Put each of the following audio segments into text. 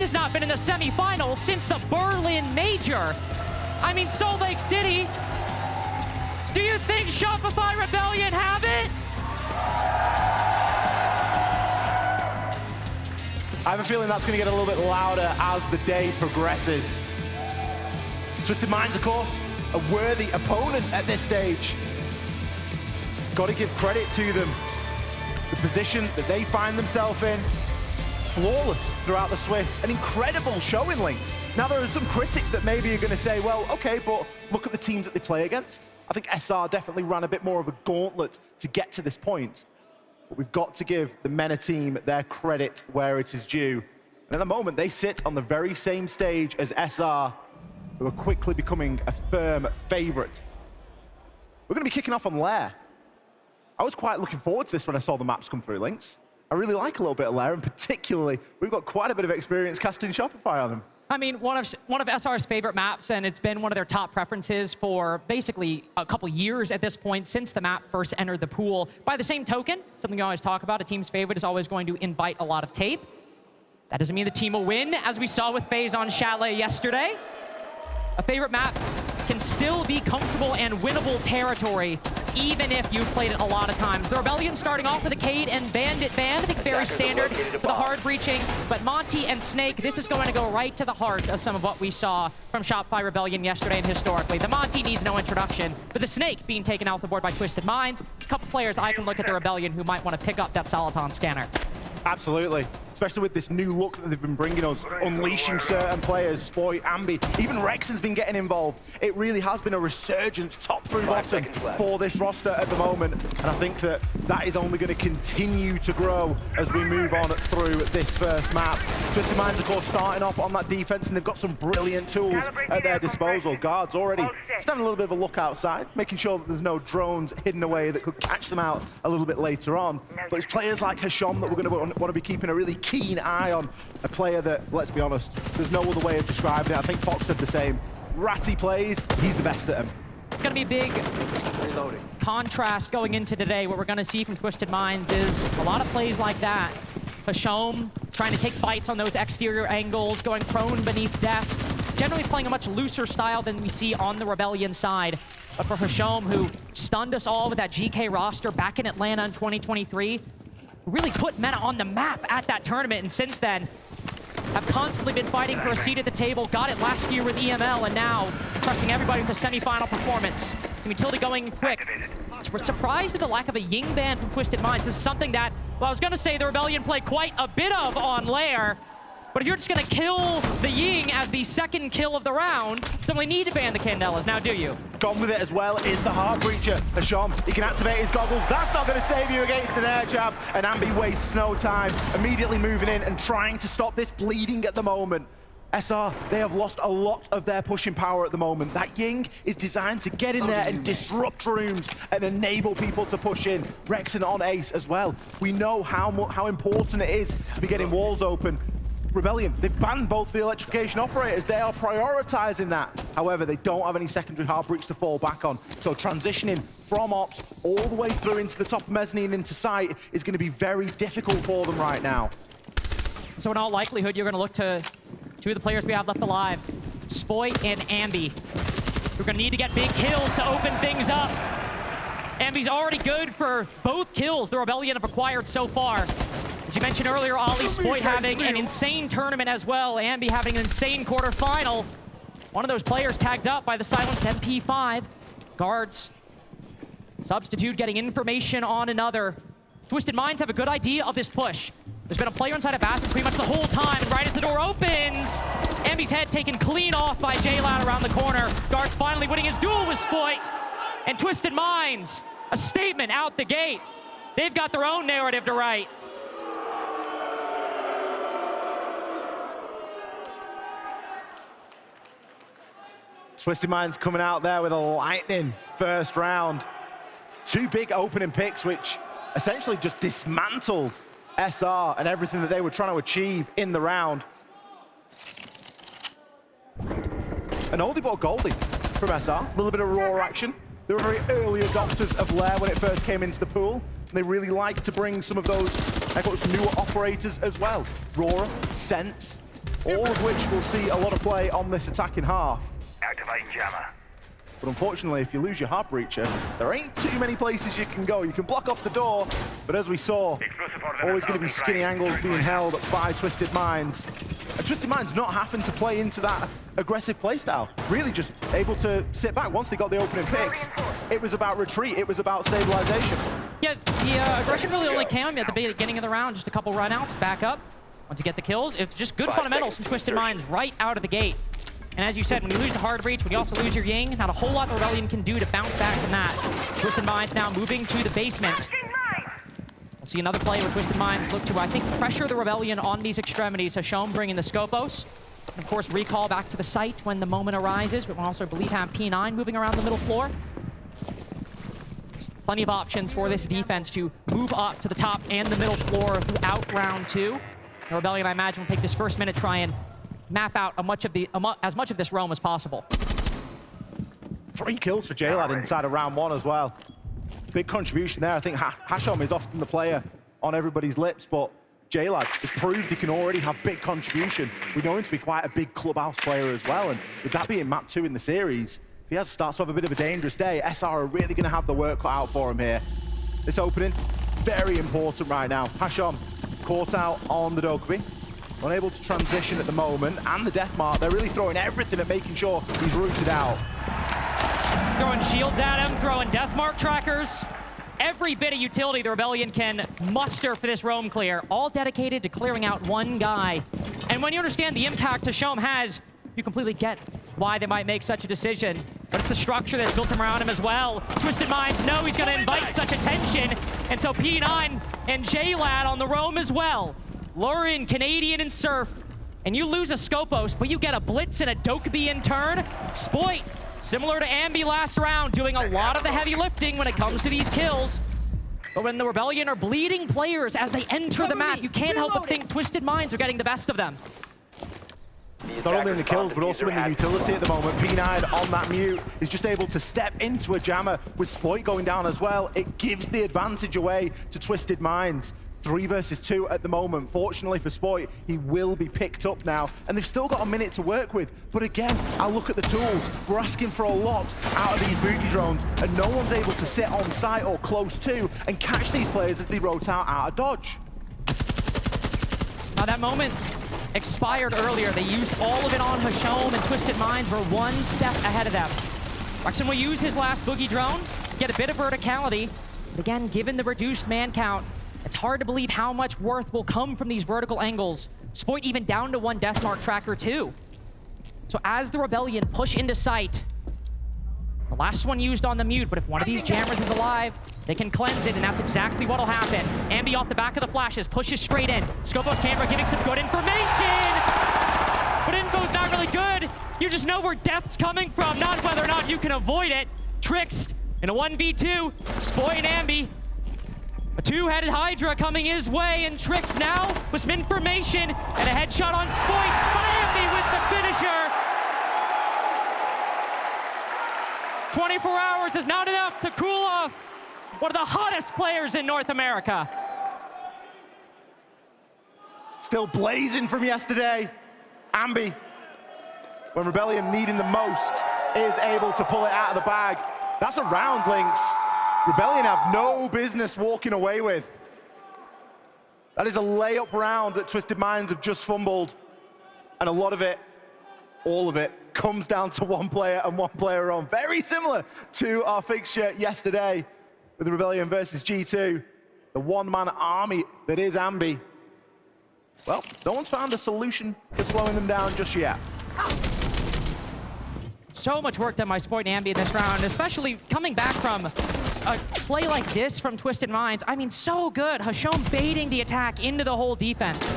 has not been in the semifinals since the Berlin Major. I mean, Salt Lake City. Do you think Shopify Rebellion have it? I have a feeling that's going to get a little bit louder as the day progresses. Twisted Minds, of course, a worthy opponent at this stage. Got to give credit to them. The position that they find themselves in, flawless throughout the Swiss, an incredible showing, Lynx. Now, there are some critics that maybe are going to say, well, okay, but look at the teams that they play against. I think SR definitely ran a bit more of a gauntlet to get to this point. But we've got to give the MENA team their credit where it is due. And at the moment, they sit on the very same stage as SR, who are quickly becoming a firm favorite. We're going to be kicking off on Lair. I was quite looking forward to this when I saw the maps come through, Lynx. I really like a little bit of Lair, and particularly, we've got quite a bit of experience casting Shopify on them. I mean, one of SR's favorite maps, and it's been one of their top preferences for basically a couple years at this point since the map first entered the pool. By the same token, something you always talk about, a team's favorite is always going to invite a lot of tape. That doesn't mean the team will win, as we saw with FaZe on Chalet yesterday. A favorite map can still be comfortable and winnable territory, even if you've played it a lot of times. The Rebellion starting off with a Cade and Bandit ban. I think very standard for the hard breaching. But Monty and Snake, this is going to go right to the heart of some of what we saw from Shopify Rebellion yesterday and historically. The Monty needs no introduction, but the Snake being taken off the board by Twisted Minds. There's a couple players I can look at the Rebellion who might want to pick up that Soliton scanner. Absolutely, especially with this new look that they've been bringing us, unleashing certain players, Spoy, Ambi, even Rexon's been getting involved. It really has been a resurgence, top through bottom, for this roster at the moment, and I think that that is only going to continue to grow as we move on through this first map. Twisted Minds, of course, starting off on that defense, and they've got some brilliant tools at their disposal. Guards already just having a little bit of a look outside, making sure that there's no drones hidden away that could catch them out a little bit later on. But it's players like Hasham that we're going to want to be keeping a really keen eye on, a player that, let's be honest, there's no other way of describing it. I think Fox said the same. Ratty plays, he's the best at him. It's going to be a big contrast going into today. What we're going to see from Twisted Minds is a lot of plays like that. Hasham trying to take bites on those exterior angles, going prone beneath desks, generally playing a much looser style than we see on the Rebellion side. But for Hasham, who stunned us all with that GK roster back in Atlanta in 2023, really put MENA on the map at that tournament, and since then have constantly been fighting for a seat at the table. Got it last year with EML, and now pressing everybody with a semi-final performance. Utility going quick. We're surprised at the lack of a Ying ban from Twisted Minds. This is something that, well, I was going to say the Rebellion play quite a bit of on Lair, but if you're just going to kill the Ying as the second kill of the round, don't really need to ban the Candelas, now do you? Gone with it as well is the hard breacher. Hasham, he can activate his goggles. That's not going to save you against an air jab. And Ambi wastes no time, immediately moving in and trying to stop this bleeding at the moment. SR, they have lost a lot of their pushing power at the moment. That Ying is designed to get in there and disrupt rooms and enable people to push in. Rexon on ace as well. We know how important it is to be getting walls open. Rebellion, they've banned both the electrification operators. They are prioritizing that. However, they don't have any secondary hard breach to fall back on. So transitioning from ops all the way through into the top mezzanine into site is going to be very difficult for them right now. So in all likelihood, you're going to look to two of the players we have left alive, Spoy and Ambi. We're going to need to get big kills to open things up. Ambi's already good for both kills the Rebellion have acquired so far. As you mentioned earlier, Ollie, Spoy having an insane tournament as well. Ambi having an insane quarterfinal. One of those players tagged up by the silenced MP5. Guards. Substitute getting information on another. Twisted Minds have a good idea of this push. There's been a player inside a bathroom pretty much the whole time, and right as the door opens, Ambi's head taken clean off by J-Loud around the corner. Guards finally winning his duel with Spoit. And Twisted Minds, a statement out the gate. They've got their own narrative to write. Twisted Minds coming out there with a lightning first round. Two big opening picks, which essentially just dismantled SR and everything that they were trying to achieve in the round. An oldie but goldie from SR. A little bit of raw action. They were very early adopters of Lair when it first came into the pool. And they really like to bring some of those newer operators as well. Roar, Sense, all of which will see a lot of play on this attacking half. Activating jammer. But unfortunately, if you lose your heart breacher, there ain't too many places you can go. You can block off the door, but as we saw, always going to be skinny angles being held by Twisted Minds. And Twisted Minds not having to play into that aggressive playstyle, really just able to sit back once they got the opening picks. It was about retreat, it was about stabilization. Yeah, the aggression really only came at the beginning of the round, just a couple run-outs, back up. Once you get the kills, it's just good fundamentals from Twisted Minds right out of the gate. And as you said, when you lose the hard breach, when you also lose your Ying, not a whole lot the Rebellion can do to bounce back from that. Twisted Minds now moving to the basement. We'll see another play where Twisted Minds look to, I think, pressure the Rebellion on these extremities. Hashom bringing the Scopos. And of course, recall back to the site when the moment arises. But we'll also, believe, have P9 moving around the middle floor. There's plenty of options for this defense to move up to the top and the middle floor throughout round 2. The Rebellion, I imagine, will take this first minute, try and map out as much of this roam as possible. 3 kills for JLad inside of round 1 as well. Big contribution there. I think Hashom is often the player on everybody's lips, but JLad has proved he can already have big contribution. We know him to be quite a big clubhouse player as well, and with that being map 2 in the series, if he starts to have a bit of a dangerous day, SR are really going to have the work cut out for him here. This opening, very important right now. Hashom caught out on the Dokkaebi. Unable to transition at the moment, and the death mark. They're really throwing everything at making sure he's rooted out. Throwing shields at him, throwing death mark trackers. Every bit of utility the Rebellion can muster for this roam clear, all dedicated to clearing out one guy. And when you understand the impact Hashom has, you completely get why they might make such a decision. But it's the structure that's built around him as well. Twisted Minds know he's going to invite such attention, and so P9 and JLad on the roam as well. Lurin, Canadian, and Surf. And you lose a Scopos, but you get a Blitz and a Dokkaebi in turn. Spoit, similar to Ambi last round, doing a lot of the heavy lifting when it comes to these kills. But when the Rebellion are bleeding players as they enter the map, you can't help but think Twisted Minds are getting the best of them. Not only in the kills, but also in the utility at the moment. P9 on that mute is just able to step into a jammer with Spoit going down as well. It gives the advantage away to Twisted Minds. 3 versus 2 at the moment. Fortunately for Spoit, he will be picked up now, and they've still got a minute to work with. But again, I'll look at the tools. We're asking for a lot out of these boogie drones, and no one's able to sit on site or close to and catch these players as they rotate out of dodge. Now that moment expired earlier. They used all of it on Hashom, and Twisted Minds were one step ahead of them. Rexon will use his last boogie drone, get a bit of verticality. But again, given the reduced man count, it's hard to believe how much worth will come from these vertical angles. Spoit even down to 1 death mark tracker too. So as the Rebellion push into sight, the last one used on the mute, but if one of these jammers is alive, they can cleanse it, and that's exactly what'll happen. Ambi off the back of the flashes, pushes straight in. Scopos camera giving some good information! But info's not really good. You just know where death's coming from, not whether or not you can avoid it. Tricked in a 1v2, Spoit and Ambi. A 2-headed Hydra coming his way, and Trix now with some information and a headshot on Spoit. Ambi with the finisher. 24 hours is not enough to cool off one of the hottest players in North America. Still blazing from yesterday. Ambi, when Rebellion needing the most, is able to pull it out of the bag. That's a round, Lynx. Rebellion have no business walking away with. That is a layup round that Twisted Minds have just fumbled. And a lot of it, all of it, comes down to one player and one player on. Very similar to our fixture yesterday with the Rebellion versus G2. The one-man army that is Ambi. Well, no one's found a solution for slowing them down just yet. So much work done by Spoit and Ambi in this round, especially coming back from a play like this from Twisted Minds. I mean, so good. Hashom baiting the attack into the whole defense.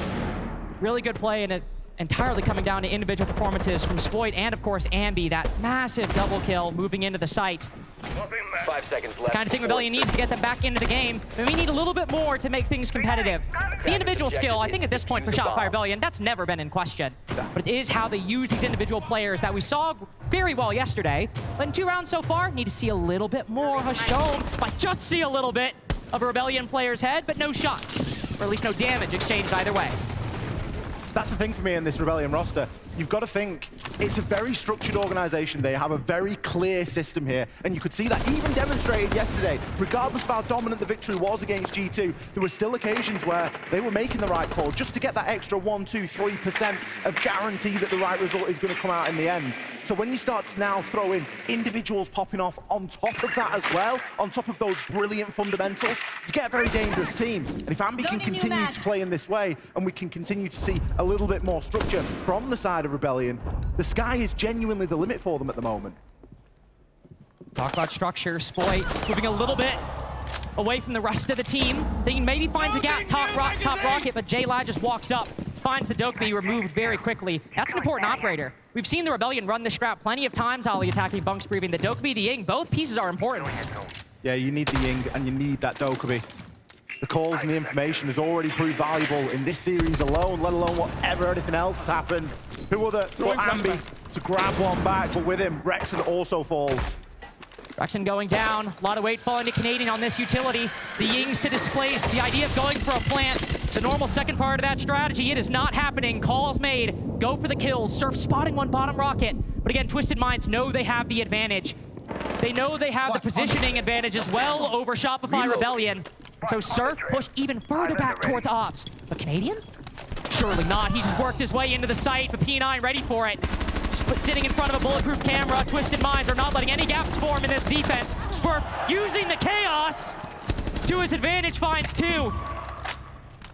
Really good play, and it entirely coming down to individual performances from Spoit and, of course, Ambi. That massive double kill moving into the site. 5 seconds left. The kind of thing Rebellion needs to get them back into the game. And we need a little bit more to make things competitive. The individual skill, I think at this point for Shopify Rebellion, that's never been in question. But it is how they use these individual players that we saw very well yesterday. But in 2 rounds so far, need to see a little bit more. Hashom might just see a little bit of a Rebellion player's head, but no shots. Or at least no damage exchanged either way. That's the thing for me in this Rebellion roster. You've got to think, it's a very structured organization. They have a very clear system here, and you could see that even demonstrated yesterday. Regardless of how dominant the victory was against G2, there were still occasions where they were making the right call just to get that extra 1, 2, 3% of guarantee that the right result is going to come out in the end. So when you start to now throw in individuals popping off on top of that as well, on top of those brilliant fundamentals, you get a very dangerous team. And if Ambi can continue to play in this way, and we can continue to see a little bit more structure from the side of Rebellion, the sky is genuinely the limit for them at the moment. Talk about structure, Spoit moving a little bit away from the rest of the team. Thinking maybe finds a gap, top rocket, but J-Lad just walks up, finds the Dokkaebi, removed very quickly. That's an important operator. We've seen the Rebellion run this strat plenty of times, Ollie attacking Bunks breathing. The Dokkaebi, the Ying, both pieces are important. Yeah, you need the Ying and you need that Dokkaebi. The calls and the information has already proved valuable in this series alone, let alone whatever anything else has happened. Who other but Ambi to grab one back, but with him, Rexon also falls. Rexon going down, a lot of weight falling to Canadian on this utility. The Yings to displace, the idea of going for a plant, the normal second part of that strategy, it is not happening. Calls made, go for the kills. Surf spotting one bottom rocket, but again, Twisted Minds know they have the advantage. They know they have the positioning advantage as well over Shopify Rebellion. So Surf pushed even further back towards Ops. But Canadian? Surely not. He just worked his way into the site, but P9 ready for it. Sitting in front of a bulletproof camera. Twisted Minds are not letting any gaps form in this defense. Spurf using the chaos to his advantage, finds two.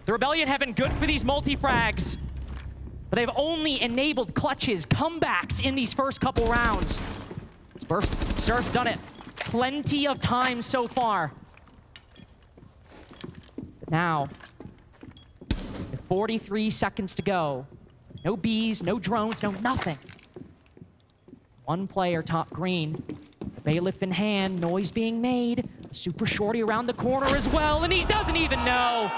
The Rebellion have been good for these multi-frags, but they've only enabled clutches, comebacks in these first couple rounds. Surf's done it plenty of times so far. But now, with 43 seconds to go, no bees, no drones, no nothing. One player top green, the bailiff in hand, noise being made. Super shorty around the corner as well, and he doesn't even know.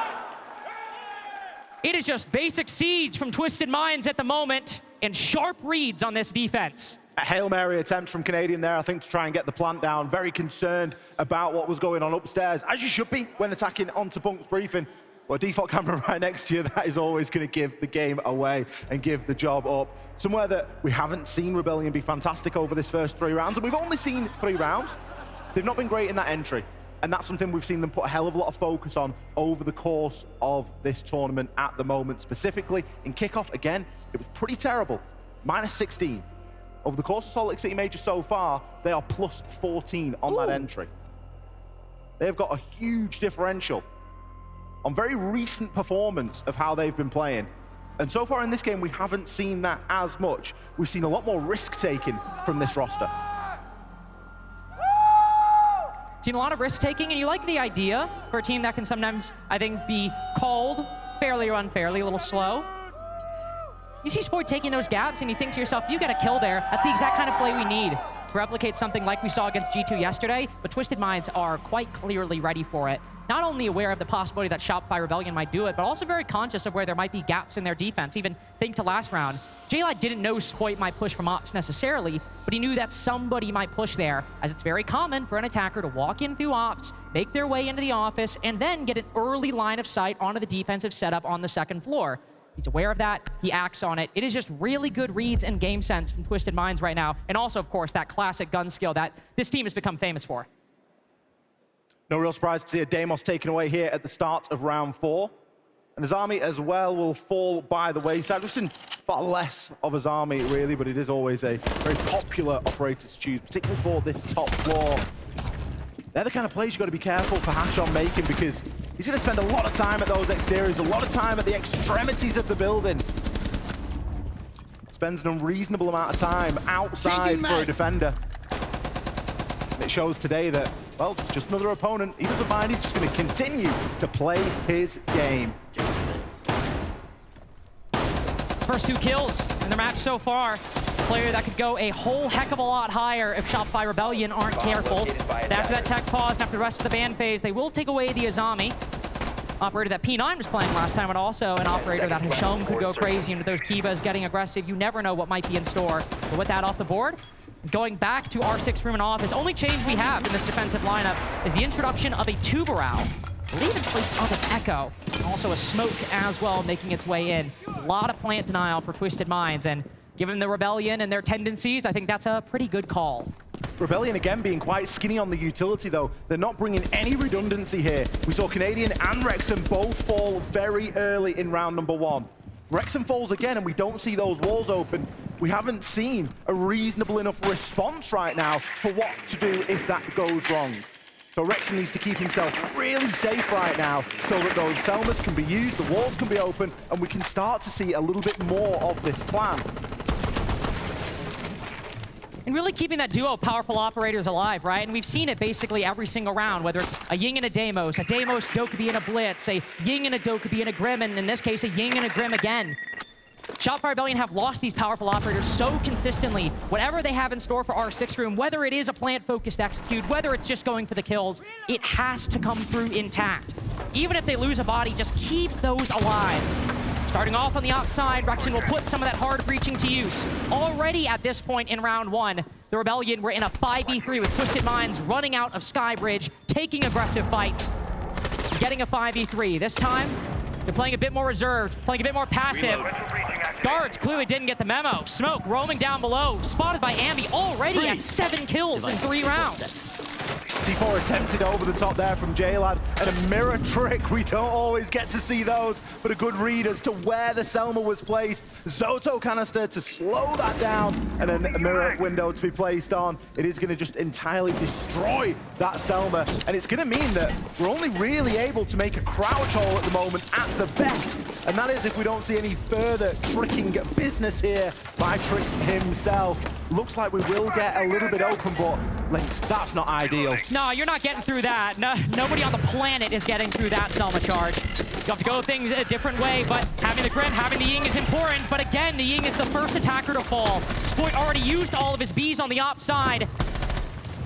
It is just basic siege from Twisted Minds at the moment, and sharp reads on this defense. A Hail Mary attempt from Canadian there, I think, to try and get the plant down. Very concerned about what was going on upstairs, as you should be when attacking onto Punk's briefing. Well, a default camera right next to you, that is always going to give the game away and give the job up. Somewhere that we haven't seen Rebellion be fantastic over this first 3 rounds, and we've only seen 3 rounds. They've not been great in that entry, and that's something we've seen them put a hell of a lot of focus on over the course of this tournament at the moment. Specifically, in kickoff, again, it was pretty terrible. -16. Over the course of Salt Lake City Major so far, they are +14 on that entry. They've got a huge differential on very recent performance of how they've been playing. And so far in this game, we haven't seen that as much. We've seen a lot more risk-taking from this roster. Seen a lot of risk-taking, and you like the idea for a team that can sometimes, I think, be called fairly or unfairly, a little slow. You see Sport taking those gaps, and you think to yourself, you got a kill there. That's the exact kind of play we need to replicate something like we saw against G2 yesterday, but Twisted Minds are quite clearly ready for it. Not only aware of the possibility that Shopify Rebellion might do it, but also very conscious of where there might be gaps in their defense. Even think to last round. J-Lad didn't know Spoit might push from Ops necessarily, but he knew that somebody might push there, as it's very common for an attacker to walk in through Ops, make their way into the office, and then get an early line of sight onto the defensive setup on the second floor. He's aware of that, he acts on it. It is just really good reads and game sense from Twisted Minds right now, and also, of course, that classic gun skill that this team has become famous for. No real surprise to see a Deimos taken away here at the start of round 4. And Azami as well will fall by the wayside. We've seen far less of Azami, really, but it is always a very popular operator to choose, particularly for this top floor. They're the kind of plays you've got to be careful for Hashon making, because he's going to spend a lot of time at those exteriors, a lot of time at the extremities of the building. Spends an unreasonable amount of time outside for a defender. It shows today that, well, it's just another opponent. He doesn't mind. He's just going to continue to play his game. First 2 kills in the match so far. Player that could go a whole heck of a lot higher if Shopify Rebellion aren't careful. And after that tech pause and after the rest of the ban phase, they will take away the Azami. Operator that P9 was playing last time, but also an operator that Hashom could go crazy, and with those Kivas getting aggressive, you never know what might be in store. But with that off the board, going back to R6 room and office, only change we have in this defensive lineup is the introduction of a Tubarao. They even place up an Echo. Also a smoke as well, making its way in. A lot of plant denial for Twisted Minds, and given the Rebellion and their tendencies, I think that's a pretty good call. Rebellion again being quite skinny on the utility though. They're not bringing any redundancy here. We saw Canadian and Wrexham both fall very early in round number 1. Wrexham falls again and we don't see those walls open. We haven't seen a reasonable enough response right now for what to do if that goes wrong. So Wrexham needs to keep himself really safe right now so that those Selmas can be used, the walls can be open, and we can start to see a little bit more of this plan. And really keeping that duo of powerful operators alive, right? And we've seen it basically every single round, whether it's a Ying and a Deimos Dokkaebi and a Blitz, a Ying and a Dokkaebi and a Grim, and in this case, a Ying and a Grim again. Shopify Rebellion have lost these powerful operators so consistently. Whatever they have in store for R6 room, whether it is a plant-focused execute, whether it's just going for the kills, it has to come through intact. Even if they lose a body, just keep those alive. Starting off on the outside, Wrexham will put some of that hard breaching to use. Already at this point in round 1, the Rebellion were in a 5v3 with Twisted Minds running out of Skybridge, taking aggressive fights, getting a 5v3. This time, they're playing a bit more reserved, playing a bit more passive. Guards clearly didn't get the memo. Smoke roaming down below, spotted by Ambi, already at 7 kills in 3 rounds. C4 attempted over the top there from J-Lad, and a mirror trick. We don't always get to see those, but a good read as to where the Selma was placed. Zoto canister to slow that down, and then a mirror window to be placed on. It is going to just entirely destroy that Selma, and it's going to mean that we're only really able to make a crouch hole at the moment at the best, and that is if we don't see any further tricking business here by Trix himself. Looks like we will get a little bit open, but Lynx, that's not ideal. No, you're not getting through that. No, nobody on the planet is getting through that Selma charge. You have to go things a different way, but having the Grim, having the Ying is important. But again, the Ying is the first attacker to fall. Spoit already used all of his Bs on the op side.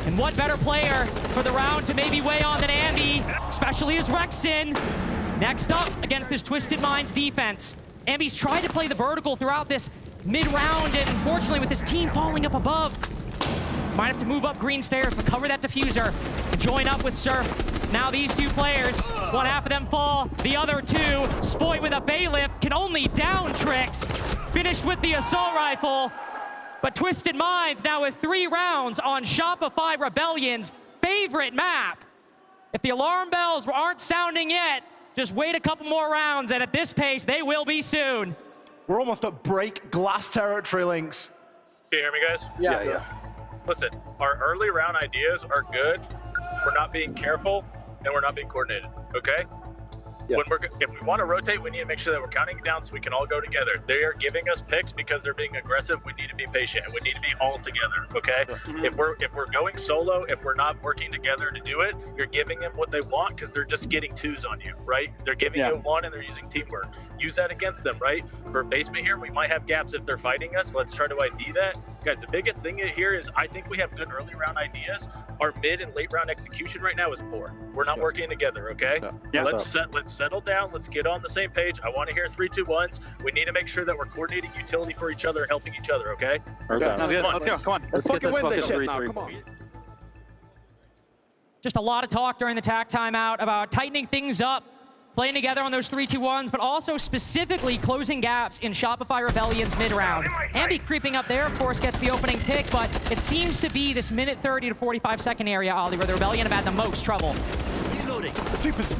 And what better player for the round to maybe weigh on than Ambi, especially as Rexin. Next up against this Twisted Minds defense. Ambi's tried to play the vertical throughout this mid-round, and unfortunately with his team falling up above, might have to move up green stairs, recover that diffuser, to join up with Surf. So now these 2 players, one half of them fall, the other 2, Spoit with a bailiff, can only down Trix, finished with the assault rifle. But Twisted Minds now with 3 rounds on Shopify Rebellion's favorite map. If the alarm bells aren't sounding yet, just wait a couple more rounds, and at this pace, they will be soon. We're almost at break glass territory, Lynx. Can you hear me, guys? Yeah. Listen, our early round ideas are good. We're not being careful, and we're not being coordinated, okay? Yeah. If we want to rotate, we need to make sure that we're counting it down so we can all go together. They are giving us picks because they're being aggressive. We need to be patient, and we need to be all together, okay? Mm-hmm. If we're going solo, if we're not working together to do it, you're giving them what they want because they're just getting 2s on you, right? They're giving you 1 and they're using teamwork. Use that against them, right? For basement here, we might have gaps if they're fighting us. Let's try to ID that. Guys, the biggest thing here is I think we have good early round ideas. Our mid and late round execution right now is poor. We're not working together, okay? Let's settle down. Let's get on the same page. I want to hear 3, 2, 1s. We need to make sure that we're coordinating utility for each other, helping each other, okay? Let's go. Come on. Let's fucking win this shit now. Come on. Just a lot of talk during the TAC timeout about tightening things up, playing together on those 3-2-1s, but also specifically closing gaps in Shopify Rebellion's mid-round. Ambi creeping up there, of course, gets the opening pick, but it seems to be this minute 30 to 45 second area, Ollie, where the Rebellion have had the most trouble. Reloading. Super's...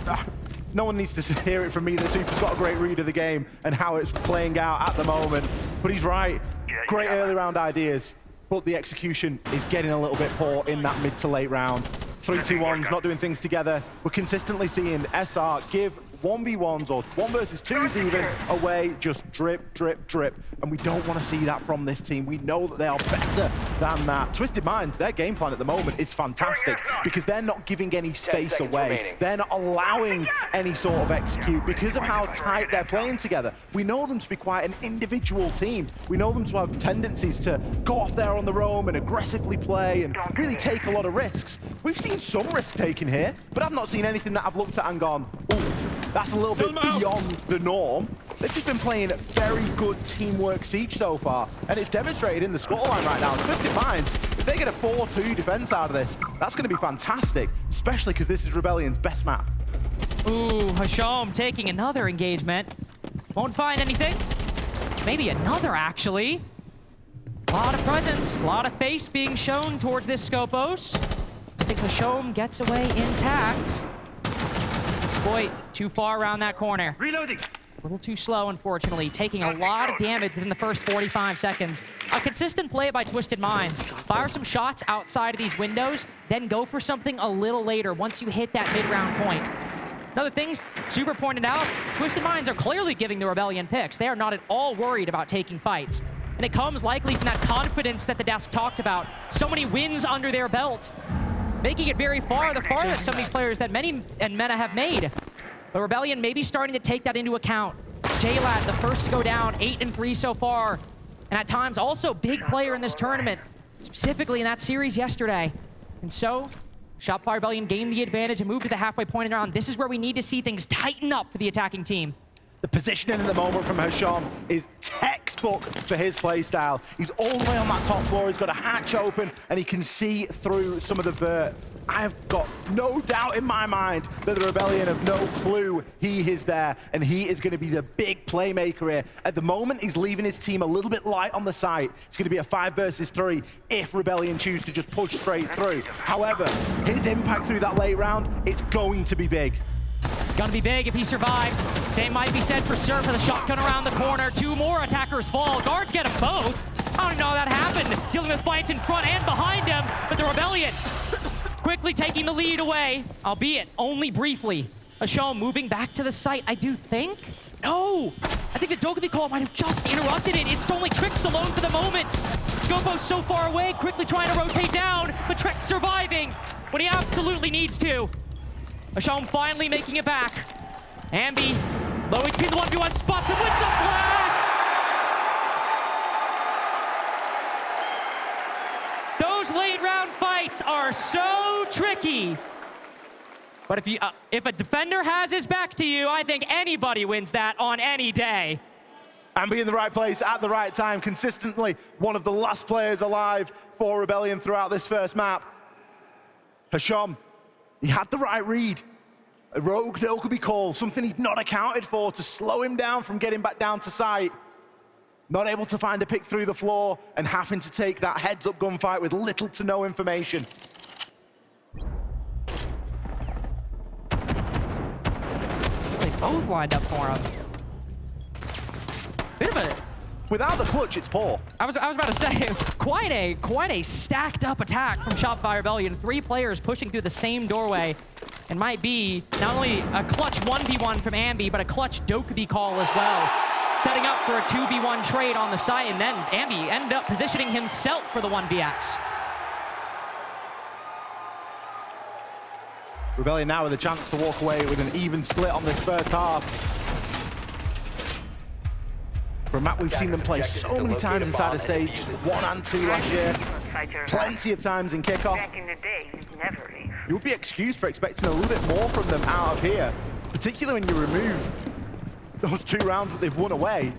no one needs to hear it from me that Super's got a great read of the game and how it's playing out at the moment. But he's right. Great early round ideas, but the execution is getting a little bit poor in that mid to late round. 3-2-1s, not doing things together. We're consistently seeing SR give 1v1s or 1 versus 2s even away, just drip, drip, drip. And we don't want to see that from this team. We know that they are better than that. Twisted Minds, their game plan at the moment is fantastic because they're not giving any space away. They're not allowing any sort of execute because of how tight they're playing together. We know them to be quite an individual team. We know them to have tendencies to go off there on the roam and aggressively play and really take a lot of risks. We've seen some risk taken here, but I've not seen anything that I've looked at and gone, ooh, that's a little bit beyond the norm. They've just been playing very good teamwork siege so far, and it's demonstrated in the scoreline right now. Twisted Minds, if they get a 4-2 defense out of this, that's going to be fantastic, especially because this is Rebellion's best map. Ooh, Hashom taking another engagement. Won't find anything. Maybe another, actually. A lot of presence, a lot of face being shown towards this Scopos. I think Hashom gets away intact. Exploit too far around that corner. Reloading. A little too slow, unfortunately, taking a lot of damage within the first 45 seconds. A consistent play by Twisted Minds. Fire some shots outside of these windows, then go for something a little later once you hit that mid-round point. Another thing, Super pointed out, Twisted Minds are clearly giving the Rebellion picks. They are not at all worried about taking fights. And it comes likely from that confidence that the desk talked about. So many wins under their belt, making it very far, the farthest some of these players that many and MENA have made. But Rebellion may be starting to take that into account. J-Lad, the first to go down, 8-3 so far. And at times, also big player in this tournament, specifically in that series yesterday. And so, Shopify Rebellion gained the advantage and moved to the halfway point and around. This is where we need to see things tighten up for the attacking team. The positioning in the moment from Hashom is textbook for his playstyle. He's all the way on that top floor. He's got a hatch open, and he can see through some of the vert. I have got no doubt in my mind that the Rebellion have no clue he is there, and he is going to be the big playmaker here. At the moment, he's leaving his team a little bit light on the site. It's going to be a 5 versus 3 if Rebellion choose to just push straight through. However, his impact through that late round, it's going to be big. It's gonna be big if he survives. Same might be said for Surf with a shotgun around the corner. 2 more attackers fall. Guards get them both. I don't know how that happened. Dealing with fights in front and behind him, but the Rebellion quickly taking the lead away, albeit only briefly. Hashom moving back to the site, I do think. No! I think the Dokkaebi call might have just interrupted it. It's only Trix alone for the moment. Scopo's so far away, quickly trying to rotate down, but Trix surviving when he absolutely needs to. Hashom finally making it back. Ambi, low HP in the 1v1, spots him with the flash! Those late round fights are so tricky. But if a defender has his back to you, I think anybody wins that on any day. Ambi in the right place at the right time, consistently one of the last players alive for Rebellion throughout this first map. Hashom, he had the right read. A rogue Dokkaebi call, something he'd not accounted for to slow him down from getting back down to site. Not able to find a pick through the floor and having to take that heads-up gunfight with little to no information. They both lined up for him. Bit of a... Without the clutch, it's poor. I was about to say, quite a stacked up attack from Shopify Rebellion. 3 players pushing through the same doorway. And might be not only a clutch 1v1 from Ambi, but a clutch Dokkaebi call as well. Setting up for a 2v1 trade on the site, and then Ambi ended up positioning himself for the 1vx. Rebellion now with a chance to walk away with an even split on this first half. For a map we've seen them play so many times inside of stage 1 and 2 last year. Plenty of times in kickoff. You would be excused for expecting a little bit more from them out of here, particularly when you remove those 2 rounds that they've won away.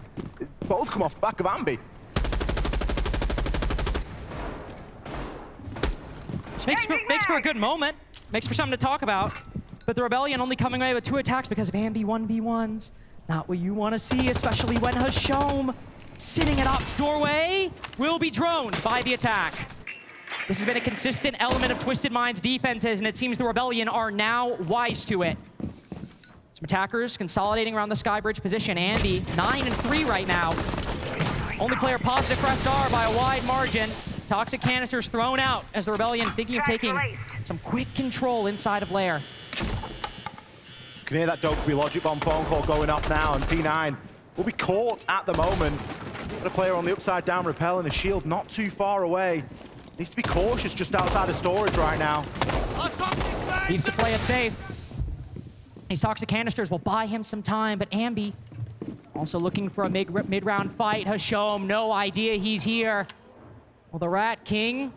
Both come off the back of Ambi. Makes for a good moment. Makes for something to talk about. But the Rebellion only coming away with 2 attacks because of Ambi 1v1s. Not what you want to see, especially when Hashom, sitting at Op's doorway, will be droned by the attack. This has been a consistent element of Twisted Minds' defenses, and it seems the Rebellion are now wise to it. Some attackers consolidating around the Skybridge position. Ambi, 9-3 right now. Only player positive for SR by a wide margin. Toxic canisters thrown out as the Rebellion thinking of taking some quick control inside of Lair. You can hear that Dokkaebi logic bomb phone call going up now, and P9 will be caught at the moment. Got a player on the upside down rappel and a shield not too far away. Needs to be cautious just outside of storage right now. Needs to play it safe. These toxic canisters will buy him some time, but Ambi also looking for a mid-round fight. Hashom, no idea he's here. Will the Rat King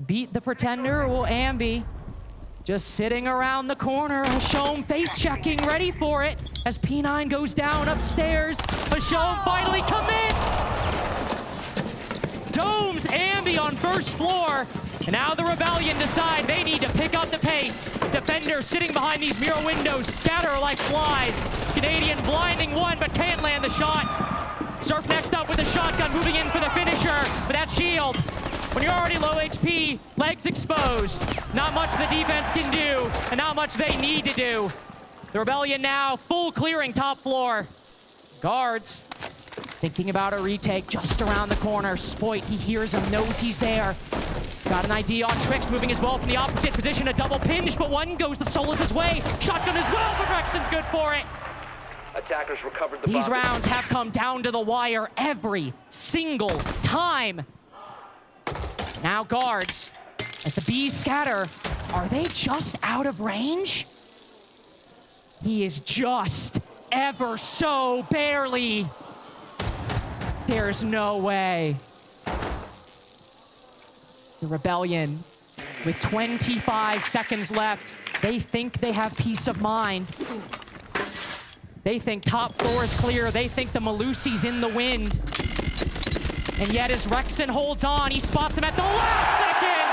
beat the Pretender, or will Ambi just sitting around the corner? Hashom face-checking, ready for it as P9 goes down upstairs. Hashom finally commits! Domes Ambi on first floor. And now the Rebellion decide they need to pick up the pace. Defenders sitting behind these mirror windows scatter like flies. Canadian blinding one, but can't land the shot. Surf next up with a shotgun, moving in for the finisher. But that shield, when you're already low HP, legs exposed. Not much the defense can do, and not much they need to do. The Rebellion now full clearing top floor. Guards thinking about a retake just around the corner. Spoit, he hears him, knows he's there. Got an idea on Trix, moving as well from the opposite position. A double pinch, but one goes the Solus' way. Shotgun as well, but Rexon's good for it. Attackers recovered the These bomb. rounds have come down to the wire every single time. Now guards, as the bees scatter, are they just out of range? He is just ever so barely. There's no way. The Rebellion, with 25 seconds left, they think they have peace of mind. They think top floor is clear. They think the Malusi's in the wind. And yet as Rexon holds on, he spots him at the last second.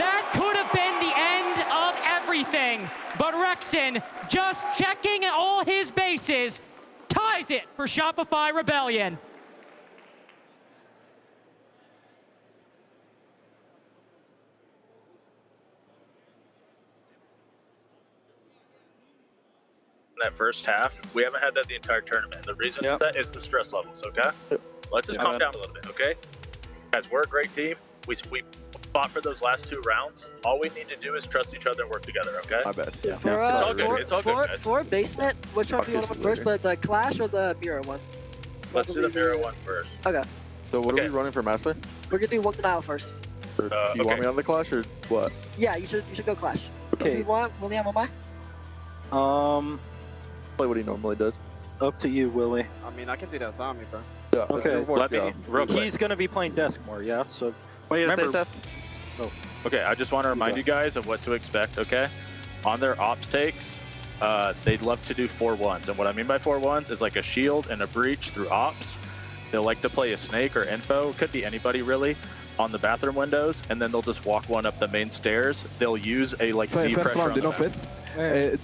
That could have been the end of everything. But Rexon, just checking all his bases, ties it for Shopify Rebellion. That first half, we haven't had that the entire tournament. The reason for that is the stress levels, okay? Let's just calm down a little bit, okay? Guys, we're a great team. We fought for those last 2 rounds. All we need to do is trust each other and work together, okay? My bad. For, It's all good. It's all good, guys. For basement, which one do you want to first? The Clash or the Mirror one? Let's do the mirror one first. Okay. So what Okay. are we running for Master? We're gonna do one denial first. Or do you want me on the Clash or what? Yeah, you should go Clash. Okay. You want William on my? Play what he normally does. Up to you, Willie. I mean, I can do that zombie, bro. Yeah. Okay, let me real quick. He's gonna be playing desk more, yeah? So What you gonna say, remember, Seth? Okay, I just want to remind you guys of what to expect, okay? On their ops takes, they'd love to do 4-1s. And what I mean by 4-1s is like a shield and a breach through ops. They'll like to play a snake or info, could be anybody really, on the bathroom windows, and then they'll just walk one up the main stairs. They'll use a like Z First pressure on round in the map. office.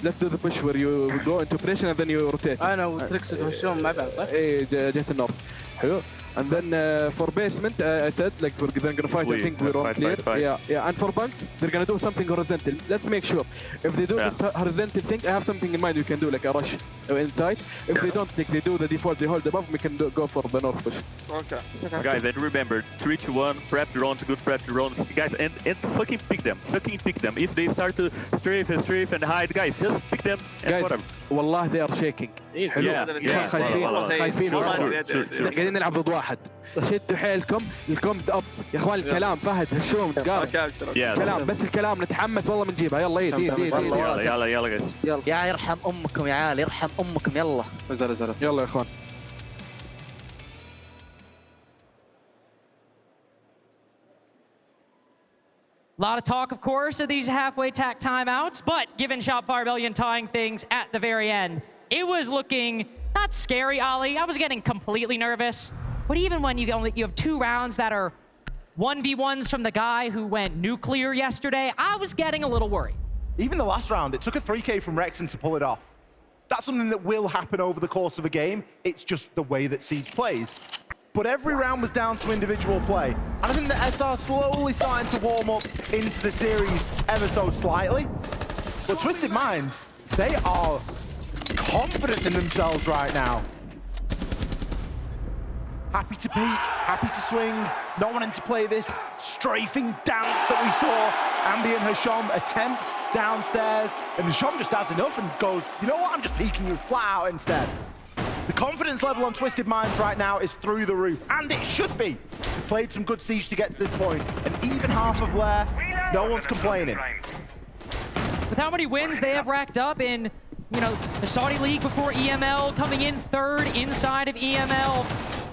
Let's do the push where you go into pressure and then you rotate. انا وتريكس وشهم ما بعرف صح؟ جهة النار. حلو. And then for basement, I said like we're gonna fight. I think we're all clear. Yeah. And for bunks, they're gonna do something horizontal. Let's make sure. If they do this horizontal thing, I have something in mind. We can do like a rush inside. If they don't think they do the default, they hold above. We can go for the north push. Okay. Guys, and remember, 3 to 1, prep drones, good prep drones. Guys, and fucking pick them. Fucking pick them. If they start to strafe and hide, guys, just pick them and Guys, put them. والله they are shaking. Yeah. خايفين. قاعدين نلعب ضد واحد. شدوا حيلكم، الكومز اب. يا اخوان الكلام فهد هشوم قال. الكلام بس الكلام نتحمس والله بنجيبها يلا يلا guys. يا يرحم امكم يا عيال يرحم امكم يلا. يلا يا اخوان. A lot of talk, of course, of these halfway tack timeouts, but given Shopify Rebellion tying things at the very end, it was looking not scary, Ali. I was getting completely nervous. But even when you have 2 rounds that are 1v1s from the guy who went nuclear yesterday, I was getting a little worried. Even the last round, it took a 3K from Rexon to pull it off. That's something that will happen over the course of a game. It's just the way that Siege plays. But every round was down to individual play. And I think the SR slowly starting to warm up into the series ever so slightly. But Twisted Minds, they are confident in themselves right now. Happy to peek, happy to swing, not wanting to play this strafing dance that we saw Ambi and Hasham attempt downstairs. And Hasham just has enough and goes, you know what, I'm just peeking you flat out instead. The confidence level on Twisted Minds right now is through the roof, and it should be. We played some good Siege to get to this point, and even half of Lair, no one's complaining. With how many wins they have racked up in, the Saudi League before EML, coming in 3rd inside of EML,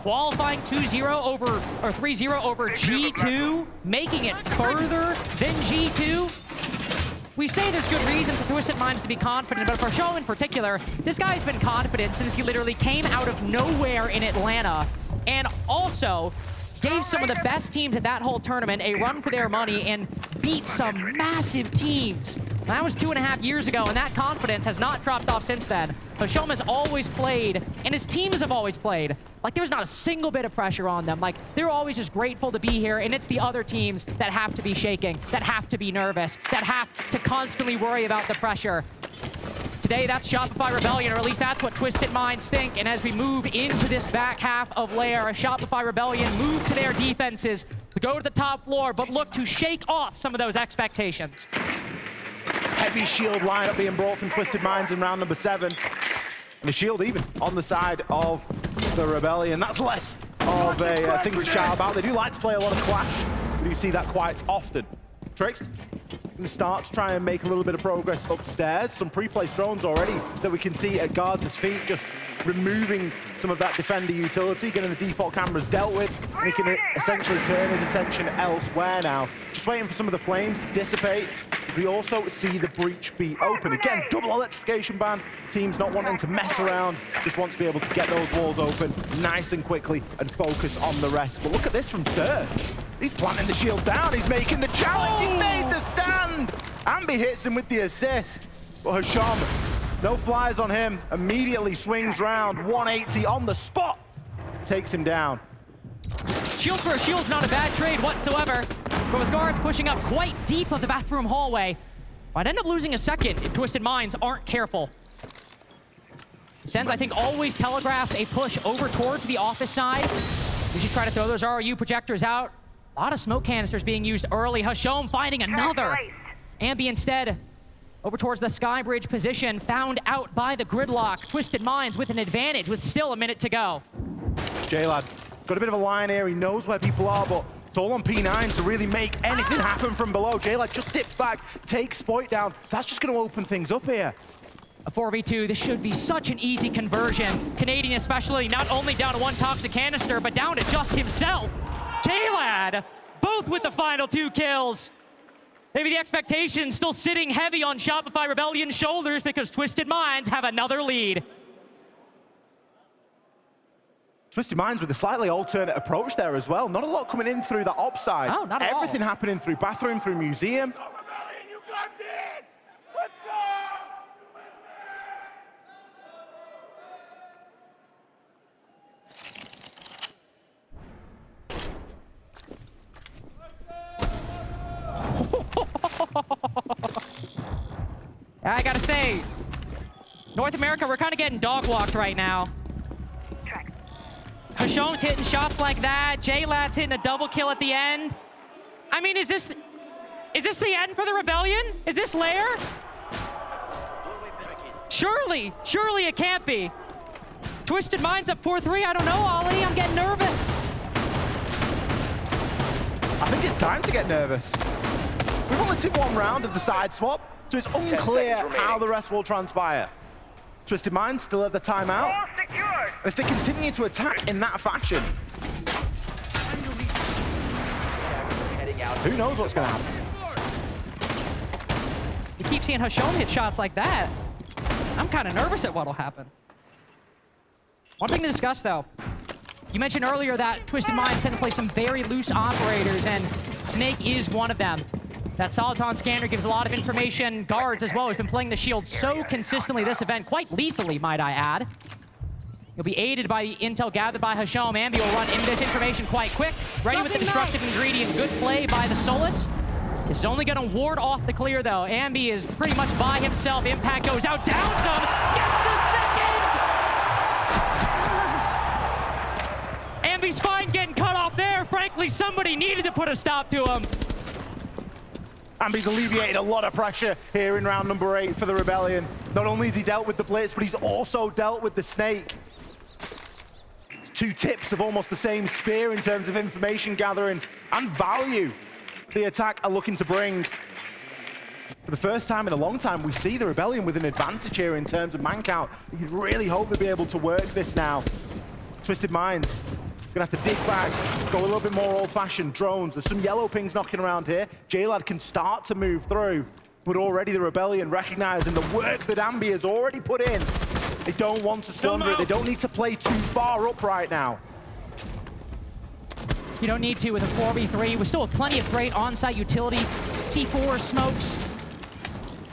qualifying 2-0 over, or 3-0 over G2, making it further than G2. We say there's good reason for Twisted Minds to be confident, but for Show in particular, this guy's been confident since he literally came out of nowhere in Atlanta. And also, gave some of the best teams at that whole tournament a run for their money and beat some massive teams. That was 2.5 years ago, and that confidence has not dropped off since then. Hashom has always played, and his teams have always played, like there's not a single bit of pressure on them. Like, they're always just grateful to be here, and it's the other teams that have to be shaking, that have to be nervous, that have to constantly worry about the pressure. Today, that's Shopify Rebellion, or at least that's what Twisted Minds think. And as we move into this back half of Lair, Shopify Rebellion move to their defenses to go to the top floor, but look to shake off some of those expectations. Heavy shield lineup being brought from Twisted Minds in round number 7. And the shield even on the side of the Rebellion. That's less of a thing to shout about. They do like to play a lot of Clash. We do see that quite often. Tricks going to start to try and make a little bit of progress upstairs. Some pre-placed drones already that we can see at guards' feet, just removing some of that defender utility, getting the default cameras dealt with, and he can essentially turn his attention elsewhere now. Just waiting for some of the flames to dissipate. We also see the breach be open. Again, double electrification ban. Teams not wanting to mess around, just want to be able to get those walls open nice and quickly and focus on the rest. But look at this from Sir. He's planting the shield down. He's making the challenge. He's made the stand. Ambi hits him with the assist. But Hashom, no flies on him. Immediately swings round. 180 on the spot. Takes him down. Shield for a shield's not a bad trade whatsoever. But with guards pushing up quite deep of the bathroom hallway, might end up losing a second if Twisted Minds aren't careful. Sens, I think, always telegraphs a push over towards the office side. We should try to throw those ROU projectors out. A lot of smoke canisters being used early. Hashom finding another. Ambi instead over towards the sky bridge position, found out by the gridlock. Twisted Minds with an advantage with still a minute to go. J-Lad got a bit of a line here. He knows where people are, but it's all on P9 to really make anything happen from below. J-Lad just dips back, takes Spoit down. That's just going to open things up here. A 4v2, this should be such an easy conversion. Canadian especially, not only down to one toxic canister, but down to just himself. J-Lad, both with the final 2 kills. Maybe the expectation still sitting heavy on Shopify Rebellion's shoulders because Twisted Minds have another lead. Twisted Minds with a slightly alternate approach there as well. Not a lot coming in through the op side. Oh, not at all. Everything happening through bathroom, through museum. You got this! Let's go! I gotta say, North America, we're kind of getting dog-walked right now. Hashom's hitting shots like that. J-Lad's hitting a double kill at the end. I mean, is this the end for the Rebellion? Is this Lair? Surely it can't be. Twisted Minds up 4-3. I don't know, Ollie. I'm getting nervous. I think it's time to get nervous. We've only seen one round of the side swap, so it's unclear how the rest will transpire. Twisted Minds still at the timeout. If they continue to attack in that fashion, who knows what's going to happen? You keep seeing Hashom hit shots like that. I'm kind of nervous at what'll happen. One thing to discuss, though. You mentioned earlier that Twisted Minds tend to play some very loose operators, and Snake is one of them. That Soliton scanner gives a lot of information. Guards as well has been playing the shield so consistently this event, quite lethally, might I add. He'll be aided by the intel gathered by Hashom. Ambi will run into this information quite quick. Ready with the destructive ingredient. Good play by the Solus. This is only going to ward off the clear, though. Ambi is pretty much by himself. Impact goes out. Down some. Gets the second! Ambi's spine getting cut off there. Frankly, somebody needed to put a stop to him. Ambi's alleviated a lot of pressure here in round number 8 for the Rebellion. Not only has he dealt with the Blitz, but he's also dealt with the Snake. It's 2 tips of almost the same spear in terms of information gathering and value the attack are looking to bring. For the first time in a long time, we see the Rebellion with an advantage here in terms of man count. You really hope they'll be able to work this now. Twisted Minds gonna have to dig back, go a little bit more old-fashioned drones. There's some yellow pings knocking around here. J-Lad can start to move through, but already the Rebellion recognizing the work that Ambi has already put in. They don't want to squander it. They don't need to play too far up right now. You don't need to with a 4v3. We still have plenty of great on-site utilities. C4 smokes.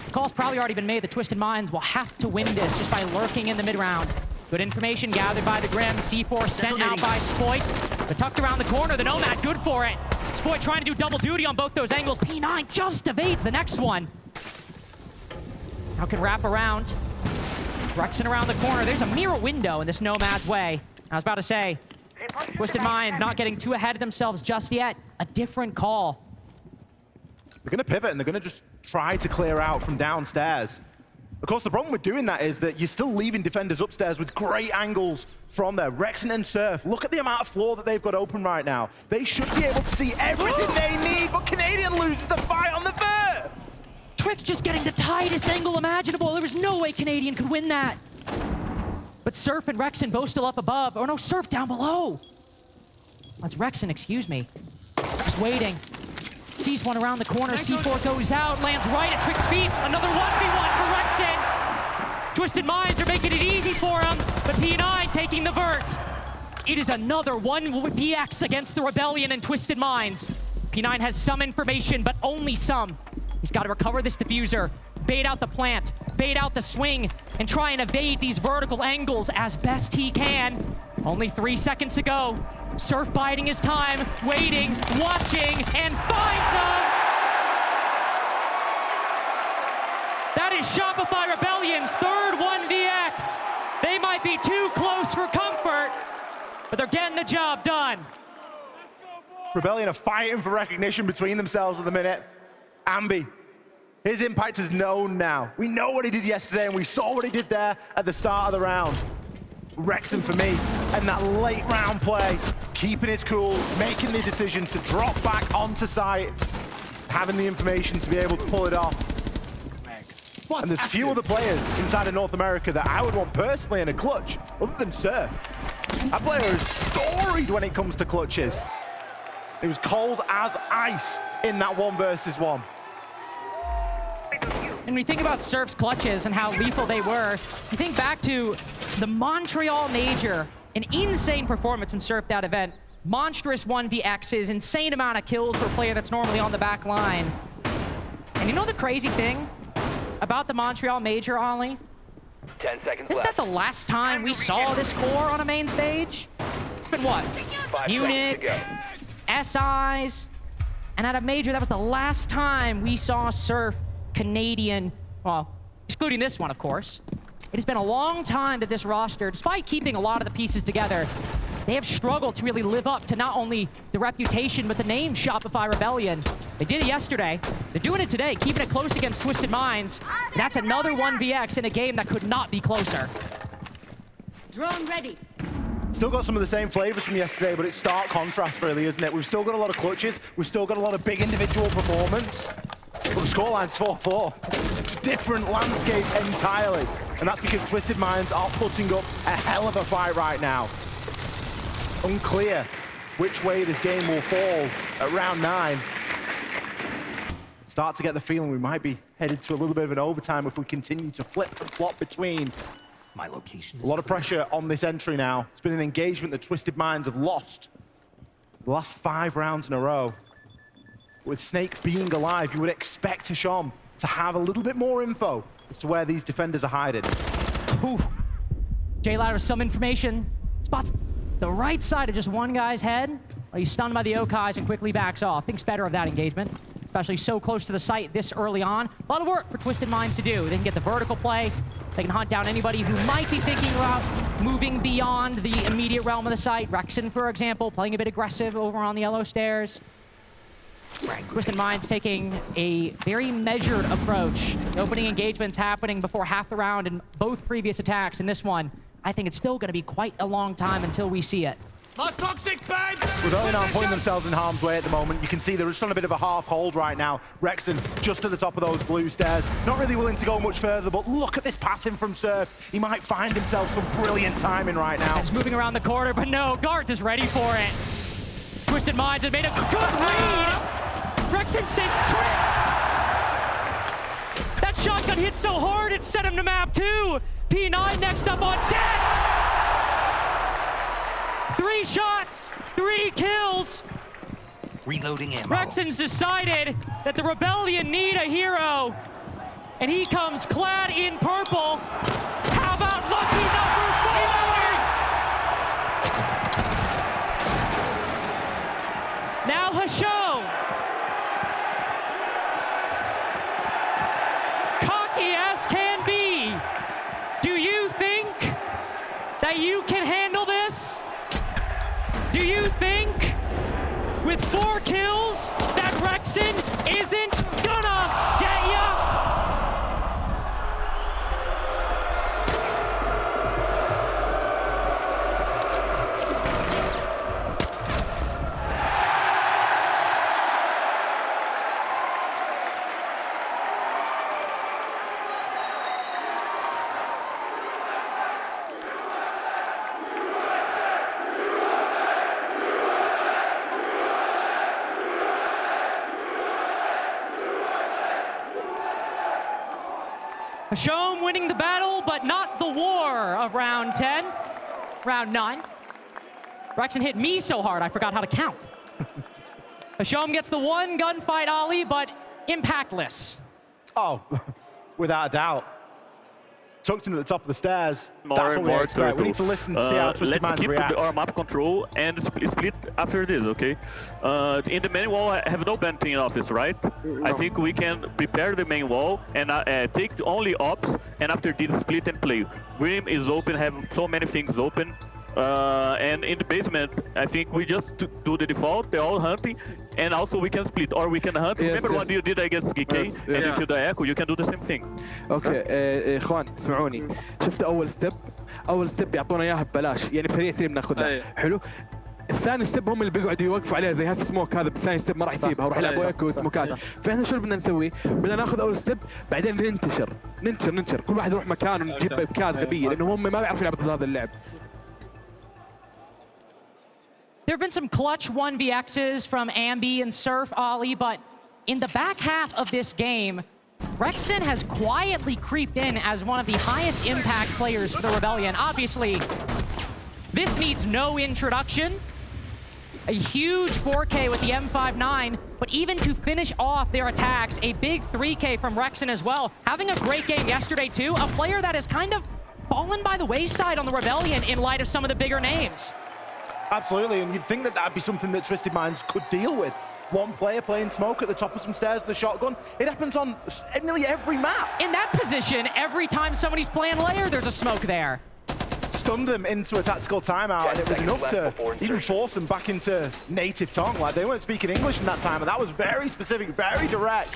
The call's probably already been made. The Twisted Minds will have to win this just by lurking in the mid-round. Good information gathered by the Grim. C4 sent out by Spoit. But tucked around the corner. The Nomad good for it. Spoit trying to do double duty on both those angles. P9 just evades the next one. Now can wrap around. Rexen around the corner. There's a mirror window in this Nomad's way. I was about to say, Twisted Minds not getting too ahead of themselves just yet. A different call. They're going to pivot and they're going to just try to clear out from downstairs. Of course, the problem with doing that is that you're still leaving defenders upstairs with great angles from there. Rexen and Surf, look at the amount of floor that they've got open right now. They should be able to see everything they need, but Canadian loses the fight on the vert. Twix just getting the tightest angle imaginable. There was no way Canadian could win that. But Surf and Rexen both still up above. Oh no, Surf down below. That's Rexen, excuse me. Just waiting. Sees one around the corner. C4 goes out, lands right at Trick's feet. Another 1v1 for Rexen. Twisted Minds are making it easy for him, but P9 taking the vert. It is another 1PX against the Rebellion and Twisted Minds. P9 has some information, but only some. He's got to recover this diffuser, bait out the plant, bait out the swing, and try and evade these vertical angles as best he can. Only 3 seconds to go. Surf biding his time, waiting, watching, and finds them! That is Shopify Rebellion's third 1VX. They might be too close for comfort, but they're getting the job done. Rebellion are fighting for recognition between themselves at the minute. Ambi, his impact is known now. We know what he did yesterday, and we saw what he did there at the start of the round. Rexen for me, and that late round play, keeping his cool, making the decision to drop back onto site, having the information to be able to pull it off. And there's few other players inside of North America that I would want personally in a clutch, other than Surf. That player is storied when it comes to clutches. It was cold as ice in that 1 versus 1. And when you think about Surf's clutches and how lethal they were, you think back to the Montreal Major, an insane performance from Surf that event. Monstrous 1vX's, insane amount of kills for a player that's normally on the back line. And you know the crazy thing about the Montreal Major, Ollie? 10 seconds Isn't left. that the last time we saw this core on a main stage? It's been what? 5 Munich, seconds to go. SIs, and at a Major, that was the last time we saw Surf Canadian, well, excluding this one, of course. It has been a long time that this roster, despite keeping a lot of the pieces together, they have struggled to really live up to not only the reputation, but the name Shopify Rebellion. They did it yesterday. They're doing it today, keeping it close against Twisted Minds. That's another 1VX in a game that could not be closer. Drone ready. Still got some of the same flavors from yesterday, but it's stark contrast, really, isn't it? We've still got a lot of clutches. We've still got a lot of big individual performance. But the scoreline's 4-4. It's a different landscape entirely. And that's because Twisted Minds are putting up a hell of a fight right now. It's unclear which way this game will fall at round 9. Start to get the feeling we might be headed to a little bit of an overtime if we continue to flip-flop between. My location is a lot of pressure on this entry now. It's been an engagement that Twisted Minds have lost the last 5 rounds in a row. With Snake being alive, you would expect Hisham to have a little bit more info as to where these defenders are hiding. Ooh. J-Lad with some information. Spots the right side of just one guy's head. Well, he's stunned by the Okais and quickly backs off. Thinks better of that engagement, especially so close to the site this early on. A lot of work for Twisted Minds to do. They can get the vertical play. They can hunt down anybody who might be thinking about moving beyond the immediate realm of the site. Rexen, for example, playing a bit aggressive over on the yellow stairs. Twisted Minds taking a very measured approach. The opening engagement's happening before half the round in both previous attacks. In this one, I think it's still going to be quite a long time until we see it. Rebellion aren't putting themselves in harm's way at the moment. You can see they're just on a bit of a half hold right now. Rexen just at the top of those blue stairs. Not really willing to go much further, but look at this path in from Surf. He might find himself some brilliant timing right now. He's moving around the corner, but no, Guards is ready for it. Twisted Minds have made a good read. Rexen sinks trick. That shotgun hit so hard it sent him to map 2. P9 next up on deck. 3 shots, 3 kills. kills. Reloading ammo. Rexon's decided that the Rebellion need a hero, and he comes clad in purple. How about lucky number 4? Now Hashom. Cocky as can be. Do you think that you can handle this? Do you think with 4 kills that Rexon isn't gonna get ya? Hashom winning the battle, but not the war of round 10. Round 9. Rexon hit me so hard, I forgot how to count. Hashom gets the 1 gunfight ollie, but impactless. Oh, without a doubt. Tucked into the top of the stairs. That's what we expect. We need to listen to see how Twisted Minds react. Let's keep our map control and split after this, okay? In the main wall, I have no bad team office, right? No. I think we can prepare the main wall and take only ops, and after this split and play. Grim is open, have so many things open. And in the basement, I think we just do the default, they're all hunting, and also we can split, or we can hunt. Remember what you did against GK, and if you do echo, you can do the same thing. اوكي اخوان اسمعوني، شفت اول ستيب يعطونا اياها ببلاش، يعني فريق سليم ناخذها، حلو؟ الثاني ستيب هم اللي بيقعدوا يوقفوا عليها زي هسه سموك هذا، بالثاني ستيب ما راح يسيبها وراح يلعبوا ايكو وسموكات، فاحنا شو بدنا نسوي؟ بدنا ناخذ اول ستيب بعدين ننتشر كل واحد يروح مكانه ونجيب ابكار غبيه لانه هم ما بيعرفوا يلعبوا هذا اللعب. There have been some clutch 1vx's from Ambi and Surf Ollie, but in the back half of this game, Rexon has quietly creeped in as one of the highest impact players for the Rebellion. Obviously, this needs no introduction. A huge 4K with the M59, but even to finish off their attacks, a big 3K from Rexon as well. Having a great game yesterday too, a player that has kind of fallen by the wayside on the Rebellion in light of some of the bigger names. Absolutely, and you'd think that that'd be something that Twisted Minds could deal with. One player playing smoke at the top of some stairs with a shotgun. It happens on nearly every map. In that position, every time somebody's playing layer, there's a smoke there. Stunned them into a tactical timeout, and it was enough to even force them back into native tongue. Like, they weren't speaking English in that time, and that was very specific, very direct.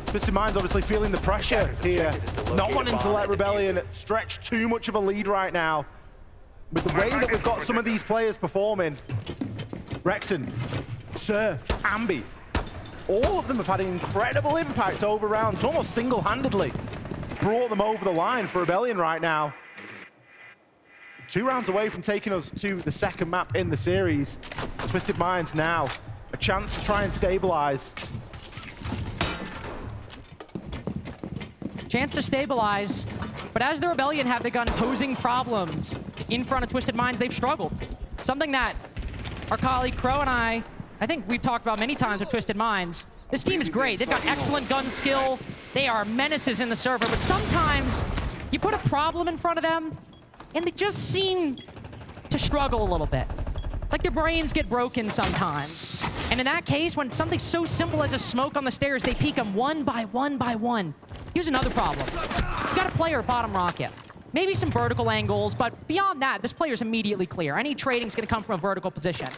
Twisted Minds obviously feeling the pressure here, not wanting to let Rebellion stretch too much of a lead right now. With the way that we've got some of these players performing, Rexon, Surf, Ambi, all of them have had an incredible impact over rounds, almost single-handedly brought them over the line for Rebellion right now. 2 rounds away from taking us to the second map in the series. Twisted Minds now, a chance to try and stabilize. Chance to stabilize, but as the Rebellion have begun posing problems in front of Twisted Minds, they've struggled. Something that our colleague Crow and I think we've talked about many times with Twisted Minds. This team is great. They've got excellent gun skill. They are menaces in the server, but sometimes you put a problem in front of them and they just seem to struggle a little bit. Like their brains get broken sometimes. And in that case, when something so simple as a smoke on the stairs, they peek them one by one. Here's another problem. You got a player bottom rocket. Maybe some vertical angles, but beyond that, this player's immediately clear. Any trading's gonna come from a vertical position.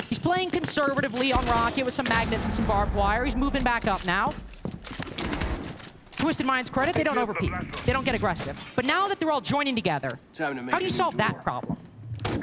He's playing conservatively on rocket with some magnets and some barbed wire. He's moving back up now. Twisted Minds credit, they don't overpeak. They don't get aggressive. But now that they're all joining together, how do you solve that problem?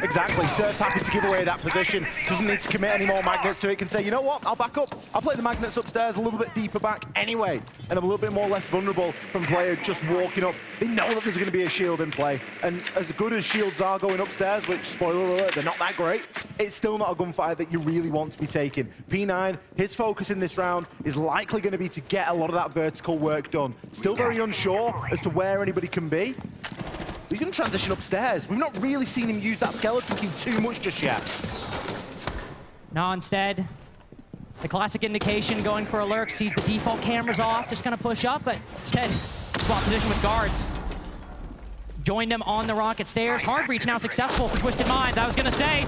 Exactly, Surf's happy to give away that position. Doesn't need to commit any more magnets to it. Can say, you know what, I'll back up. I'll play the magnets upstairs a little bit deeper back anyway. And I'm a little bit more less vulnerable from player just walking up. They know that there's going to be a shield in play. And as good as shields are going upstairs, which, spoiler alert, they're not that great, it's still not a gunfight that you really want to be taking. P9, his focus in this round is likely going to be to get a lot of that vertical work done. Still very unsure as to where anybody can be. He's going to transition upstairs. We've not really seen him use that skeleton key too much just yet. No, instead, the classic indication going for a lurk, sees the default cameras off, just gonna push up, but instead, swap position with guards. Joined him on the rocket stairs. Hard breach now successful for Twisted Minds. I was gonna say,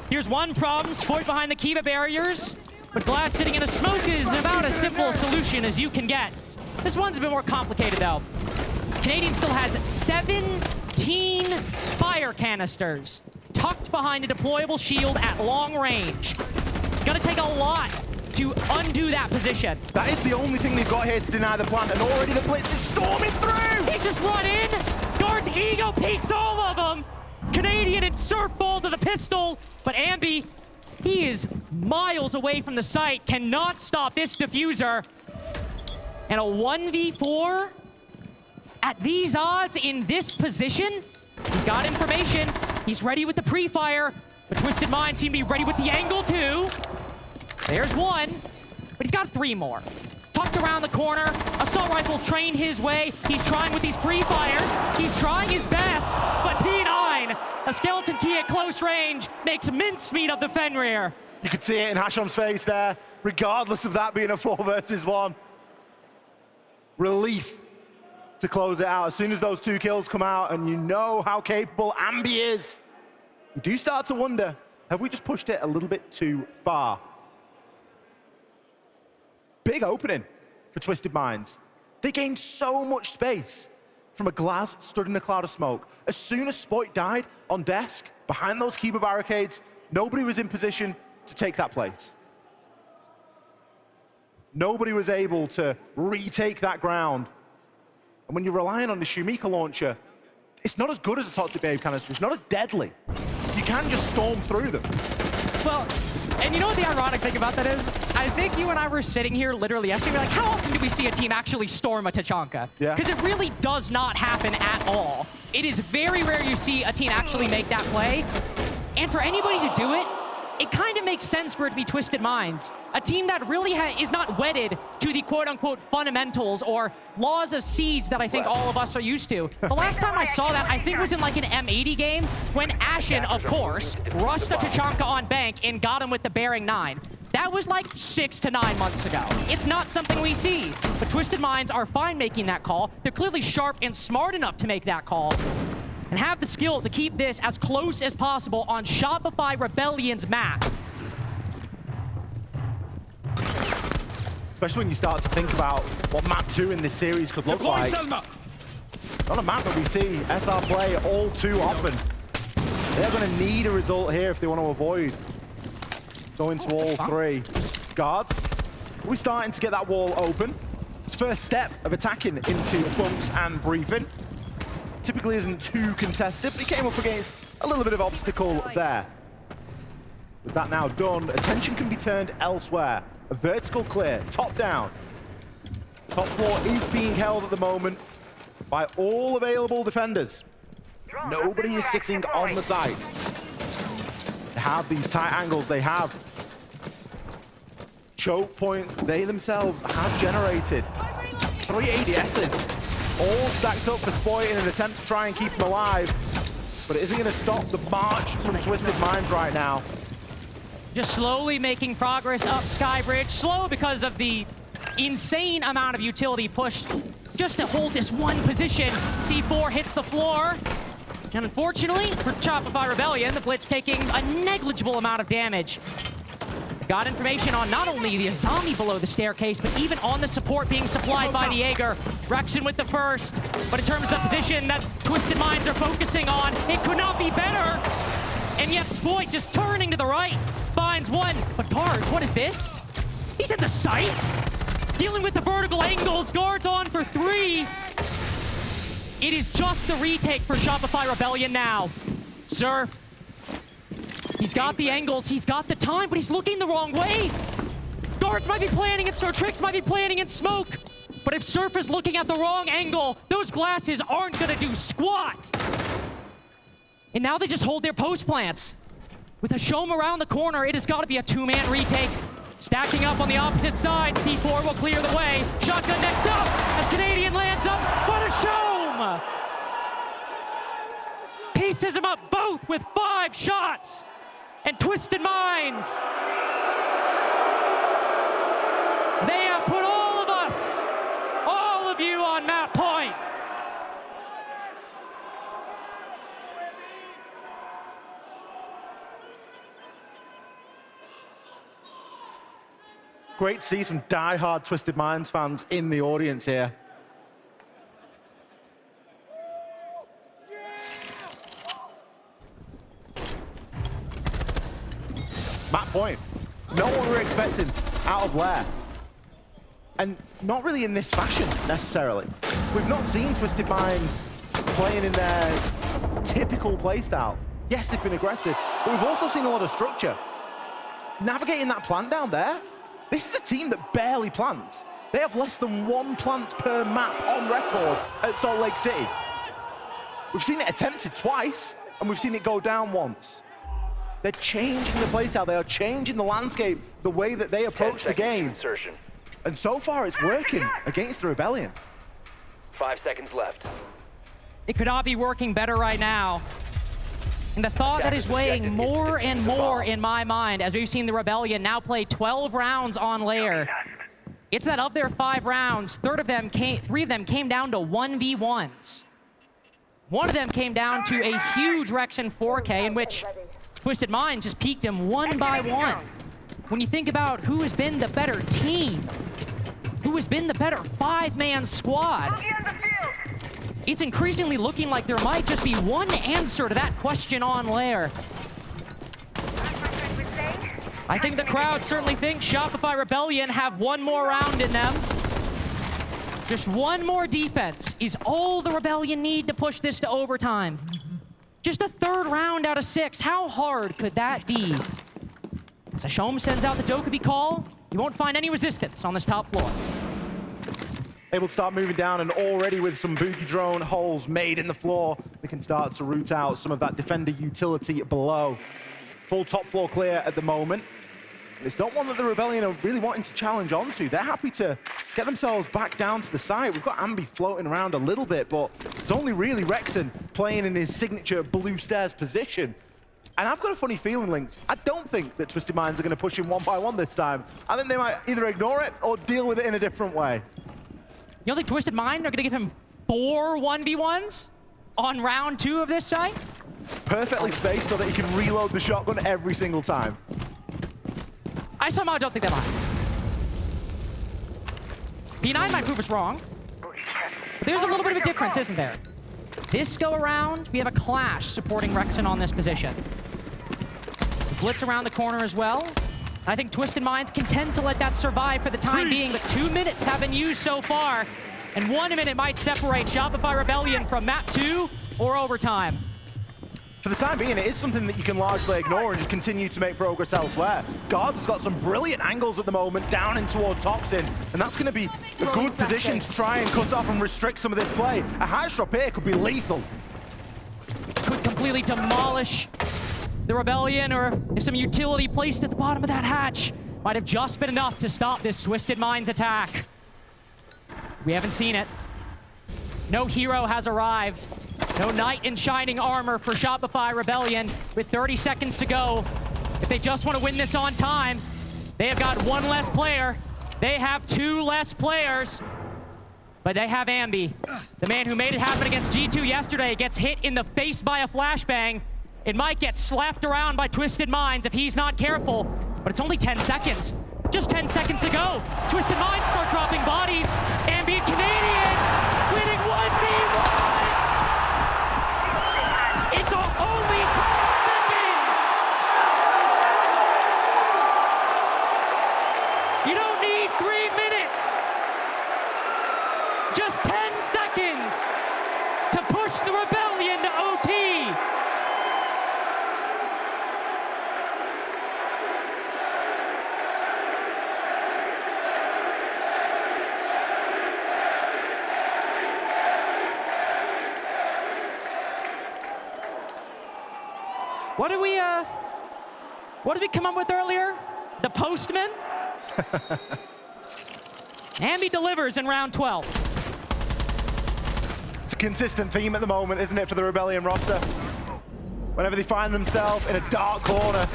here's one problem, Spoit behind the Kiva barriers, but Glass sitting in a smoke is about as simple a solution as you can get. This one's a bit more complicated though. Canadian still has 17 fire canisters tucked behind a deployable shield at long range. It's gonna take a lot to undo that position. That is the only thing they've got here to deny the plant, and already the Blitz is storming through! He's just run in! Guard's ego peaks all of them! Canadian and Surf fall to the pistol, but Ambi, he is miles away from the site, cannot stop this diffuser. And a 1v4 at these odds in this position? He's got information. He's ready with the pre-fire, but Twisted Minds seem to be ready with the angle too. There's one, but he's got 3 more. Tucked around the corner, assault rifles trained his way. He's trying with these pre-fires. He's trying his best, but P9, a skeleton key at close range, makes mincemeat of the Fenrir. You could see it in Hasham's face there, regardless of that being a 4 versus 1. Relief to close it out. As soon as those 2 kills come out, and you know how capable Ambi is, you do start to wonder, have we just pushed it a little bit too far? Big opening for Twisted Minds. They gained so much space from a Glaz stood in a cloud of smoke. As soon as Spoit died on desk, behind those Kiba barricades, nobody was in position to take that place. Nobody was able to retake that ground. And when you're relying on the Shumika launcher, it's not as good as a Toxic Babe canister. It's not as deadly. You can just storm through them. Well, and you know what the ironic thing about that is? I think you and I were sitting here literally yesterday, we're like, how often do we see a team actually storm a Tachanka? Yeah. Because it really does not happen at all. It is very rare you see a team actually make that play. And for anybody to do it, it kind of makes sense for it to be Twisted Minds. A team that really is not wedded to the quote-unquote fundamentals or laws of siege that I think all of us are used to. The last time I saw that, I think was in like an M80 game when Ashen, of course, rushed a Tachanka on bank and got him with the Bearing 9. That was like 6 to 9 months ago. It's not something we see, but Twisted Minds are fine making that call. They're clearly sharp and smart enough to make that call, and have the skill to keep this as close as possible on Shopify Rebellion's map. Especially when you start to think about what map 2 in this series could look like. Not a map that we see SR play all too often. They're going to need a result here if they want to avoid going to all 3. Guards, we're starting to get that wall open. It's first step of attacking into bunks and briefing. Typically isn't too contested, but he came up against a little bit of obstacle there. With that now done, attention can be turned elsewhere. A vertical clear, top down. Top floor is being held at the moment by all available defenders. Nobody is sitting on the site. They have these tight angles, they have choke points they themselves have generated. 3 ADSs. All stacked up for Spoit in an attempt to try and keep him alive. But it isn't going to stop the march from Twisted Minds right now. Just slowly making progress up Skybridge. Slow because of the insane amount of utility pushed just to hold this one position. C4 hits the floor. And unfortunately, for Shopify Rebellion, the Blitz taking a negligible amount of damage. Got information on not only the Azami below the staircase, but even on the support being supplied by the Jaeger. Rexon with the first, but in terms of the position that Twisted Minds are focusing on, it could not be better. And yet Spoit just turning to the right, finds one. But Guards, what is this? He's at the site, dealing with the vertical angles. Guards on for 3. It is just the retake for Shopify Rebellion now. Surf. He's got the angles, he's got the time, but he's looking the wrong way. Guards might be planning it, Sir Trix might be planning in smoke. But if Surf is looking at the wrong angle, those glasses aren't gonna do squat. And now they just hold their post plants. With a Shome around the corner, it has got to be a 2-man retake. Stacking up on the opposite side, C4 will clear the way. Shotgun next up, as Canadian lands up, what a Shome! Pieces him up both with 5 shots. and Twisted Minds. They have put all of us, all of you on map point. Great to see some die-hard Twisted Minds fans in the audience here. Map point. Not what we were expecting out of Lair. And not really in this fashion, necessarily. We've not seen Twisted Minds playing in their typical playstyle. Yes, they've been aggressive, but we've also seen a lot of structure. Navigating that plant down there, this is a team that barely plants. They have less than 1 plant per map on record at Salt Lake City. We've seen it attempted twice, and we've seen it go down once. They're changing the playstyle. They are changing the landscape, the way that they approach the game. Insertion. And so far, it's working against the Rebellion. 5 seconds left. It could not be working better right now. And the thought that is weighing more and more in my mind as we've seen the Rebellion now play 12 rounds on Lair. It's that of their 5 rounds, 3 of them came down to 1v1s. One of them came down to a huge Rexen 4K in which Twisted Minds just peaked him 1 by 1. When you think about who has been the better team, who has been the better 5-man squad, it's increasingly looking like there might just be one answer to that question on Lair. I think the crowd certainly thinks Shopify Rebellion have 1 more round in them. Just 1 more defense is all the Rebellion need to push this to overtime. Just a 3rd round out of 6. How hard could that be? As Ashom sends out the Dokubi call, you won't find any resistance on this top floor. Able to start moving down, and already with some Boogie Drone holes made in the floor, they can start to root out some of that defender utility below. Full top floor clear at the moment. It's not one that the Rebellion are really wanting to challenge onto. They're happy to get themselves back down to the side. We've got Ambi floating around a little bit, but it's only really Rexen playing in his signature blue stairs position. And I've got a funny feeling, Lynx. I don't think that Twisted Minds are going to push him 1 by 1 this time. I think they might either ignore it or deal with it in a different way. You don't think Twisted Mind are going to give him 4 1v1s on round 2 of this site? Perfectly spaced so that he can reload the shotgun every single time. I somehow don't think they might. P9 might prove us wrong. But there's a little bit of a difference, isn't there? This go around, we have a Clash supporting Rexen on this position. Blitz around the corner as well. I think Twisted Minds can tend to let that survive for the time being, but 2 minutes have been used so far, and 1 minute might separate Shopify Rebellion from map 2 or overtime. For the time being, it is something that you can largely ignore and just continue to make progress elsewhere. Guards has got some brilliant angles at the moment down in toward Toxin, and that's going to be a good position to try and cut off and restrict some of this play. A hatch drop here could be lethal. Could completely demolish the Rebellion, or if some utility placed at the bottom of that hatch might have just been enough to stop this Twisted Minds attack. We haven't seen it. No hero has arrived. No knight in shining armor for Shopify Rebellion with 30 seconds to go. If they just want to win this on time, they have got 1 less player. They have 2 less players. But they have Ambi. The man who made it happen against G2 yesterday gets hit in the face by a flashbang. It might get slapped around by Twisted Minds if he's not careful, but it's only 10 seconds. Just 10 seconds to go. Twisted Minds start dropping bodies. Ambient Canadian winning 1v1. It's only 10 seconds. You don't need 3 minutes. Just 10 seconds to push the Rebellion to OT. What did we come up with earlier? The Postman? Ambi delivers in round 12. It's a consistent theme at the moment, isn't it, for the Rebellion roster? Whenever they find themselves in a dark corner,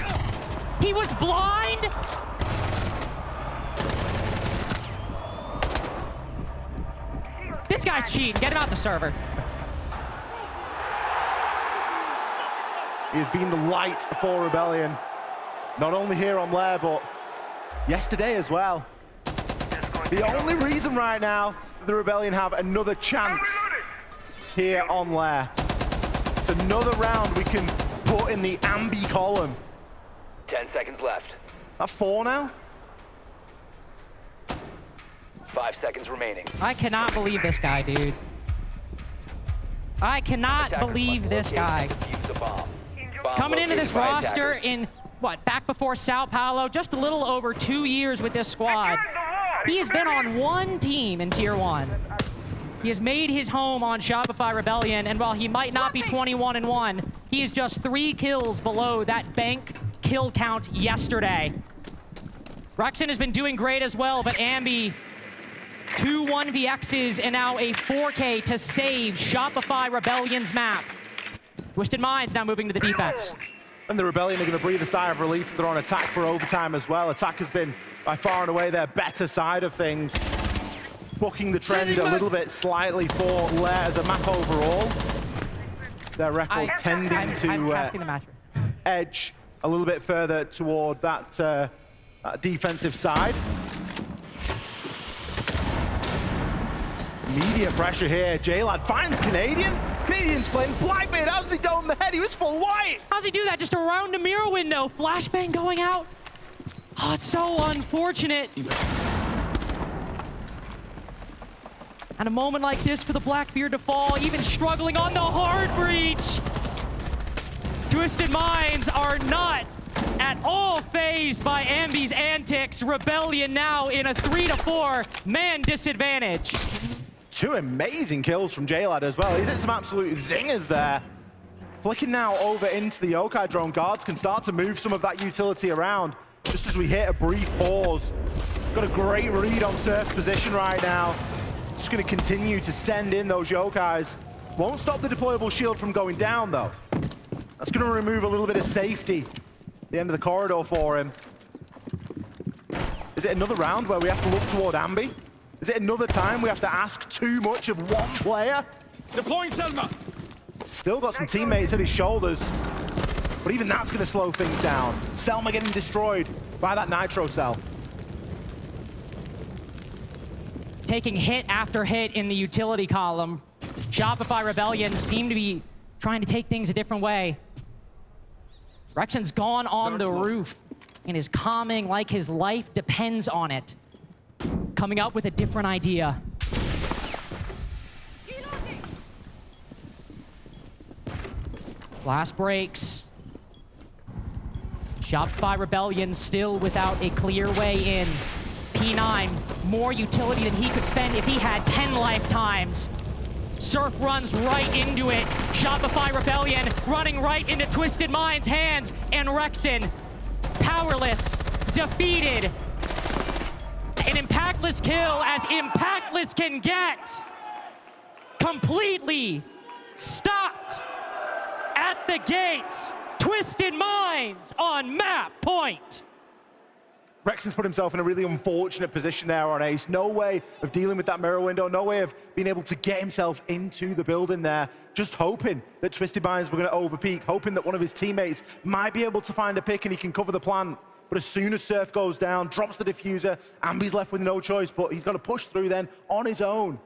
He was blind? This guy's cheating. Get him out the server. He has been the light for Rebellion. Not only here on Lair, but yesterday as well. The only reason right now the Rebellion have another chance here on Lair. It's another round we can put in the Ambi column. 10 seconds left. That's 4 now? 5 seconds remaining. I cannot believe this guy, dude. I cannot believe this guy. Coming into this roster in, what, back before Sao Paulo, just a little over 2 years with this squad. He has been on one team in Tier 1. He has made his home on Shopify Rebellion, and while he might not be 21-1, he is just 3 kills below that bank kill count yesterday. Rexon has been doing great as well, but Ambi, 2 1vx's and now a 4K to save Shopify Rebellion's map. Twisted Minds now moving to the defense. And the Rebellion are going to breathe a sigh of relief. They're on attack for overtime as well. Attack has been by far and away their better side of things. Booking the trend a little bit slightly for Lair as a map overall. Their record tending to edge a little bit further toward that defensive side. Media pressure here. J-Lad finds Canadian. Canadian's playing Blackbeard. How does he dome the head? He was full white. How does he do that? Just around the mirror window. Flashbang going out. Oh, it's so unfortunate. And a moment like this for the Blackbeard to fall, even struggling on the hard breach. Twisted Minds are not at all fazed by Ambi's antics. Rebellion now in a 3-4 man disadvantage. 2 amazing kills from J-Lad as well. He's hit some absolute zingers there. Flicking now over into the Yokai drone. Guards can start to move some of that utility around just as we hit a brief pause. Got a great read on Surf's position right now. Just going to continue to send in those Yokais. Won't stop the deployable shield from going down, though. That's going to remove a little bit of safety at the end of the corridor for him. Is it another round where we have to look toward Ambi? Is it another time we have to ask too much of one player? Deploying Selma. Still got some teammates at his shoulders, but even that's going to slow things down. Selma getting destroyed by that nitro cell. Taking hit after hit in the utility column. Shopify Rebellion seem to be trying to take things a different way. Rexon's gone on the roof and is calming like his life depends on it. Coming up with a different idea. Last breaks. Shopify Rebellion still without a clear way in. P9, more utility than he could spend if he had 10 lifetimes. Surf runs right into it. Shopify Rebellion running right into Twisted Minds' hands. And Rexon, powerless, defeated. An impactless kill as impactless can get. Completely stopped at the gates. Twisted Minds on map point. Rexon's put himself in a really unfortunate position there on Ace. No way of dealing with that mirror window, no way of being able to get himself into the building there. Just hoping that Twisted Minds were going to overpeak, hoping that one of his teammates might be able to find a pick and he can cover the plant. But as soon as Surf goes down, drops the diffuser, Ambi's left with no choice, but he's got to push through then on his own.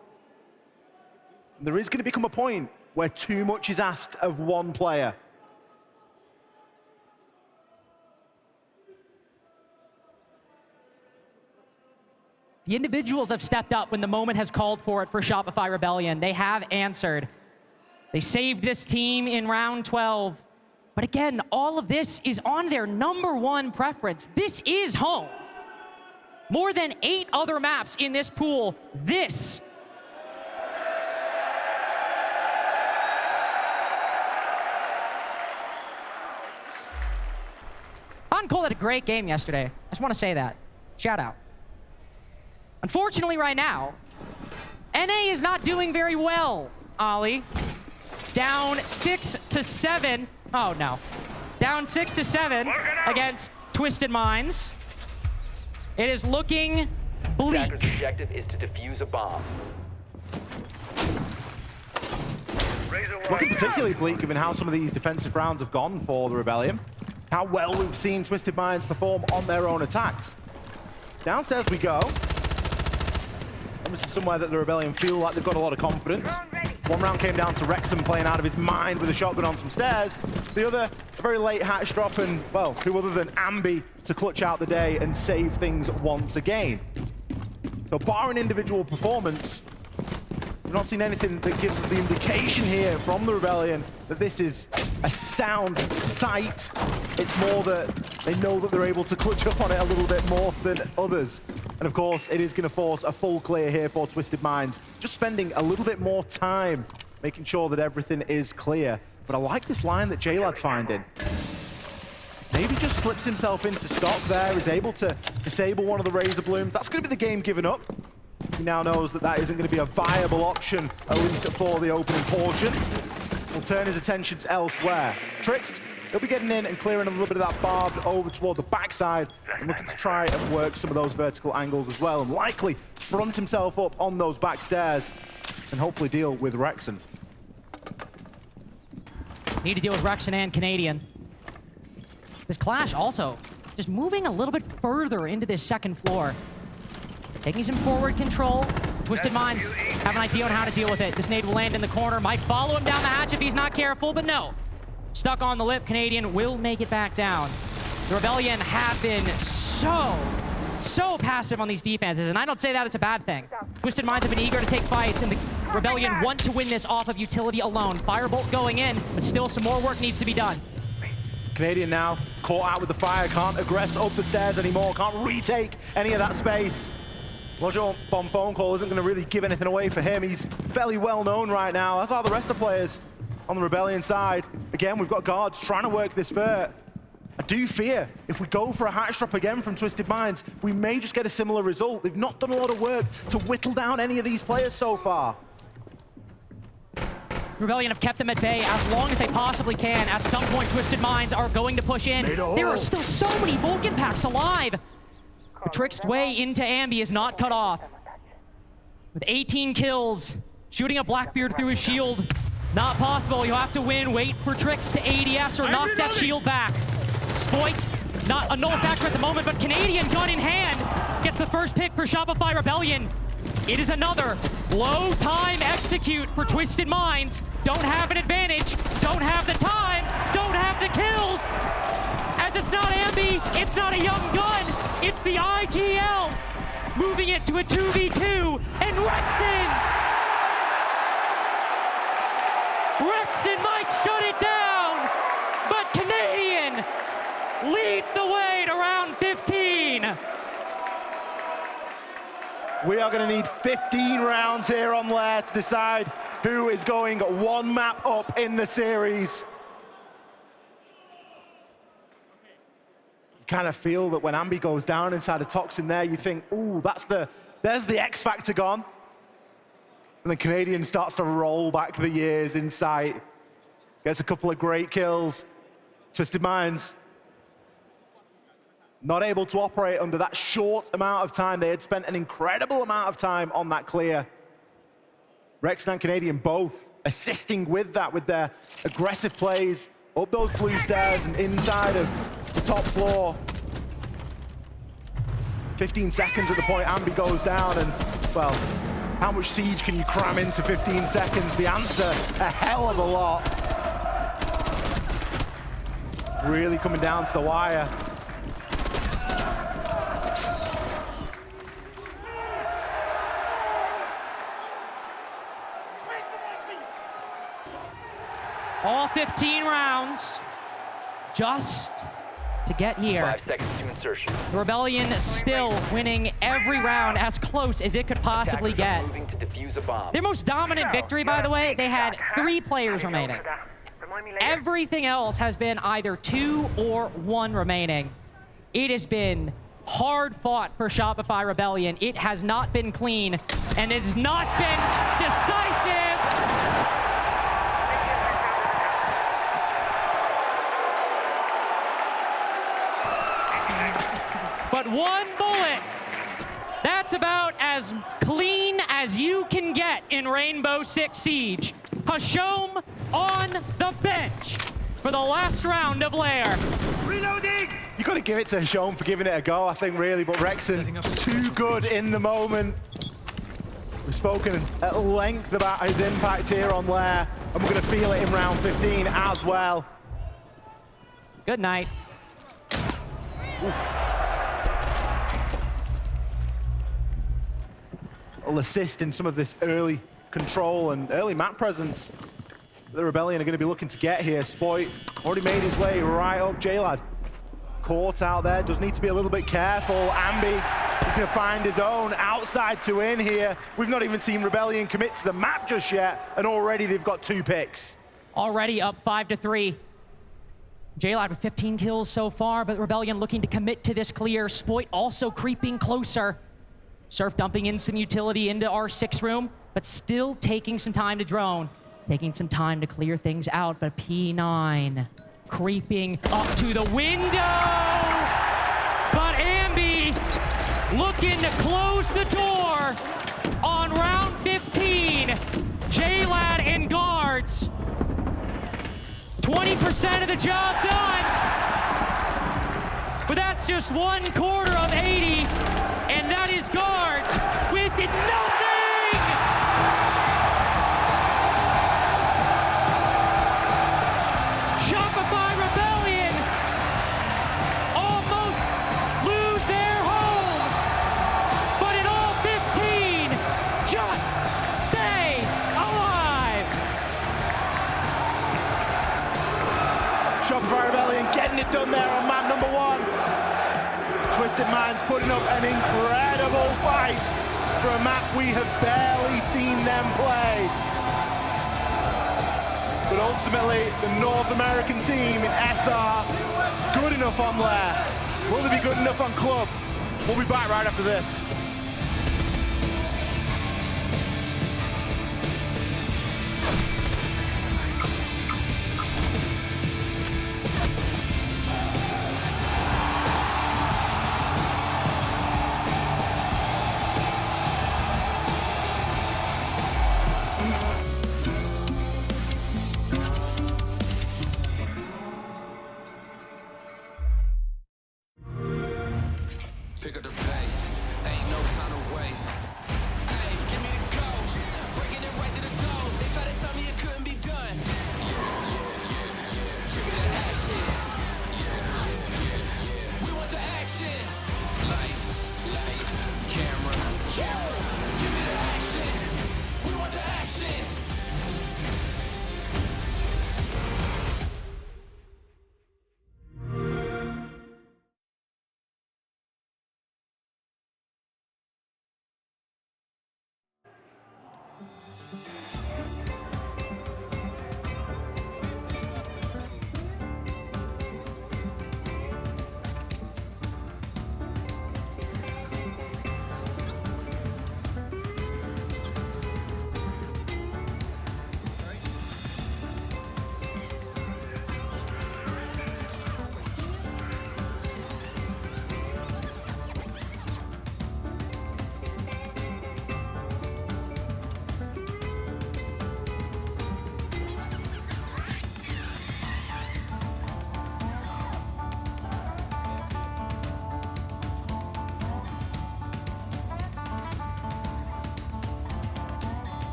And there is going to become a point where too much is asked of one player. The individuals have stepped up when the moment has called for it for Shopify Rebellion. They have answered. They saved this team in round 12. But again, all of this is on their #1 preference. This is home. More than 8 other maps in this pool. This. Uncole had a great game yesterday. I just want to say that. Shout out. Unfortunately, right now, NA is not doing very well, Ollie. Down 6-7. Oh, no. Down 6-7 against Twisted Minds. It is looking bleak. Attacker's objective is to defuse a bomb. Looking particularly bleak given how some of these defensive rounds have gone for the Rebellion. How well we've seen Twisted Minds perform on their own attacks. Downstairs we go. Obviously somewhere that the Rebellion feel like they've got a lot of confidence. One round came down to Wrexham playing out of his mind with a shotgun on some stairs. The other, a very late hatch drop, and, well, who other than Ambi to clutch out the day and save things once again. So barring individual performance, we've not seen anything that gives us the indication here from the Rebellion that this is a sound sight. It's more that they know that they're able to clutch up on it a little bit more than others. And of course, it is going to force a full clear here for Twisted Minds. Just spending a little bit more time making sure that everything is clear. But I like this line that J-Lad's finding. Maybe just slips himself into stock there, is able to disable one of the Razor Blooms. That's going to be the game given up. He now knows that that isn't going to be a viable option, at least for the opening portion. Will turn his attentions elsewhere. Trickst, he'll be getting in and clearing a little bit of that barbed over toward the backside and looking to try and work some of those vertical angles as well, and likely front himself up on those back stairs and hopefully deal with Wrexham. Need to deal with Wrexham and Canadian. This Clash also just moving a little bit further into this second floor. Taking some forward control. Twisted Minds have an idea on how to deal with it. This nade will land in the corner. Might follow him down the hatch if he's not careful, but no. Stuck on the lip. Canadian will make it back down. The Rebellion have been so passive on these defenses, and I don't say that as a bad thing. Twisted Minds have been eager to take fights, and the Rebellion want to win this off of utility alone. Firebolt going in, but still some more work needs to be done. Canadian now caught out with the fire, can't aggress up the stairs anymore, can't retake any of that space. Roger Bomb phone call isn't going to really give anything away for him. He's fairly well known right now, as are the rest of the players on the Rebellion side. Again, we've got guards trying to work this vert. I do fear if we go for a hatch drop again from Twisted Minds, we may just get a similar result. They've not done a lot of work to whittle down any of these players so far. Rebellion have kept them at bay as long as they possibly can. At some point, Twisted Minds are going to push in. There are still so many Vulcan packs alive. The Trickst way into Ambi is not cut off. With 18 kills, shooting a Blackbeard through his shield, not possible. You'll have to win. Wait for Trickst to ADS or knock that shield back. Spoit, not a null factor at the moment, but Canadian gun in hand gets the first pick for Shopify Rebellion. It is another low time execute for Twisted Minds. Don't have an advantage, don't have the time, don't have the kills. As it's not Ambi, it's not a young gun, it's the IGL. Moving it to a 2v2, and Wrexham might shut it down, but Canadian leads the way to round 15. We are going to need 15 rounds here on Lair to decide who is going one map up in the series. You kind of feel that when Ambi goes down inside a Toxin there, you think, ooh, there's the X Factor gone. And then Canadian starts to roll back the years in sight. Gets a couple of great kills. Twisted Minds not able to operate under that short amount of time. They had spent an incredible amount of time on that clear. Wrexham and Canadian both assisting with that, with their aggressive plays up those blue stairs and inside of the top floor. 15 seconds at the point Ambi goes down, and, well, how much siege can you cram into 15 seconds? The answer, a hell of a lot. Really coming down to the wire. All 15 rounds just to get here. 5 seconds to insertion. The Rebellion still winning every round as close as it could possibly get. Moving to defuse a bomb. Their most dominant victory, by the way, they had 3 players remaining. Everything else has been either 2 or 1 remaining. It has been hard fought for Shopify Rebellion. It has not been clean, and it has not been decisive. But one bullet, that's about as clean as you can get in Rainbow Six Siege. Hashom on the bench for the last round of Lair. Reloading! You got to give it to Hashom for giving it a go, I think, really, but Rexon, too good in the moment. We've spoken at length about his impact here on Lair, and we're going to feel it in round 15 as well. Good night. Will assist in some of this early control and early map presence the Rebellion are going to be looking to get here. Spoit already made his way right up. J-Lad caught out there, does need to be a little bit careful. Ambi is going to find his own outside to in here. We've not even seen Rebellion commit to the map just yet, and already they've got 2 picks. Already up 5-3. J-Lad with 15 kills so far, but Rebellion looking to commit to this clear. Spoit also creeping closer. Surf dumping in some utility into our 6 room, but still taking some time to drone. Taking some time to clear things out, but P9 creeping up to the window. But Ambi looking to close the door on round 15. J-Lad and guards. 20% of the job done. But that's just 1/4 of 80. And that is guards with nothing! Shopify Rebellion almost lose their home, but in all 15, just stay alive. Shopify Rebellion getting it done there on map number 1. Twisted Minds putting up an incredible fight for a map we have barely seen them play. But ultimately, the North American team in SR, good enough on Lair. Will they be good enough on Club? We'll be back right after this. Pick up the pace, ain't no time to waste. Hey, give me the code, breaking it right to the goal. They tried to tell me it couldn't be done. Trigger the action. We want the action. Lights, camera. Give me the action. We want the action.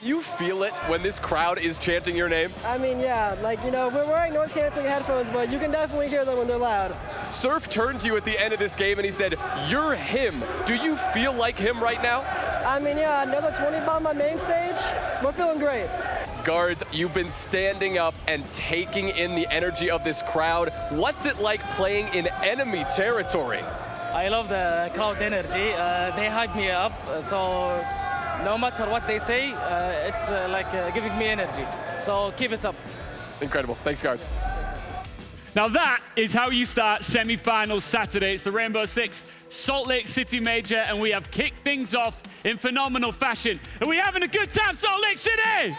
You feel it when this crowd is chanting your name? I mean, yeah, like, you know, we're wearing noise-canceling headphones, but you can definitely hear them when they're loud. Surf turned to you at the end of this game and he said, "You're him." Do you feel like him right now? I mean, yeah, another 20 bomb on main stage. We're feeling great. Guards, you've been standing up and taking in the energy of this crowd. What's it like playing in enemy territory? I love the crowd energy. They hype me up, so no matter what they say, it's like giving me energy. So keep it up. Incredible. Thanks, guards. Now that is how you start semi-finals Saturday. It's the Rainbow Six Salt Lake City Major, and we have kicked things off in phenomenal fashion. Are we having a good time, Salt Lake City?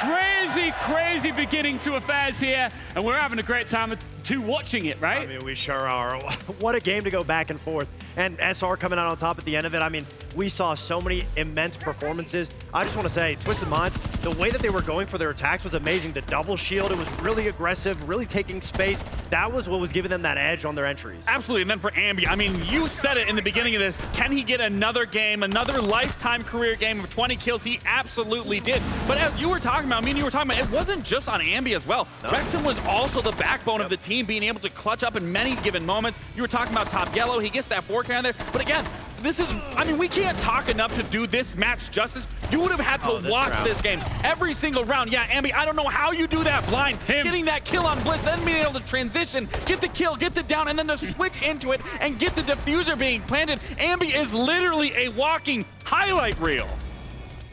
Crazy, crazy beginning to affairs here, and we're having a great time too watching it, right? I mean, we sure are. What a game to go back and forth. And SR coming out on top at the end of it. I mean, we saw so many immense performances. I just want to say, Twisted Minds, the way that they were going for their attacks was amazing. The double shield, it was really aggressive, really taking space. That was what was giving them that edge on their entries. Absolutely, and then for Ambi, I mean, you said it in the beginning of this. Can he get another game, another lifetime career game of 20 kills? He absolutely did. But as you were talking about, me and you were talking about, it wasn't just on Ambi as well. No. Rexon was also the backbone of the team, being able to clutch up in many given moments. You were talking about Top Yellow. He gets that 4K on there. But again, this is, I mean, we can't talk enough to do this match justice. You would have had to watch this game every single round. Yeah, Ambi, I don't know how you do that blind. Getting that kill on Blitz, then being able to transition, get the kill, get the down, and then to switch into it and get the diffuser being planted. Ambi is literally a walking highlight reel.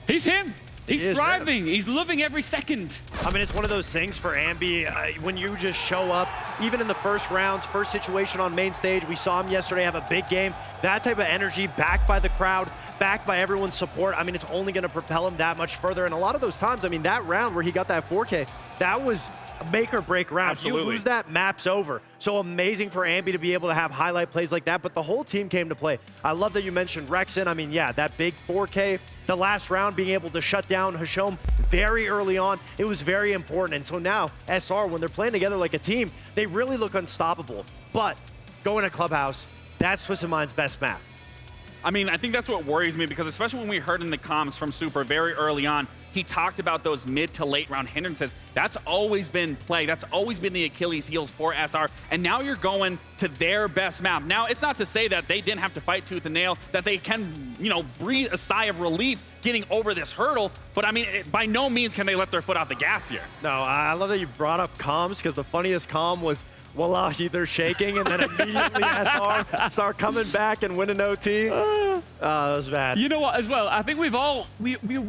He's him. He's thriving. He's loving every second. I mean, it's one of those things for Ambi. When you just show up, even in the first rounds, first situation on main stage, we saw him yesterday have a big game. That type of energy, backed by the crowd, backed by everyone's support, I mean, it's only going to propel him that much further. And a lot of those times, I mean, that round where he got that 4K, that was a make or break round. Absolutely. You lose that, map's over. So amazing for Ambi to be able to have highlight plays like that, but the whole team came to play. I love that you mentioned Rexon. I mean, yeah, that big 4K, the last round being able to shut down Hashom very early on, it was very important. And so now, SR, when they're playing together like a team, they really look unstoppable. But going to Clubhouse, that's Twisted Mind's best map. I mean, I think that's what worries me, because especially when we heard in the comms from Super very early on, he talked about those mid to late round hindrances. That's always been play. That's always been the Achilles heels for SR. And now you're going to their best map. Now, it's not to say that they didn't have to fight tooth and nail, that they can, you know, breathe a sigh of relief getting over this hurdle. But I mean, by no means can they let their foot off the gas here. No, I love that you brought up comms, because the funniest comm was Wallahi, they're shaking, and then immediately SR coming back and winning OT. That was bad. You know what, as well, I think we've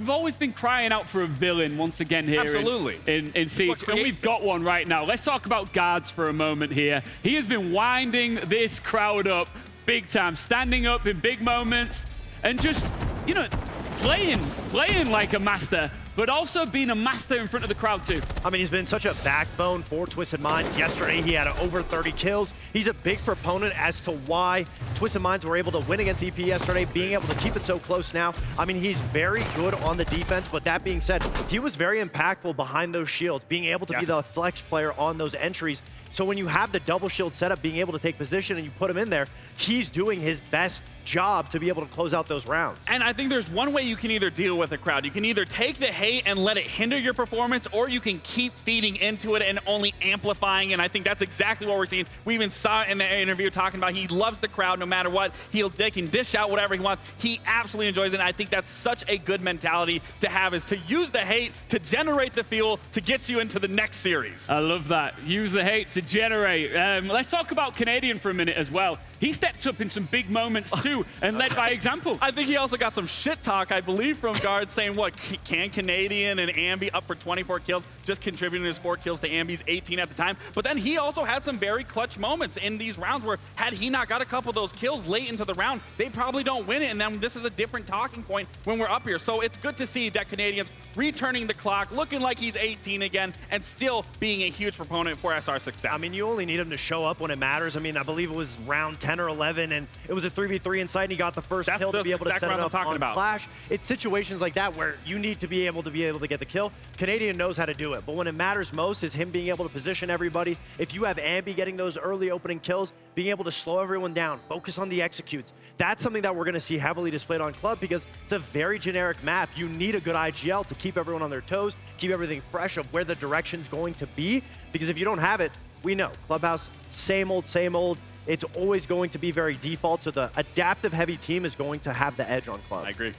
always been crying out for a villain once again here. Absolutely. in Siege, and we've got one right now. Let's talk about Guards for a moment here. He has been winding this crowd up big time, standing up in big moments, and just, you know, playing like a master, but also being a master in front of the crowd too. I mean, he's been such a backbone for Twisted Minds. Yesterday, he had over 30 kills. He's a big proponent as to why Twisted Minds were able to win against EP yesterday, being able to keep it so close now. I mean, he's very good on the defense, but that being said, he was very impactful behind those shields, being able to be the flex player on those entries. So when you have the double shield setup, being able to take position and you put him in there, he's doing his best job to be able to close out those rounds. And I think there's one way you can either deal with a crowd. You can either take the hate and let it hinder your performance, or you can keep feeding into it and only amplifying. And I think that's exactly what we're seeing. We even saw it in the interview talking about he loves the crowd no matter what. They can dish out whatever he wants. He absolutely enjoys it. And I think that's such a good mentality to have, is to use the hate to generate the fuel to get you into the next series. I love that. Use the hate to generate. Let's talk about Canadian for a minute as well. He stepped up in some big moments too and led by example. I think he also got some shit talk, I believe, from guards saying, what, can Canadian and Ambi up for 24 kills, just contributing his 4 kills to Ambi's 18 at the time. But then he also had some very clutch moments in these rounds where, had he not got a couple of those kills late into the round, they probably don't win it. And then this is a different talking point when we're up here. So it's good to see that Canadian's returning the clock, looking like he's 18 again, and still being a huge proponent for SR success. I mean, you only need him to show up when it matters. I mean, I believe it was round 10 10 or 11, and it was a 3v3 inside, and he got the first kill to be able to set it up on Flash. It's situations like that where you need to be able to get the kill. Canadian knows how to do it, but when it matters most is him being able to position everybody. If you have Ambi getting those early opening kills, being able to slow everyone down, focus on the executes, that's something that we're going to see heavily displayed on Club because it's a very generic map. You need a good IGL to keep everyone on their toes, keep everything fresh of where the direction's going to be, because if you don't have it, we know Clubhouse, same old, same old. It's always going to be very default, so the adaptive heavy team is going to have the edge on Club. I agree.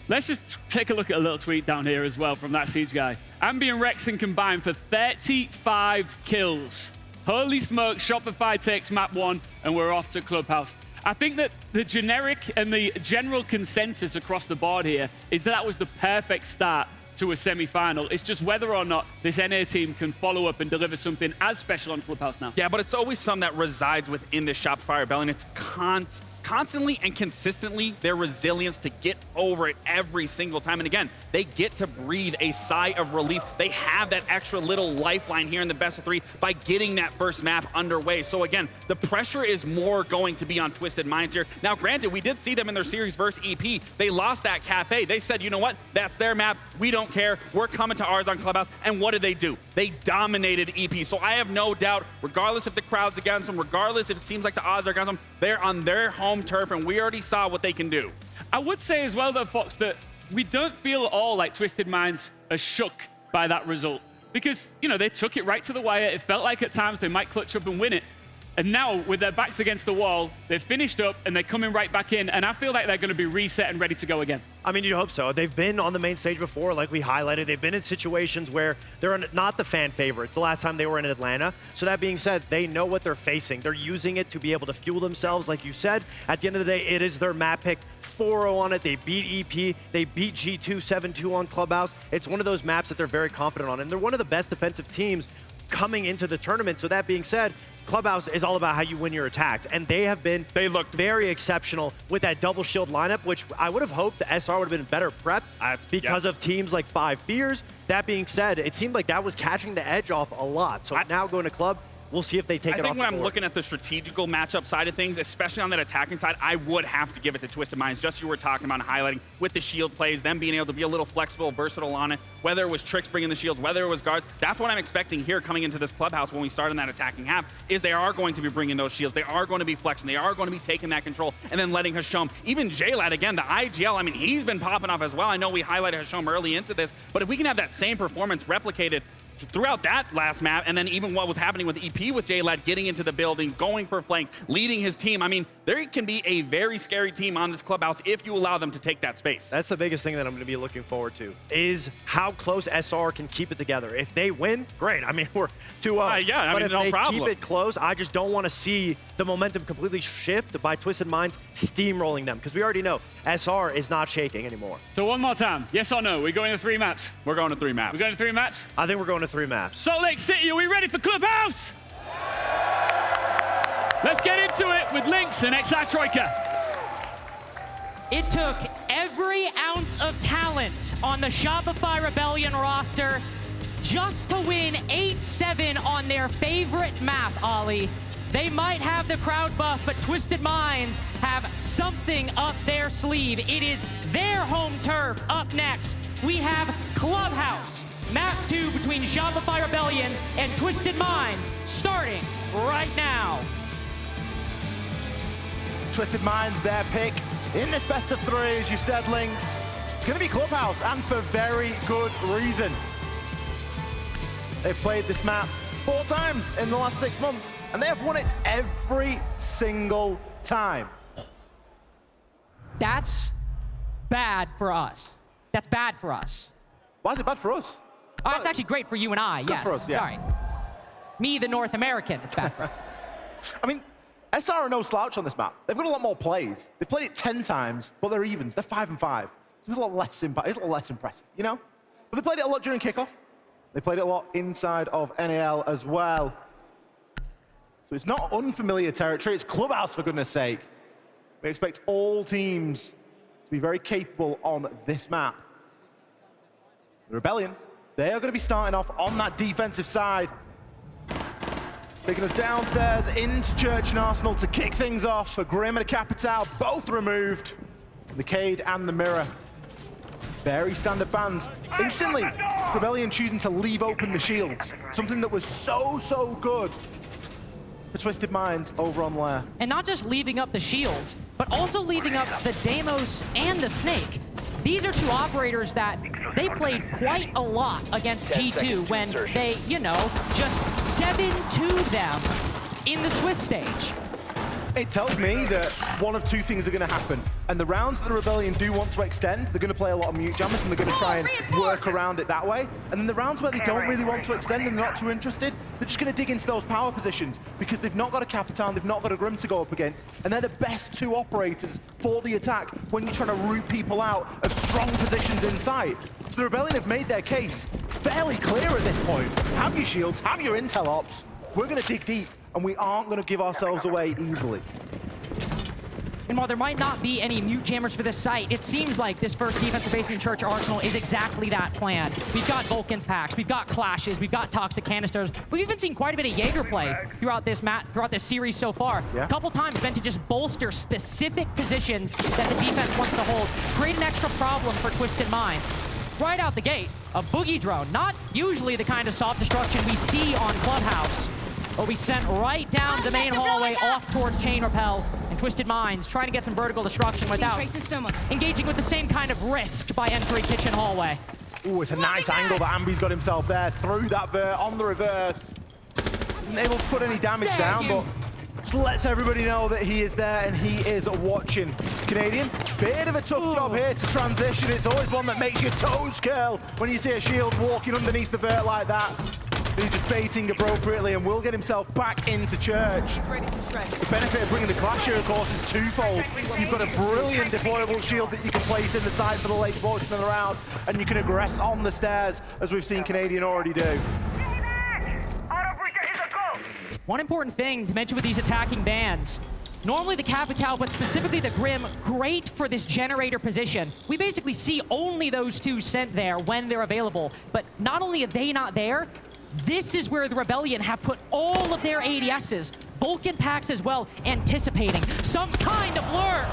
Let's just take a look at a little tweet down here as well from that Siege guy. Ambi and Rexon combined for 35 kills. Holy smoke, Shopify takes map 1 and we're off to Clubhouse. I think that the generic and the general consensus across the board here is that was the perfect start to a semi-final. It's just whether or not this NA team can follow up and deliver something as special on Clubhouse now. Yeah, but it's always something that resides within the Shopify Rebellion. It's constantly and consistently their resilience to get over it every single time. And again, they get to breathe a sigh of relief. They have that extra little lifeline here in the best of 3 by getting that first map underway. So again, the pressure is more going to be on Twisted Minds here. Now, granted, we did see them in their series versus EP. They lost that cafe. They said, you know what? That's their map. We don't care. We're coming to ours on Clubhouse. And what did they do? They dominated EP. So I have no doubt, regardless if the crowd's against them, regardless if it seems like the odds are against them, they're on their home turf, and we already saw what they can do. I would say as well, though, Fox, that we don't feel at all like Twisted Minds are shook by that result. Because, you know, they took it right to the wire. It felt like at times they might clutch up and win it. And now, with their backs against the wall, they've finished up and they're coming right back in. And I feel like they're going to be reset and ready to go again. I mean, you hope so. They've been on the main stage before, like we highlighted. They've been in situations where they're not the fan favorites the last time they were in Atlanta. So that being said, they know what they're facing. They're using it to be able to fuel themselves, like you said. At the end of the day, it is their map pick. 4-0 on it. They beat EP. They beat G2 7-2 on Clubhouse. It's one of those maps that they're very confident on. And they're one of the best defensive teams coming into the tournament. So that being said, Clubhouse is all about how you win your attacks, and they looked very exceptional with that double shield lineup, which I would have hoped the SR would have been better prepped because of teams like Five Fears. That being said, it seemed like that was catching the edge off a lot. So now going to Club, we'll see if they take it off the board. I think when I'm looking at the strategical matchup side of things, especially on that attacking side, I would have to give it to Twisted Minds, just you were talking about and highlighting with the shield plays, them being able to be a little flexible, versatile on it, whether it was Tricks bringing the shields, whether it was guards. That's what I'm expecting here coming into this Clubhouse when we start in that attacking half, is they are going to be bringing those shields. They are going to be flexing. They are going to be taking that control and then letting Hashom, even JLad, again, the IGL, I mean, he's been popping off as well. I know we highlighted Hashom early into this, but if we can have that same performance replicated throughout that last map, and then even what was happening with EP with JLad getting into the building, going for flanks, leading his team. I mean, there can be a very scary team on this Clubhouse if you allow them to take that space. That's the biggest thing that I'm going to be looking forward to, is how close SR can keep it together. If they win, great. I mean, we're 2-0. Yeah, but I mean, if no they problem. keep it close, I just don't want to see the momentum completely shift by Twisted Minds steamrolling them, because we already know SR is not shaking anymore. So one more time, yes or no? We're going to 3 maps. We're going to 3 maps. We're going to 3 maps? I think we're going to 3 maps. Salt Lake City, are we ready for Clubhouse? Let's get into it with Lynx and XR Troika. It took every ounce of talent on the Shopify Rebellion roster just to win 8-7 on their favorite map, Ollie. They might have the crowd buff, but Twisted Minds have something up their sleeve. It is their home turf. Up next, we have Clubhouse. Map 2 between Shopify Rebellions and Twisted Minds, starting right now. Twisted Minds, their pick in this best of 3, as you said, Lynx. It's going to be Clubhouse, and for very good reason. They've played this map 4 times in the last 6 months, and they have won it every single time. That's bad for us. That's bad for us. Why is it bad for us? Oh, it's actually great for you and I, yes. For us, yeah. Sorry. Me, the North American, it's bad for us. I mean, SR are no slouch on this map. They've got a lot more plays. They've played it 10 times, but they're evens. They're 5-5. So it's a lot less impressive, you know? But they played it a lot during kickoff. They played it a lot inside of NAL as well. So it's not unfamiliar territory. It's Clubhouse, for goodness sake. We expect all teams to be very capable on this map. The Rebellion, they are going to be starting off on that defensive side. Taking us downstairs into Church and Arsenal to kick things off. A Grim and a Capital, both removed. The Cade and the Mirror. Very standard bans. Interestingly, Rebellion choosing to leave open the shields. Something that was so good for Twisted Minds over on Lair. And not just leaving up the shields, but also leaving up the Deimos and the Snake. These are two operators that they played quite a lot against G2 when they, you know, just 7-2'd them in the Swiss stage. It tells me that one of two things are going to happen. And the rounds that the Rebellion do want to extend, they're going to play a lot of mute jammers and they're going to try and work around it that way. And then the rounds where they don't really want to extend and they're not too interested, they're just going to dig into those power positions because they've not got a Capitan, they've not got a Grim to go up against. And they're the best two operators for the attack when you're trying to root people out of strong positions inside. So the Rebellion have made their case fairly clear at this point. Have your shields, have your intel ops. We're going to dig deep. And we aren't going to give ourselves away easily. And while there might not be any mute jammers for this site, it seems like this first defensive basement Church Arsenal is exactly that plan. We've got Vulcan's packs, we've got clashes, we've got toxic canisters. We've even seen quite a bit of Jaeger play throughout this series so far. A couple times meant to just bolster specific positions that the defense wants to hold, create an extra problem for Twisted Minds. Right out the gate, a boogie drone, not usually the kind of soft destruction we see on Clubhouse. But we sent right down the main hallway off towards Chain Repel, and Twisted Minds trying to get some vertical destruction without engaging with the same kind of risk by entering kitchen hallway. Ooh, it's a nice angle that Ambi's got himself there, through that vert, on the reverse. Isn't able to put any damage down, but just lets everybody know that he is there and he is watching. Canadian, bit of a tough job here to transition. It's always one that makes your toes curl when you see a shield walking underneath the vert like that. He's just baiting appropriately and will get himself back into Church. The benefit of bringing the Clash here, of course, is twofold. You've got a brilliant deployable shield that you can place in the side for the late portion of the round, and you can aggress on the stairs, as we've seen Canadian already do. One important thing to mention with these attacking bands, normally the Capital, but specifically the Grim, great for this generator position. We basically see only those two sent there when they're available, but not only are they not there, this is where the Rebellion have put all of their ADSs, Vulcan packs as well, anticipating some kind of lurk.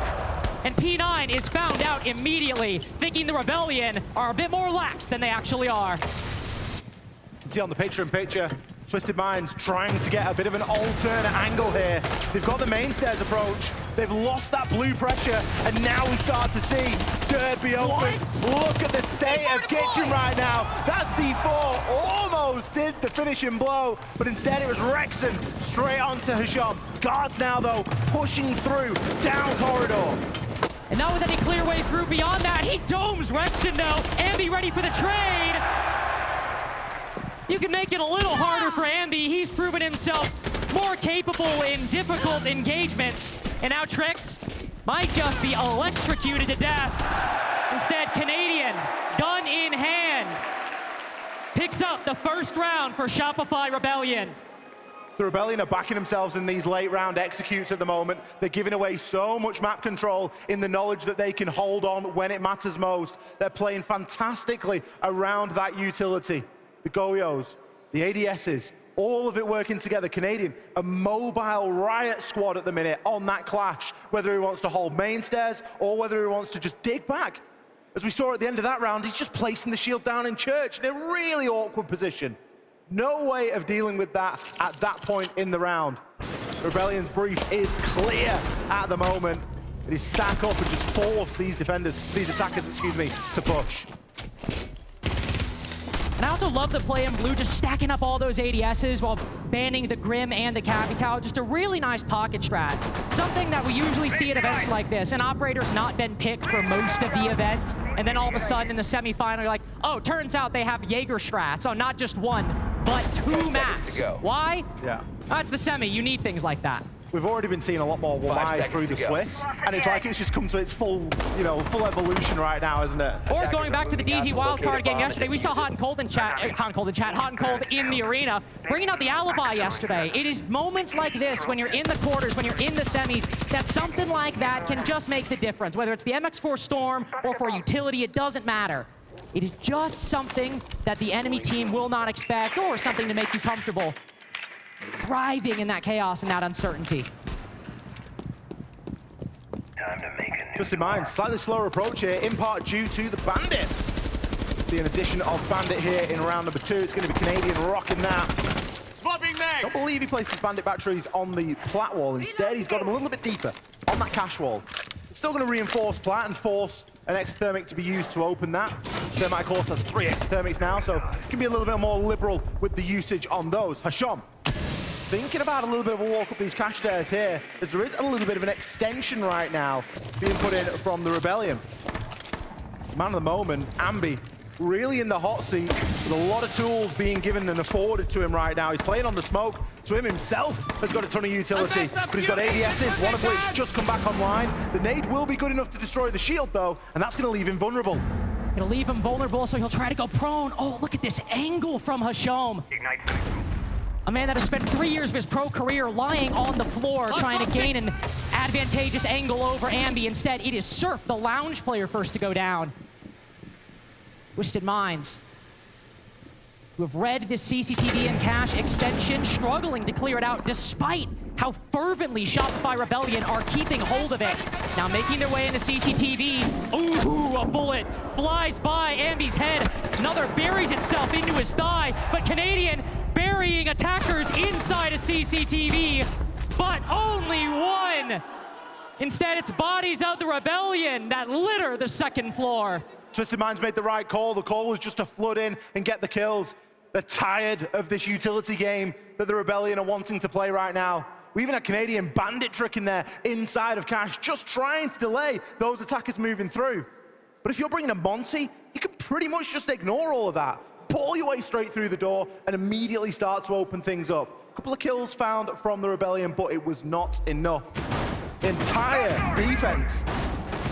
And P9 is found out immediately, thinking the Rebellion are a bit more lax than they actually are. You can see on the picture-in-picture, Twisted Minds trying to get a bit of an alternate angle here. They've got the main stairs approach. They've lost that blue pressure, and now we start to see dirt be open. Look at the state of kitchen right now. That C4 almost did the finishing blow, but instead it was Rexon straight onto Hisham. Guards now, though, pushing through, down corridor. And not with any clear way through beyond that, he domes Rexon now. Ambi ready for the trade. You can make it a little harder for Ambi. He's proven himself more capable in difficult engagements. And now Trixt might just be electrocuted to death. Instead, Canadian, gun in hand, picks up the first round for Shopify Rebellion. The Rebellion are backing themselves in these late round executes at the moment. They're giving away so much map control in the knowledge that they can hold on when it matters most. They're playing fantastically around that utility. The Goyos, the ADSs, all of it working together. Canadian, a mobile riot squad at the minute on that Clash, whether he wants to hold main stairs or whether he wants to just dig back. As we saw at the end of that round, he's just placing the shield down in Church in a really awkward position. No way of dealing with that at that point in the round. Rebellion's brief is clear at the moment. It is stack up and just force these attackers, to push. And I also love the play in blue, just stacking up all those ADSs while banning the Grim and the Capital. Just a really nice pocket strat. Something that we usually see at events like this. An operator's not been picked for most of the event, and then all of a sudden in the semifinal, you're like, oh, turns out they have Jaeger strats on not just one, but two maps. Why? Yeah. That's the semi. You need things like that. We've already been seeing a lot more Wamai through the Swiss, and it's like it's just come to its full evolution right now, isn't it? Or going back to the DZ wildcard game yesterday, we saw Hot and Cold in the arena, bringing out the alibi yesterday. It is moments like this, when you're in the quarters, when you're in the semis, that something like that can just make the difference. Whether it's the MX4 Storm or for utility, it doesn't matter. It is just something that the enemy team will not expect, or something to make you comfortable. thriving in that chaos and that uncertainty. Twisted Minds, slightly slower approach here, in part due to the Bandit. See an addition of Bandit here in round number 2. It's going to be Canadian rocking that. Don't believe he placed his Bandit batteries on the plat wall. Instead, he's got them a little bit deeper on that cash wall. It's still going to reinforce plat and force an exothermic to be used to open that. Thermite, of course, has 3 exothermics now, so can be a little bit more liberal with the usage on those. Hasham thinking about a little bit of a walk up these cash stairs here, as there is a little bit of an extension right now being put in from the Rebellion. Man of the moment, Ambi, really in the hot seat, with a lot of tools being given and afforded to him right now. He's playing on the smoke, so him himself has got a ton of utility, but he's got ADSs, one of which just come back online. The nade will be good enough to destroy the shield, though, and that's going to leave him vulnerable. Gonna leave him vulnerable, so he'll try to go prone. Oh, look at this angle from Hasham. A man that has spent 3 years of his pro career lying on the floor trying to gain an advantageous angle over Ambi. Instead, it is Surf, the lounge player, first to go down. Twisted Minds, who have read this CCTV and cache extension, struggling to clear it out despite how fervently Shopify Rebellion are keeping hold of it. Now making their way into CCTV. Ooh, a bullet flies by Ambi's head. Another buries itself into his thigh, but Canadian burying attackers inside a CCTV, but only one. Instead, it's bodies of the Rebellion that litter the second floor. Twisted Minds made the right call. The call was just to flood in and get the kills. They're tired of this utility game that the Rebellion are wanting to play right now. We even had Canadian Bandit tricking there inside of cash, just trying to delay those attackers moving through. But if you're bringing a Monty, you can pretty much just ignore all of that. Pull your way straight through the door and immediately start to open things up. A couple of kills found from the Rebellion, but it was not enough. Entire defense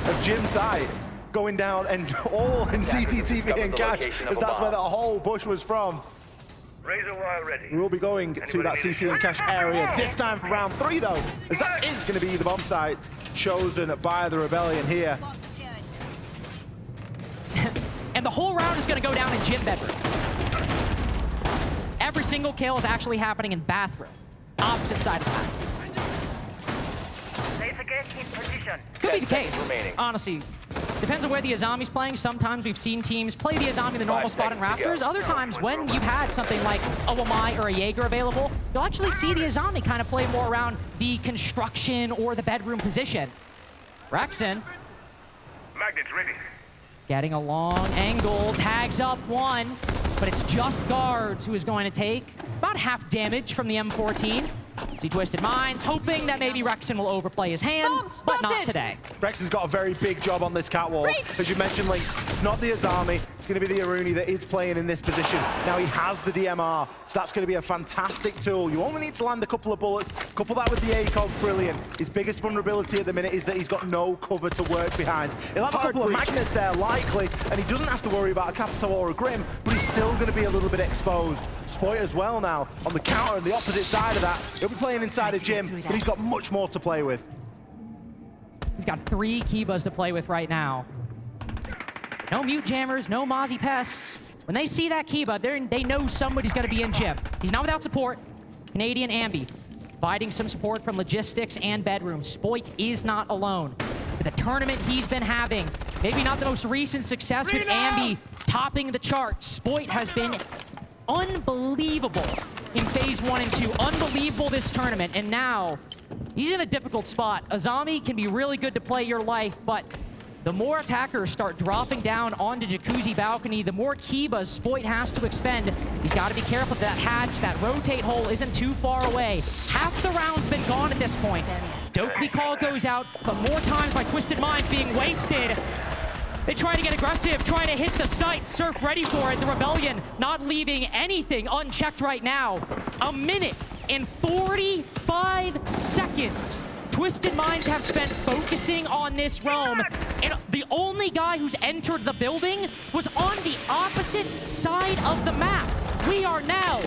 of Jim's side going down and all in CCTV and cash, as that's where that whole bush was from. Razor wire ready. We'll be going to that CC and cash area this time for round 3, though, as that is going to be the bomb site chosen by the Rebellion here. And the whole round is going to go down in gym bedroom. Every single kill is actually happening in bathroom. Opposite side of the map. Could be the case, honestly. Depends on where the Azami's playing. Sometimes we've seen teams play the Azami in the normal spot in Raptors. Other times, when you've had something like a Wamai or a Jaeger available, you'll actually see the Azami kind of play more around the construction or the bedroom position. Rexon. Magnets ready. Getting a long angle, tags up one, but it's just Guards who is going to take about half damage from the M14. See Twisted Minds, hoping that maybe Rexon will overplay his hand, but not today. Rexon's got a very big job on this catwalk. As you mentioned, Lynx, it's not the Azami, it's going to be the Aruni that is playing in this position. Now he has the DMR, so that's going to be a fantastic tool. You only need to land a couple of bullets, couple that with the ACOG, brilliant. His biggest vulnerability at the minute is that he's got no cover to work behind. He'll have a couple of magnets there, likely, and he doesn't have to worry about a Capitol or a Grim, but he's still going to be a little bit exposed. Spoit as well now, on the counter on the opposite side of that. He'll be playing inside a gym, but he's got much more to play with. He's got 3 Kibas to play with right now. No mute jammers, no Mozzie pests. When they see that Kiba, they know somebody's going to be in gym. He's not without support. Canadian Ambi, providing some support from logistics and bedroom. Spoit is not alone. With the tournament he's been having, maybe not the most recent success with Ambi topping the charts. Spoit has been unbelievable in phase 1 and 2. Unbelievable this tournament, and now he's in a difficult spot. Azami can be really good to play your life, but the more attackers start dropping down onto Jacuzzi balcony, the more Kibas Spoit has to expend. He's got to be careful that hatch, that rotate hole isn't too far away. Half the round's been gone at this point. Dopey call goes out, but more times by Twisted Minds being wasted. They try to get aggressive, try to hit the site. Surf ready for it. The Rebellion not leaving anything unchecked right now. 1 minute and 45 seconds. Twisted Minds have spent focusing on this roam, and the only guy who's entered the building was on the opposite side of the map. We are now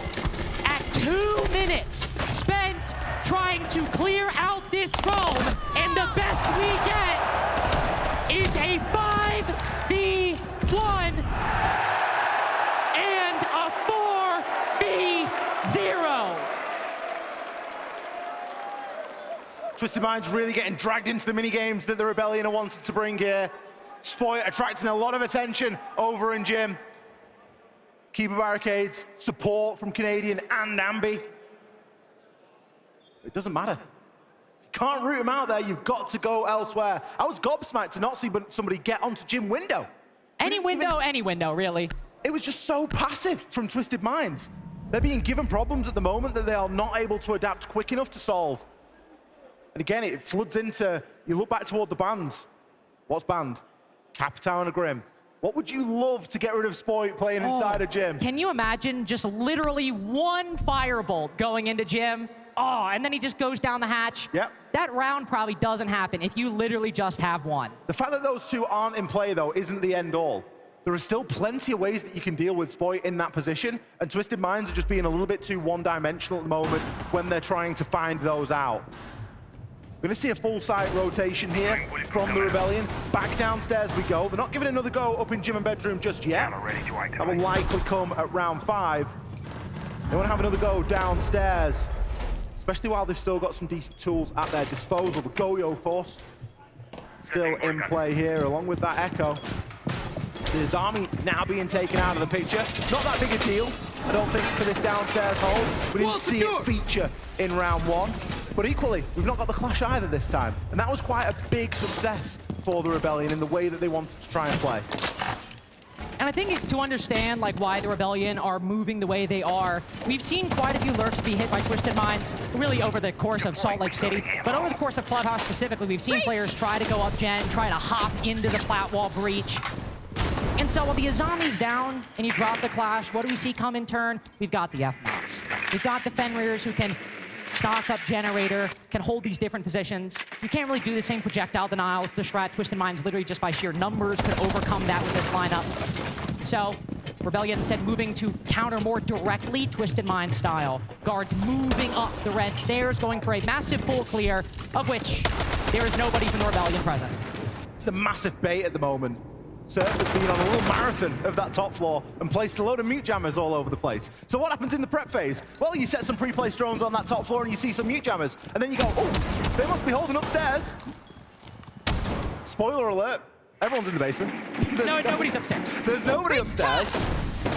at 2 minutes spent trying to clear out this roam, and the best we get is a 5v1 and a 4v0. Twisted Minds really getting dragged into the mini-games that the Rebellion are wanting to bring here. Spoit attracting a lot of attention over in Gym. Keeper barricades, support from Canadian and Nambi. It doesn't matter. You can't root him out there, you've got to go elsewhere. I was gobsmacked to not see somebody get onto Gym window. Any window, really. It was just so passive from Twisted Minds. They're being given problems at the moment that they are not able to adapt quick enough to solve. And again, it floods into, you look back toward the bans. What's banned? Capitao and a Grim. What would you love to get rid of Spoit playing inside a Gym? Can you imagine just literally one firebolt going into Gym? Oh, and then he just goes down the hatch. Yep. That round probably doesn't happen if you literally just have one. The fact that those two aren't in play, though, isn't the end all. There are still plenty of ways that you can deal with Spoit in that position, and Twisted Minds are just being a little bit too one-dimensional at the moment when they're trying to find those out. We're going to see a full site rotation here from the Rebellion. Back downstairs we go. They're not giving another go up in Gym and Bedroom just yet. That will likely come at round 5. They want to have another go downstairs, especially while they've still got some decent tools at their disposal. The Goyo, of course, still in play here, along with that Echo. His army now being taken out of the picture. Not that big a deal, I don't think, for this downstairs hold. We didn't see it feature in round 1. But equally, we've not got the clash either this time. And that was quite a big success for the Rebellion in the way that they wanted to try and play. And I think to understand why the Rebellion are moving the way they are, we've seen quite a few lurks be hit by Twisted Minds, really over the course of Salt Lake City. But over the course of Clubhouse specifically, we've seen players try to go up Gen, try to hop into the flat wall breach. And so when the Azami's down and you drop the clash, what do we see come in turn? We've got the F-Knots. We've got the Fenrir's who can stock up Generator, can hold these different positions. You can't really do the same projectile denial. The strat Twisted Minds literally just by sheer numbers could overcome that with this lineup. So Rebellion instead moving to counter more directly Twisted Minds style. Guards moving up the red stairs, going for a massive full clear, of which there is nobody from the Rebellion present. It's a massive bait at the moment. Surf has been on a little marathon of that top floor and placed a load of mute jammers all over the place. So what happens in the prep phase? Well, you set some pre-placed drones on that top floor and you see some mute jammers. And then you go, oh, they must be holding upstairs. Spoiler alert, everyone's in the basement. Nobody's upstairs. There's nobody upstairs.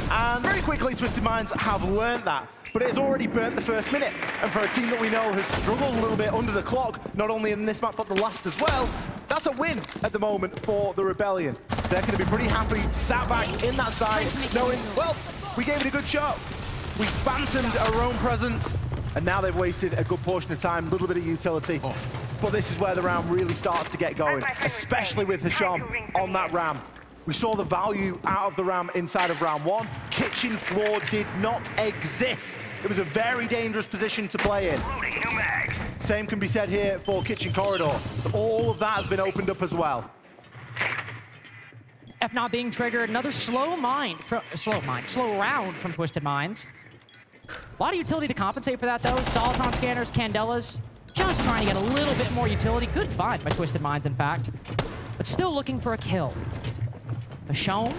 And very quickly, Twisted Minds have learned that. But it has already burnt the first minute. And for a team that we know has struggled a little bit under the clock, not only in this map, but the last as well, that's a win at the moment for the Rebellion. So they're going to be pretty happy, sat back in that side, knowing, well, we gave it a good shot. We phantomed our own presence, and now they've wasted a good portion of time, a little bit of utility. But this is where the round really starts to get going, especially with Hisham on that ram. We saw the value out of the ram inside of round 1. Kitchen floor did not exist. It was a very dangerous position to play in. Same can be said here for kitchen corridor. So all of that has been opened up as well. F not being triggered, another slow round from Twisted Minds. A lot of utility to compensate for that though. Soliton scanners, Candelas, just trying to get a little bit more utility. Good find by Twisted Minds, in fact. But still looking for a kill. Michonne,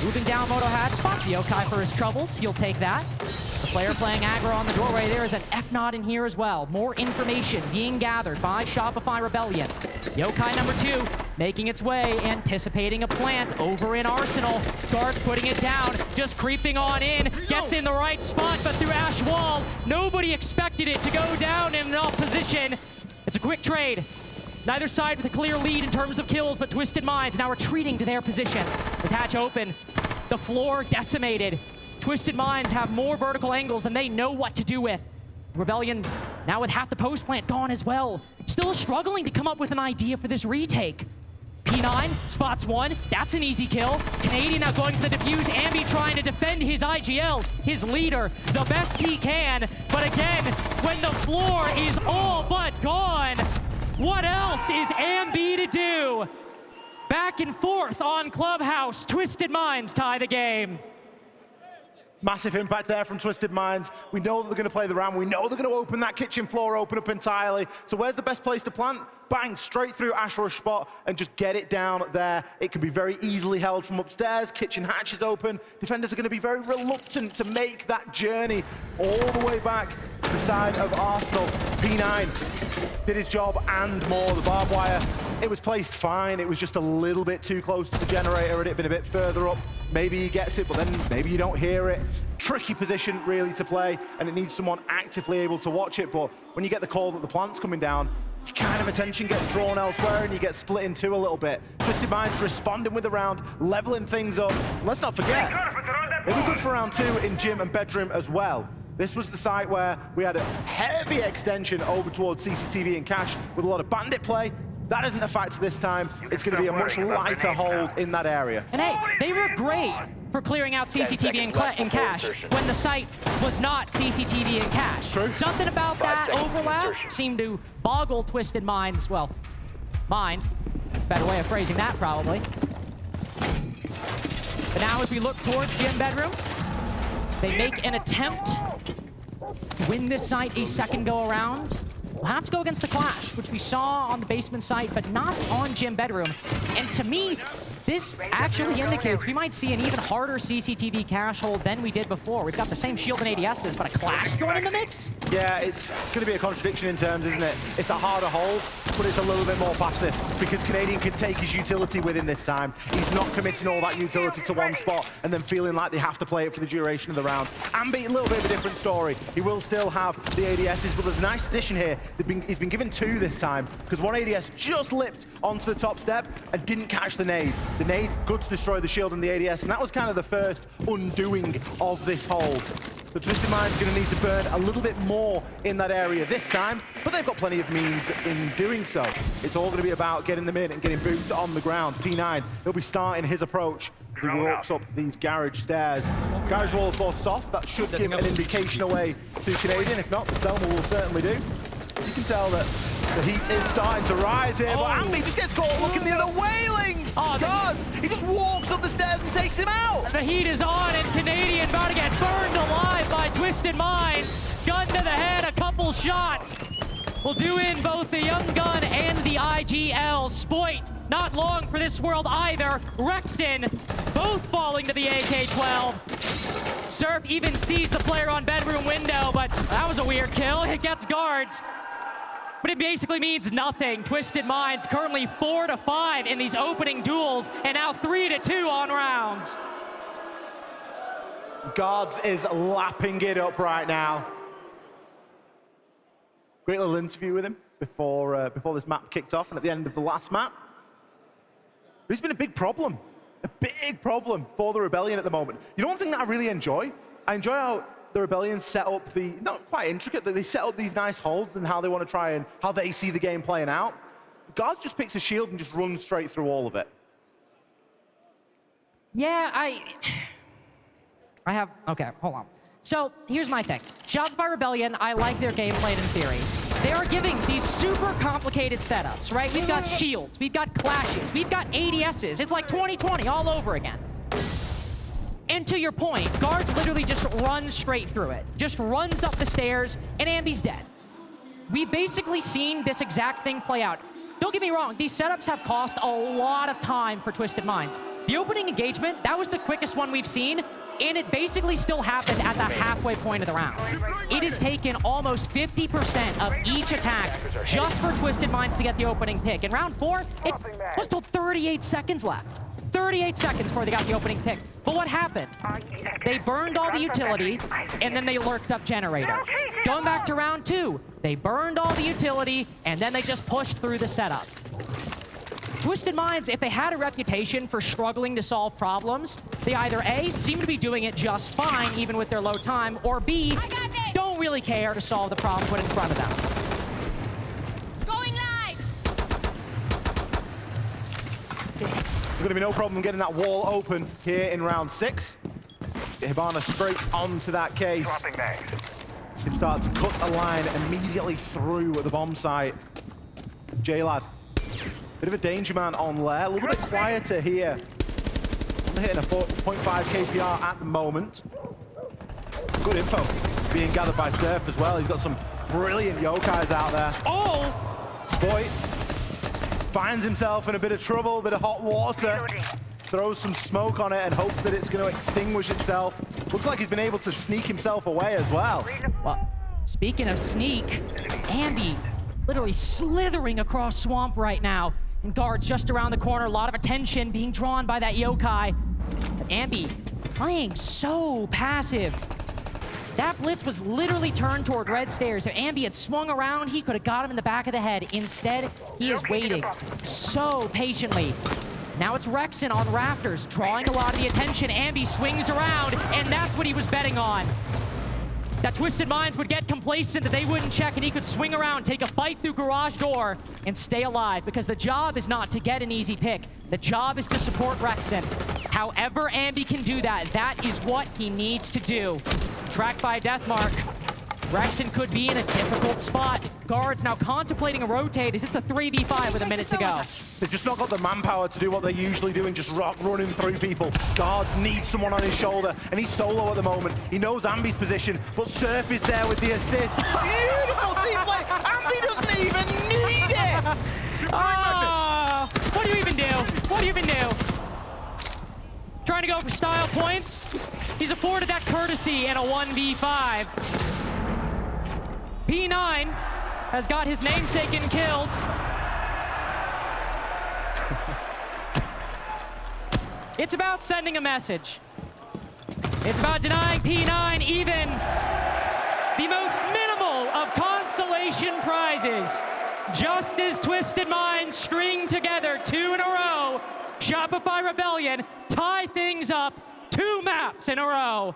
moving down Moto Hatch, spots the Yokai for his troubles. He'll take that. The player playing aggro on the doorway. There is an F-Nod in here as well. More information being gathered by Shopify Rebellion. Yokai number 2 making its way, anticipating a plant over in Arsenal. Guard putting it down, just creeping on in. Gets in the right spot, but through Ash Wall, nobody expected it to go down in an off position. It's a quick trade. Neither side with a clear lead in terms of kills, but Twisted Minds now retreating to their positions. With hatch open, the floor decimated. Twisted Minds have more vertical angles than they know what to do with. Rebellion now with half the post plant gone as well. Still struggling to come up with an idea for this retake. P9 spots one, that's an easy kill. Canadian now going for the defuse, Ambi trying to defend his IGL, his leader, the best he can. But again, when the floor is all but gone, what else is Ambi to do? Back and forth on Clubhouse, Twisted Minds tie the game. Massive impact there from Twisted Minds. We know that they're going to play the round. We know they're going to open that kitchen floor, open up entirely. So where's the best place to plant? Bang, straight through Ash Rush spot and just get it down there. It can be very easily held from upstairs. Kitchen hatch is open. Defenders are going to be very reluctant to make that journey all the way back to the side of Arsenal. P9 did his job and more. The barbed wire, it was placed fine. It was just a little bit too close to the generator. Had it been a bit further up, maybe he gets it, but then maybe you don't hear it. Tricky position really to play, and it needs someone actively able to watch it. But when you get the call that the plant's coming down, your kind of attention gets drawn elsewhere and you get split in two a little bit. Twisted Minds responding with the round, leveling things up. Let's not forget, they were good for round 2 in gym and bedroom as well. This was the site where we had a heavy extension over towards CCTV and cash with a lot of bandit play. That isn't a factor this time. It's going to be a much lighter hold in that area. And hey, they were great for clearing out CCTV and cash when the site was not CCTV and cash. True. Something about that overlap seemed to boggle Twisted Minds, well, mind. Better way of phrasing that, probably. But now as we look towards gym bedroom, they make an attempt to win this site a second go around. We'll have to go against the Clash, which we saw on the basement site, but not on gym bedroom. And to me, this actually indicates we might see an even harder CCTV cash hold than we did before. We've got the same shield and ADSs, but a Clash joining the mix? Yeah, it's going to be a contradiction in terms, isn't it? It's a harder hold, but it's a little bit more passive because Canadian can take his utility with him this time. He's not committing all that utility to one spot and then feeling like they have to play it for the duration of the round. Ambi, a little bit of a different story. He will still have the ADSs, but there's a nice addition here. He's been given 2 this time because one ADS just lipped onto the top step and didn't catch the nade. The nade, good to destroy the shield and the ADS, and that was kind of the first undoing of this hold. The Twisted Mind's going to need to burn a little bit more in that area this time, but they've got plenty of means in doing so. It's all going to be about getting them in and getting boots on the ground. P9, he'll be starting his approach as he walks up these garage stairs. Garage wall, of course, soft. That should give an indication away to Canadian. If not, Selma will certainly do. You can tell that the heat is starting to rise here, but Ambi just gets caught looking the other way, Lings! Oh, gods! He just walks up the stairs and takes him out! The heat is on, and Canadian about to get burned alive by Twisted Minds. Gun to the head, a couple shots. Will do in both the Young Gun and the IGL. Spoit, not long for this world either. Rexon, both falling to the AK-12. Surf even sees the player on bedroom window, but that was a weird kill. It gets guards. But it basically means nothing. Twisted Minds currently 4-5 in these opening duels, and now 3-2 on rounds. Guards is lapping it up right now. Great little interview with him before this map kicked off and at the end of the last map. But it's been a big problem for the Rebellion at the moment. You know one thing that I really enjoy? I enjoy how the Rebellion set up the, not quite intricate, that they set up these nice holds and how they want to try and, how they see the game playing out. Guards just picks a shield and just runs straight through all of it. Yeah, I have, okay, hold on. So here's my thing. Shopify Rebellion, I like their gameplay in theory. They are giving these super complicated setups, right? We've got shields, we've got clashes, we've got ADSs. It's like 2020 all over again. And to your point, guards literally just run straight through it. Just runs up the stairs, and Ambi's dead. We've basically seen this exact thing play out. Don't get me wrong, these setups have cost a lot of time for Twisted Minds. The opening engagement, that was the quickest one we've seen, and it basically still happened at the halfway point of the round. It has taken almost 50% of each attack just for Twisted Minds to get the opening pick. In round 4, it was still 38 seconds left. 38 seconds before they got the opening pick. But what happened? They burned all the utility, and then they lurked up generator. Going back to round 2, they burned all the utility, and then they just pushed through the setup. Twisted Minds, if they had a reputation for struggling to solve problems, they either A, seem to be doing it just fine, even with their low time, or B, don't really care to solve the problem put in front of them. Going live! There's going to be no problem getting that wall open here in round 6. Hibana straight onto that case. He starts to cut a line immediately through the bomb site. J-Lad, bit of a danger man on Lair, a little bit quieter here. I'm hitting a 0.5 KPR at the moment. Good info being gathered by Surf as well. He's got some brilliant yokais out there. Oh! Spoit finds himself in a bit of trouble, a bit of hot water. Throws some smoke on it and hopes that it's going to extinguish itself. Looks like he's been able to sneak himself away as well. Well, speaking of sneak, Ambi literally slithering across Swamp right now. And guards just around the corner, a lot of attention being drawn by that yokai. But Ambi playing so passive. That blitz was literally turned toward Red Stairs. If Ambi had swung around, he could have got him in the back of the head. Instead, he is waiting so patiently. Now it's Rexen on Rafters, drawing a lot of the attention. Ambi swings around, and that's what he was betting on. That Twisted Minds would get complacent, that they wouldn't check, and he could swing around, take a fight through garage door, and stay alive. Because the job is not to get an easy pick. The job is to support Rexen. However Ambi can do that, that is what he needs to do. Tracked by Deathmark. Rexen could be in a difficult spot. Guards now contemplating a rotate as it's a 3v5 with a minute to go. They've just not got the manpower to do what they usually do and just running through people. Guards need someone on his shoulder, and he's solo at the moment. He knows Ambi's position, but Surf is there with the assist. Beautiful team play! Ambi doesn't even need it! What do you even do? What do you even do? Trying to go for style points. He's afforded that courtesy in a 1v5. P9 has got his namesake in kills. It's about sending a message. It's about denying P9 even the most minimal of consolation prizes. Just as Twisted Minds string together 2 in a row, Shopify Rebellion tie things up 2 maps in a row.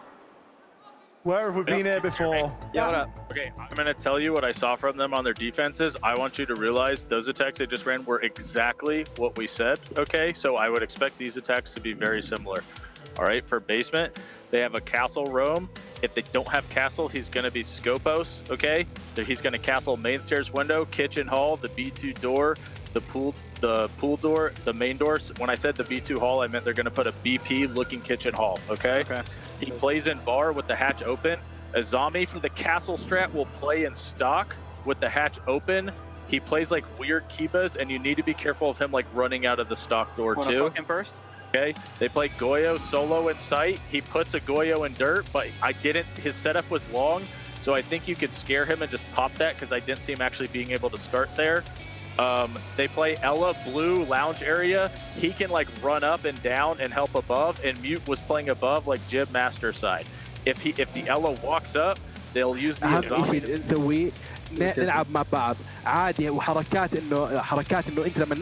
Where have we been here before? Yeah, what up? Okay, I'm going to tell you what I saw from them on their defenses. I want you to realize those attacks they just ran were exactly what we said, okay? So I would expect these attacks to be very similar. All right, for basement, they have a castle roam. If they don't have castle, he's going to be Scopos, okay? He's going to castle main stairs window, kitchen hall, the B2 door, the pool door, the main doors. When I said the B2 hall, I meant they're going to put a BP looking kitchen hall, okay? He plays in bar with the hatch open. A zombie from the castle strat will play in stock with the hatch open. He plays like weird Kibas, and you need to be careful of him like running out of the stock door too. Fuck him first. Okay, they play Goyo solo in sight. He puts a Goyo in dirt, but his setup was long, so I think you could scare him and just pop that because I didn't see him actually being able to start there. They play Ella blue lounge area. He can like run up and down and help above, and Mute was playing above like Jib master side. If the Ella walks up, they'll use the اهم شيء نسويه نلعب مع بعض عادي، وحركات انه انت لما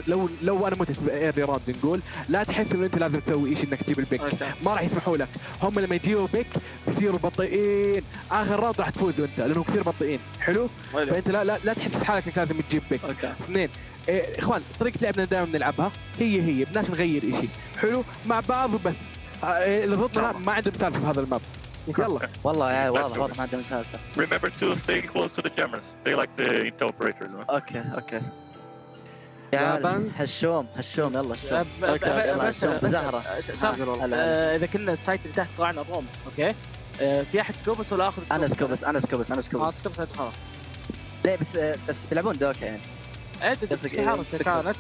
لو انا مت بايرلي راوند نقول لا تحس انه انت لازم تسوي شيء انك تجيب البيك، ما راح يسمحوا لك. هم لما يجيبوا بيك بيصيروا بطيئين، اخر راوند راح تفوزوا انت لانهم كثير بطيئين. حلو؟ فانت لا تحس حالك انك لازم تجيب بيك. اثنين اخوان، طريقه لعبنا دائما نلعبها هي بدناش نغير شيء. حلو؟ مع بعض وبس. اللي ضدنا ما عنده مسالفه في هذا الماب. يلا والله يا واضح ما عندهم مسافه. Remember to stay close to the jammers. They like the intel operators. اوكي. يا هشوم يلا الشوم. زهره. اذا كنا السايت اللي تحت طلعنا الروم، اوكي؟ في احد سكوبس ولا اخذ سكوبس؟ انا سكوبس. سكوبس خلاص. ليه بس بيلعبون دوكا يعني.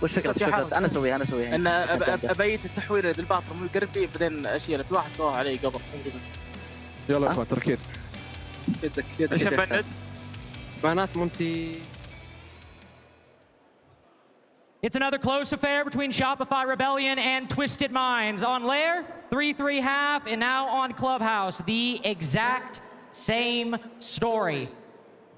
وش فكرة؟ انا اسويها ان ابيت التحويل بالباطل مو يقرب لي، بعدين اشياء في واحد سواها علي قبل. يلا يا اخوان تركيز. يدك ايش بند؟ بنات مونتي. It's another close affair between Shopify Rebellion and Twisted Minds. On Lair, 3-3 half, and now on Clubhouse, the exact same story.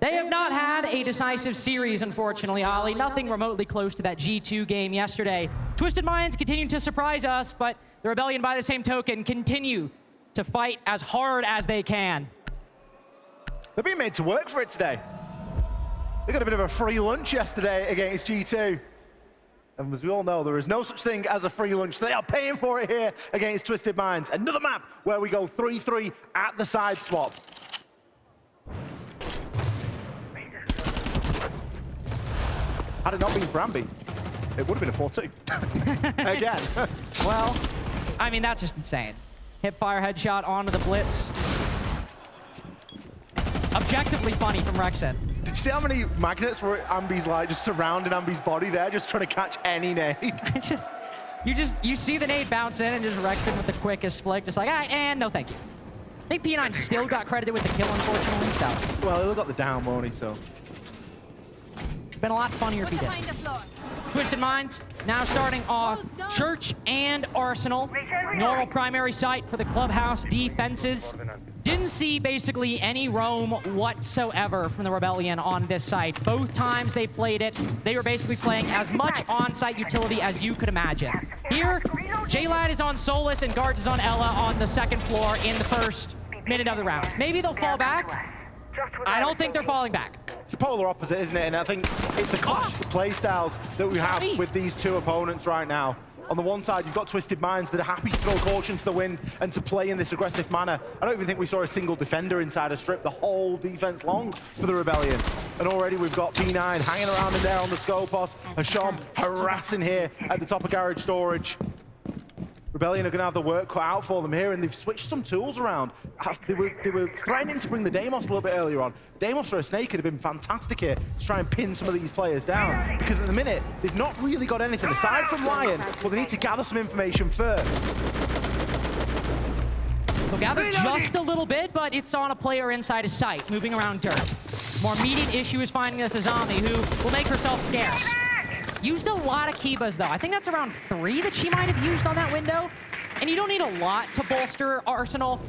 They have not had a decisive series, unfortunately, Ali. Nothing remotely close to that G2 game yesterday. Twisted Minds continue to surprise us, but the Rebellion, by the same token, continue to fight as hard as they can. They're being made to work for it today. They got a bit of a free lunch yesterday against G2. And as we all know, there is no such thing as a free lunch. They are paying for it here against Twisted Minds. Another map where we go 3-3 at the side swap. Had it not been for Ambi, it would have been a 4-2. Again. Well, I mean, that's just insane. Hipfire headshot onto the blitz. objectively funny from Rexen. Did you see how many magnets were at Ambi's like just surrounding Ambi's body there, just trying to catch any nade? You see the nade bounce in and just Rexen with the quickest flick, just like, all right, and no thank you. I think P9 still got credited with the kill, unfortunately, so. Well, he'll got the down, won't he, so. Been a lot funnier if he did. Twisted Minds now starting off Church and Arsenal. Normal primary site for the clubhouse defenses. Didn't see basically any roam whatsoever from the Rebellion on this site. Both times they played it, they were basically playing as much on-site utility as you could imagine. Here, J-Lad is on Solus and Guards is on Ella on the second floor in the first minute of the round. Maybe they'll fall back. I don't think they're falling back. It's the polar opposite, isn't it? And I think it's the clash of play styles that we have with these two opponents right now. On the one side, you've got Twisted Minds that are happy to throw caution to the wind and to play in this aggressive manner. I don't even think we saw a single defender inside a strip the whole defense long for the Rebellion. And already we've got P9 hanging around in there on the Scopos. Hasham harassing here at the top of garage storage. Rebellion are going to have the work cut out for them here, and they've switched some tools around. They were threatening to bring the Deimos a little bit earlier on. Deimos or a Snake would have been fantastic here to try and pin some of these players down, because at the minute, they've not really got anything aside from Lion. Well, they need to gather some information first. They'll gather just a little bit, but it's on a player inside a site, moving around dirt. More immediate issue is finding this Azami, who will make herself scarce. Used a lot of Kibas, though. I think that's around 3 that she might have used on that window. And you don't need a lot to bolster Arsenal,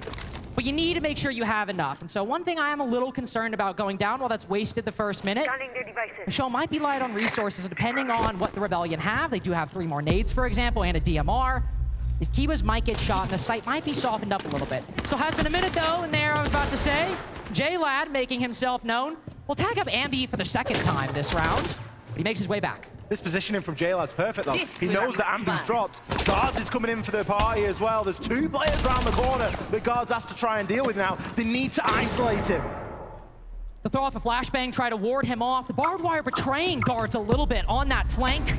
but you need to make sure you have enough. And so one thing I am a little concerned about going down, while that's wasted the first minute, Michelle might be light on resources, depending on what the Rebellion have. They do have 3 more nades, for example, and a DMR. These Kibas might get shot, and the site might be softened up a little bit. So has been a minute, though, and there I was about to say, J-Lad making himself known. Will tag up Ambi for the second time this round, but he makes his way back. This positioning from J-Lad's perfect, though. He knows that Ambi's dropped. Guards is coming in for the party as well. There's 2 players around the corner that Guards has to try and deal with now. They need to isolate him. The throw off a flashbang, try to ward him off. The barbed wire betraying Guards a little bit on that flank.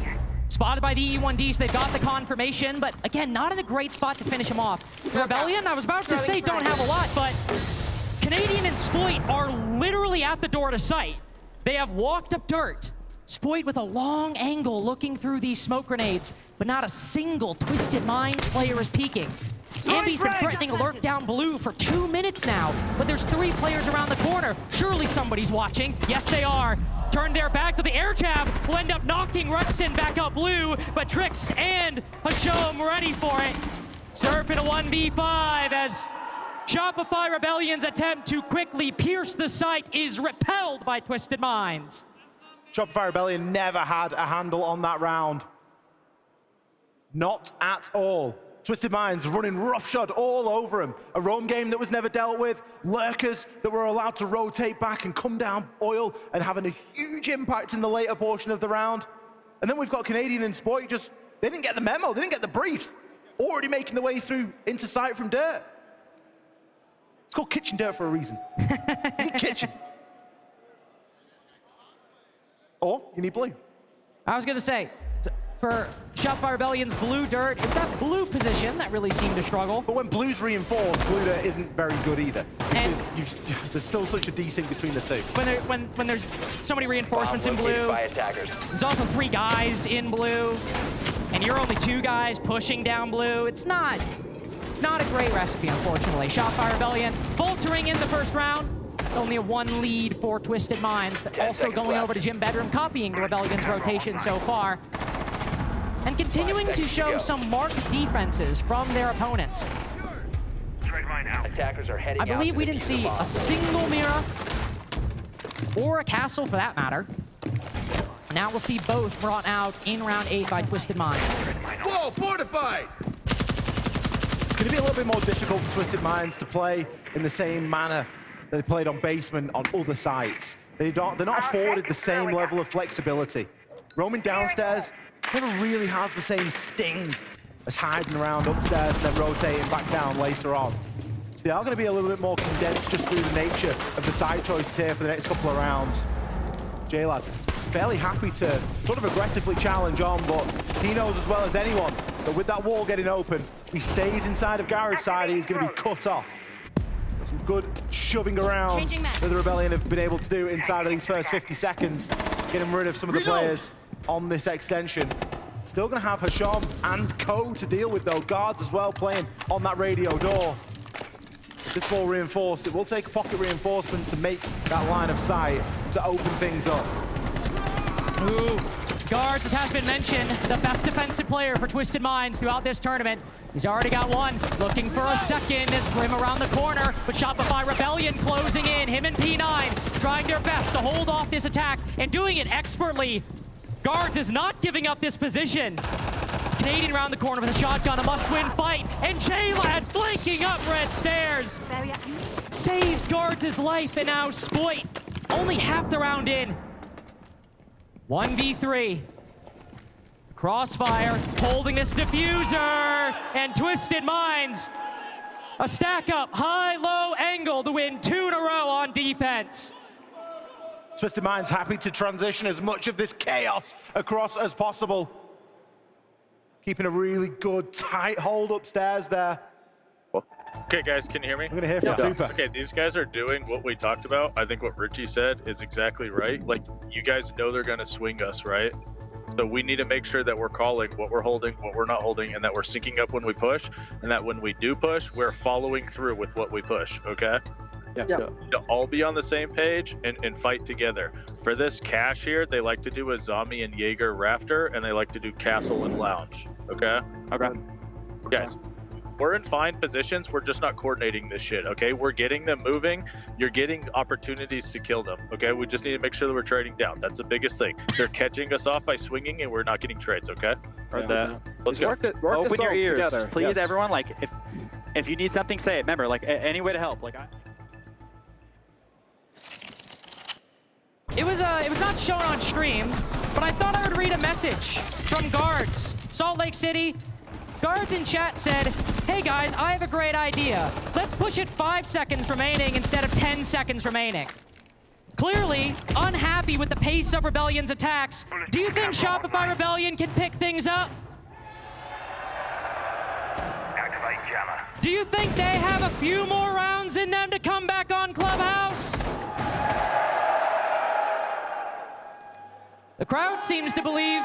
Spotted by the E1D, so they've got the confirmation, but again, not in a great spot to finish him off. The Rebellion, I was about to say, don't have a lot, but Canadian and Spoit are literally at the door to sight. They have walked up dirt. Spoit with a long angle looking through these smoke grenades, but not a single Twisted Mind player is peeking. Ambi's been threatening a lurk down blue for 2 minutes now, but there's 3 players around the corner. Surely somebody's watching. Yes, they are. Turn their back to the air jab, will end up knocking Rexen back up blue, but Trix and Hasham ready for it. Surf in a 1v5 as Shopify Rebellion's attempt to quickly pierce the site is repelled by Twisted Minds. Shopify Rebellion never had a handle on that round. Not at all. Twisted Minds running roughshod all over him. A roam game that was never dealt with. Lurkers that were allowed to rotate back and come down oil and having a huge impact in the later portion of the round. And then we've got Canadian and Spoit they didn't get the memo, they didn't get the brief. Already making the way through into sight from dirt. It's called kitchen dirt for a reason. You need kitchen. Or you need blue. I was going to say, for Shopify Rebellion's blue dirt, it's that blue position that really seemed to struggle. But when blue's reinforced, blue dirt isn't very good either. Because there's still such a desync between the two. When there's so many reinforcements in blue, there's also 3 guys in blue, and you're only 2 guys pushing down blue. It's not a great recipe, unfortunately. Shopify Rebellion faltering in the first round. Only a 1 lead for Twisted Minds. Also going over to Gym Bedroom, copying the Rebellion's rotation so far. And continuing to show some marked defenses from their opponents. Attackers are heading I believe we didn't see a single mirror or a castle for that matter. Now we'll see both brought out in round 8 by Twisted Minds. Whoa, fortified! It's going to be a little bit more difficult for Twisted Minds to play in the same manner that they played on basement on other sites. They're not afforded the same level of flexibility. Roaming downstairs never really has the same sting as hiding around upstairs and then rotating back down later on. So they are going to be a little bit more condensed just through the nature of the side choices here for the next couple of rounds. J-Lad fairly happy to sort of aggressively challenge on, but he knows as well as anyone that with that wall getting open, if he stays inside of garage side, he's going to be cut off. Some good shoving around that the Rebellion have been able to do inside of these first 50 seconds, getting rid of some of the players on this extension. Still going to have Hasham and Co to deal with, though. Guards as well playing on that radio door. If this ball reinforced, it will take a pocket reinforcement to make that line of sight to open things up. Ooh. Guards, as has been mentioned, the best defensive player for Twisted Minds throughout this tournament. He's already got one, looking for a second as Grim around the corner, but Shopify Rebellion closing in. Him and P9 trying their best to hold off this attack and doing it expertly. Guards is not giving up this position. Canadian around the corner with a shotgun, a must-win fight, and J-Lad flanking up red stairs. Saves Guards' life, and now Spoit only half the round in. 1v3. Crossfire holding this diffuser, and Twisted Minds a stack up, high-low angle to win 2 in a row on defense. Twisted Minds happy to transition as much of this chaos across as possible. Keeping a really good tight hold upstairs there. Okay, guys, can you hear me? I'm gonna hear from Super. Okay, these guys are doing what we talked about. I think what Richie said is exactly right. Like, you guys know they're gonna swing us, right? So we need to make sure that we're calling what we're holding, what we're not holding, and that we're syncing up when we push, and that when we do push, we're following through with what we push, okay? Yeah. To all be on the same page and fight together. For this cache here, they like to do a zombie and Jaeger rafter, and they like to do castle and lounge, okay? Okay. Guys, we're in fine positions, we're just not coordinating this shit, okay? We're getting them moving, you're getting opportunities to kill them, okay? We just need to make sure that we're trading down. That's the biggest thing. They're catching us off by swinging and we're not getting trades, okay? Heard that. Let's work open your ears, together. please, everyone. Like, if you need something, say it. Remember, like, any way to help. Like, It was not shown on stream, but I thought I would read a message from Guards. Salt Lake City. Guards in chat said, hey guys, I have a great idea. Let's push it 5 seconds remaining instead of 10 seconds remaining. Clearly, unhappy with the pace of Rebellion's attacks. Do you think Shopify Rebellion can pick things up? Activate jammer. Do you think they have a few more rounds in them to come back on Clubhouse? The crowd seems to believe.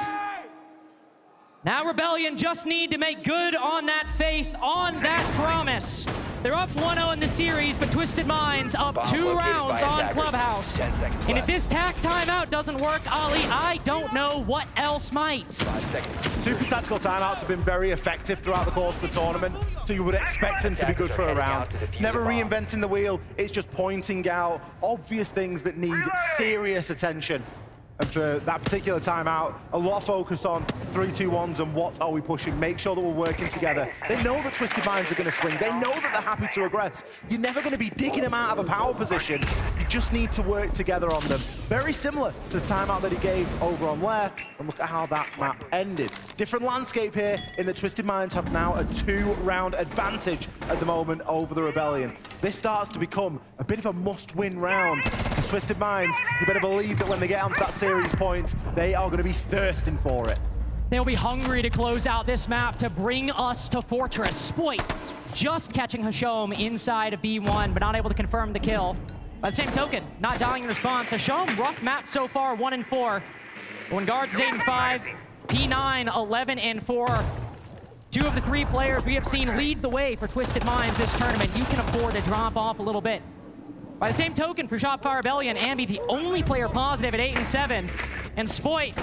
Now Rebellion just need to make good on that faith, on that promise. They're up 1-0 in the series, but Twisted Minds up 2 rounds on Clubhouse. And if this tack timeout doesn't work, Ali, I don't know what else might. Super tactical timeouts have been very effective throughout the course of the tournament, so you would expect them to be good for a round. It's never reinventing the wheel, it's just pointing out obvious things that need serious attention. And for that particular timeout, a lot of focus on 3-2-1s and what are we pushing. Make sure that we're working together. They know that Twisted Minds are going to swing. They know that they're happy to regress. You're never going to be digging them out of a power position. You just need to work together on them. Very similar to the timeout that he gave over on Lair. And look at how that map ended. Different landscape here in that Twisted Minds have now a 2-round advantage at the moment over the Rebellion. This starts to become a bit of a must-win round. Because Twisted Minds, you better believe that when they get onto that series point, they are going to be thirsting for it. They'll be hungry to close out this map to bring us to Fortress. Spoit just catching Hashom inside of B1, but not able to confirm the kill. By the same token, not dying in response. Hashom, rough map so far, 1-4. When Guards is 8-5, P9 11-4. 2 of the 3 players we have seen lead the way for Twisted Minds this tournament. You can afford to drop off a little bit. By the same token, for Shopify Rebellion, Ambi, the only player positive at 8-7. And Spoit,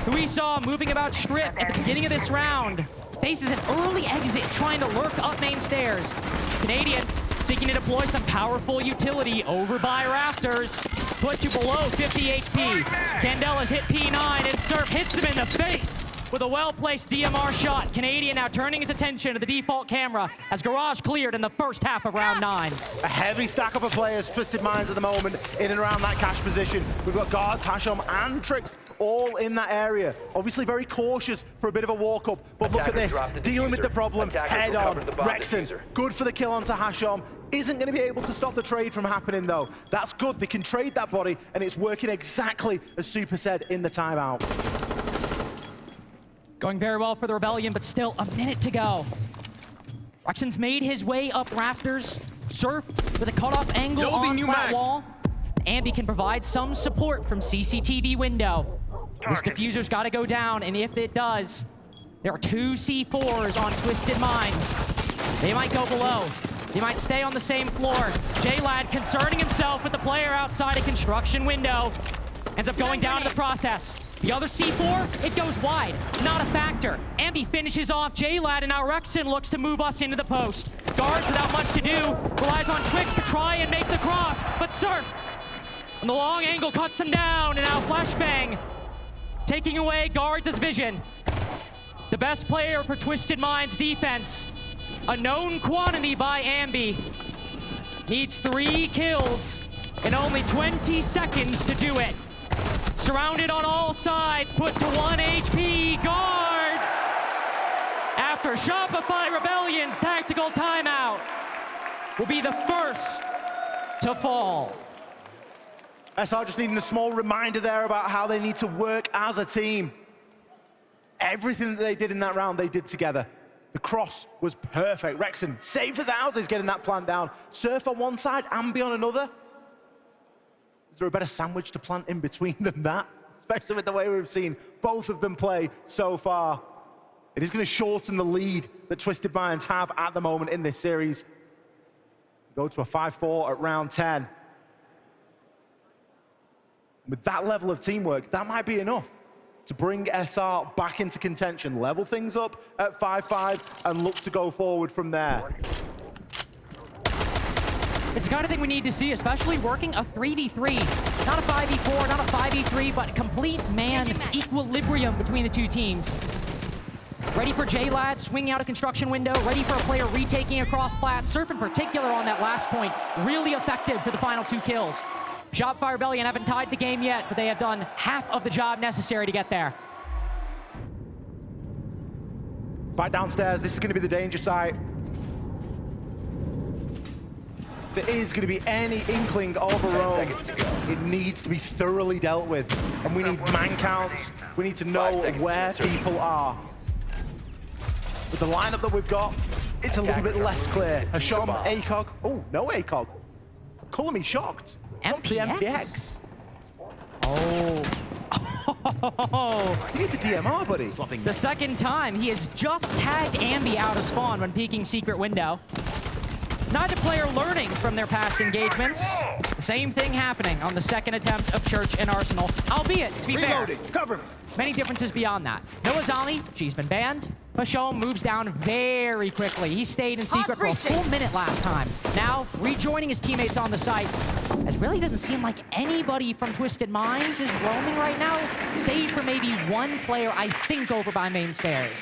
who we saw moving about strip at the beginning of this round, faces an early exit trying to lurk up main stairs. Canadian seeking to deploy some powerful utility over by rafters. Put to below 50 HP. Candela's hit P9 and Surf hits him in the face with a well-placed DMR shot. Canadian now turning his attention to the default camera as Garage cleared in the first half of round 9. A heavy stack up of players, Twisted Minds at the moment, in and around that cash position. We've got Guards, Hashom, and Trix all in that area. Obviously very cautious for a bit of a walk-up, but look at this, dealing with the problem head on. Rexon, good for the kill onto Hashom. Isn't going to be able to stop the trade from happening, though. That's good, they can trade that body, and it's working exactly as Super said in the timeout. Going very well for the Rebellion, but still a minute to go. Rexon's made his way up rafters, Surf with a cutoff angle on that wall. Ambi can provide some support from CCTV window. This diffuser's got to go down, and if it does, there are 2 C4s on Twisted Minds. They might go below. They might stay on the same floor. J-Lad concerning himself with the player outside a construction window. Ends up going down in the process. The other C4, it goes wide. Not a factor. Ambi finishes off J-Lad, and now Rexon looks to move us into the post. Guards without much to do, relies on Tricks to try and make the cross, but Surf on the long angle cuts him down, and now Flashbang taking away Guards' vision. The best player for Twisted Minds defense. A known quantity by Ambi. Needs 3 kills and only 20 seconds to do it. Surrounded on all sides, put to 1 HP. Guards, after Shopify Rebellion's tactical timeout, will be the first to fall. SR just needing a small reminder there about how they need to work as a team. Everything that they did in that round, they did together. The cross was perfect. Rexon, safe as houses, getting that plant down. Surf on one side, Ambi on another. Is there a better sandwich to plant in between than that? Especially with the way we've seen both of them play so far. It is going to shorten the lead that Twisted Minds have at the moment in this series. Go to a 5-4 at round 10. With that level of teamwork, that might be enough to bring SR back into contention, level things up at 5-5, and look to go forward from there. It's the kind of thing we need to see, especially working a 3v3. Not a 5v4, not a 5v3, but complete man equilibrium between the 2 teams. Ready for J-Lad swinging out a construction window, ready for a player retaking across plat. Surf in particular on that last point, really effective for the final 2 kills. Shopify Rebellion haven't tied the game yet, but they have done half of the job necessary to get there. Back downstairs, this is going to be the danger site. If there is going to be any inkling of a roam, it needs to be thoroughly dealt with. And we need man counts. We need to know where people are. With the lineup that we've got, it's a little bit less clear. Hasham, ACOG. Oh, no ACOG. Colour me shocked. MPX? The MPX. Oh. You need the DMR, buddy. The second time, he has just tagged Ambi out of spawn when peeking secret window. Neither player learning from their past engagements. The same thing happening on the second attempt of Church and Arsenal, albeit, to be fair, cover me. Many differences beyond that. Noah Zali, she's been banned. Pashom moves down very quickly. He stayed in secret for a full minute last time. Now, rejoining his teammates on the site, as really doesn't seem like anybody from Twisted Minds is roaming right now, save for maybe 1 player, I think, over by main stairs.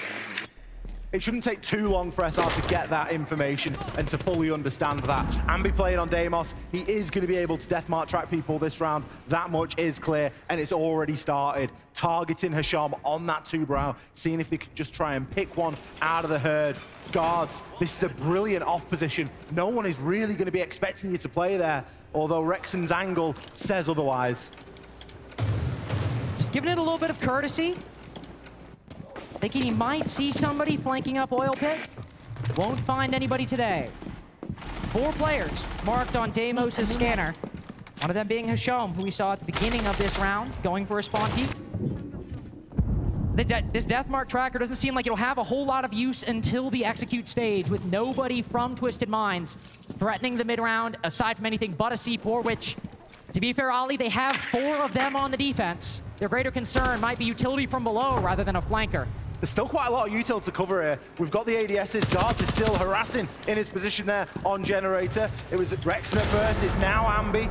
It shouldn't take too long for SR to get that information and to fully understand that. Ambi playing on Deimos, he is going to be able to deathmark track people this round. That much is clear, and it's already started. Targeting Hasham on that 2-brow, seeing if they can just try and pick one out of the herd. Guards, this is a brilliant off position. No one is really going to be expecting you to play there, although Rexon's angle says otherwise. Just giving it a little bit of courtesy. Thinking he might see somebody flanking up Oil Pit. Won't find anybody today. 4 players marked on Deimos' scanner. One of them being Hasham, who we saw at the beginning of this round, going for a spawn peek. This Deathmark tracker doesn't seem like it'll have a whole lot of use until the execute stage, with nobody from Twisted Minds threatening the mid-round, aside from anything but a C4, which, to be fair, Ali, they have 4 of them on the defense. Their greater concern might be utility from below rather than a flanker. There's still quite a lot of util to cover here. We've got the ADS's. Guards is still harassing in his position there on Generator. It was Rexon at first, it's now Ambi.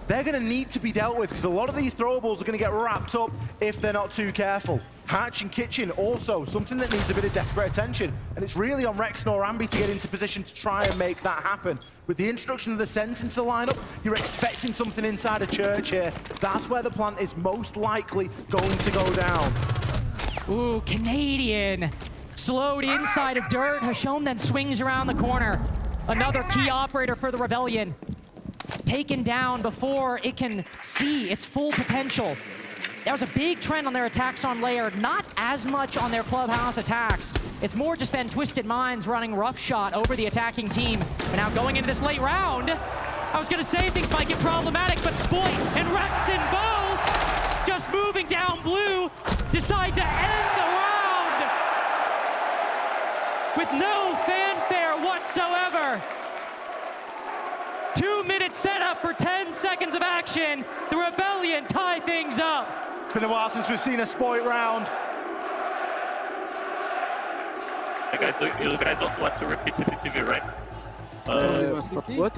They're going to need to be dealt with because a lot of these throwables are going to get wrapped up if they're not too careful. Hatch and Kitchen also, something that needs a bit of desperate attention. And it's really on Rexon or Ambi to get into position to try and make that happen. With the introduction of the Sense into the lineup, you're expecting something inside a church here. That's where the plant is most likely going to go down. Ooh, Canadian. Slowed inside of dirt. Hasham then swings around the corner. Another key operator for the Rebellion. Taken down before it can see its full potential. that was a big trend on their attacks on layer, not as much on their clubhouse attacks. It's more just been Twisted Minds running rough shot over the attacking team. But now going into this late round, I was gonna say things might get problematic, but Spoit and Rexon both just moving down blue, decide to end the round with no fanfare whatsoever. 2-minute setup for 10 seconds of action. The Rebellion tie things up. It's been a while since we've seen a Spoit round. You guys don't want to repeat CCTV, right? What?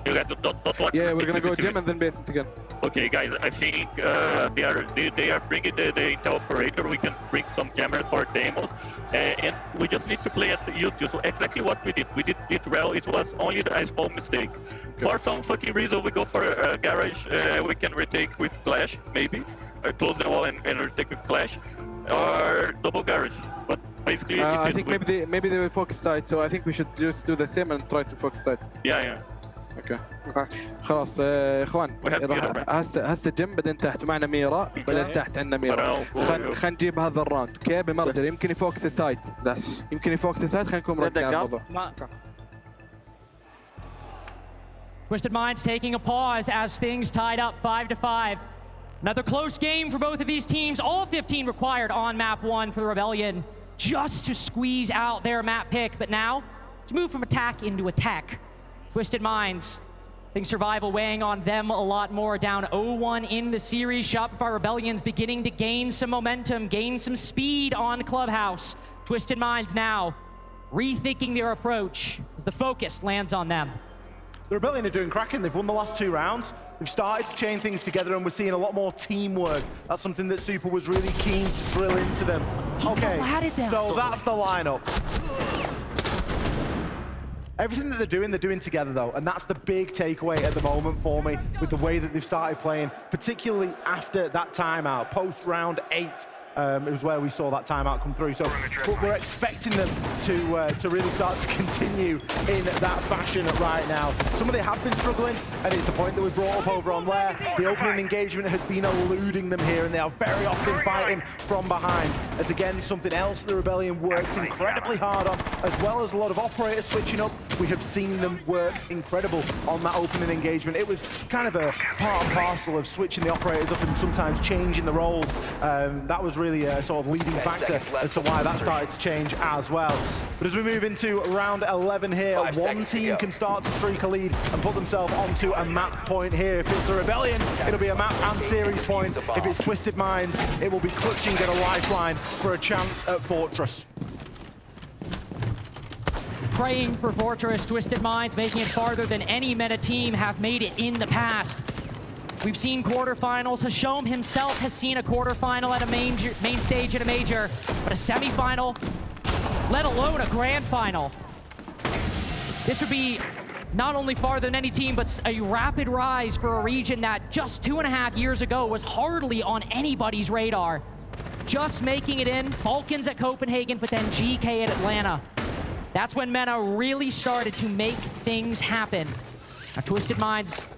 You guys don't want Yeah, to we're repeat gonna go CCTV. gym and then basement again. Okay, guys, I think they are bringing the Intel operator. We can bring some jammers for demos, and we just need to play at YouTube. So exactly what we did it well. It was only a small mistake. For some fucking reason, we go for a garage. We can retake with Clash, maybe. Close the wall and retake with Clash, or double garage. But basically, I think maybe they will focus side. So I think we should just do the same and try to focus side. Yeah. اوكي خلاص اخوان هسه جيم بعدين تحت معنا ميرا بعدين تحت عندنا ميرا خلينا نجيب هذا الراوند اوكي بمرجل يمكن يفوكس السايد خلينا نكون مركزين على الموضوع. Twisted Minds taking a pause as things tied up 5-5. Another close game for both of these teams. All 15 required on map 1 for the Rebellion just to squeeze out their map pick. But now, to move from attack into attack. Twisted Minds, I think survival weighing on them a lot more. Down 0-1 in the series. Shopify Rebellion's beginning to gain some momentum, gain some speed on Clubhouse. Twisted Minds now rethinking their approach as the focus lands on them. The Rebellion are doing cracking. They've won the last 2 rounds. They've started to chain things together, and we're seeing a lot more teamwork. That's something that Super was really keen to drill into them. Okay, so that's the lineup. Everything that they're doing together though, and that's the big takeaway at the moment for me with the way that they've started playing, particularly after that timeout, post round 8. It was where we saw that timeout come through. So we're expecting them to really start to continue in that fashion right now. Some of them have been struggling, and it's a point that we brought up over on Lair. The opening engagement has been eluding them here, and they are very often fighting from behind. As again, something else the Rebellion worked incredibly hard on, as well as a lot of operators switching up. We have seen them work incredible on that opening engagement. It was kind of a part and parcel of switching the operators up and sometimes changing the roles. That was really a sort of leading factor as to why that started to change as well. But as we move into round 11 here, one team can start to streak a lead and put themselves onto a map point here. If it's the Rebellion, it'll be a map and series point. If it's Twisted Minds, it will be clutching at a lifeline for a chance at Fortress. Praying for Fortress, Twisted Minds making it farther than any MENA team have made it in the past. We've seen quarterfinals. Hashom himself has seen a quarterfinal at a main stage at a major, but a semifinal, let alone a grand final. This would be not only farther than any team, but a rapid rise for a region that just 2.5 years ago was hardly on anybody's radar. Just making it in, Falcons at Copenhagen, but then GK at Atlanta. That's when MENA really started to make things happen. Now, Twisted Minds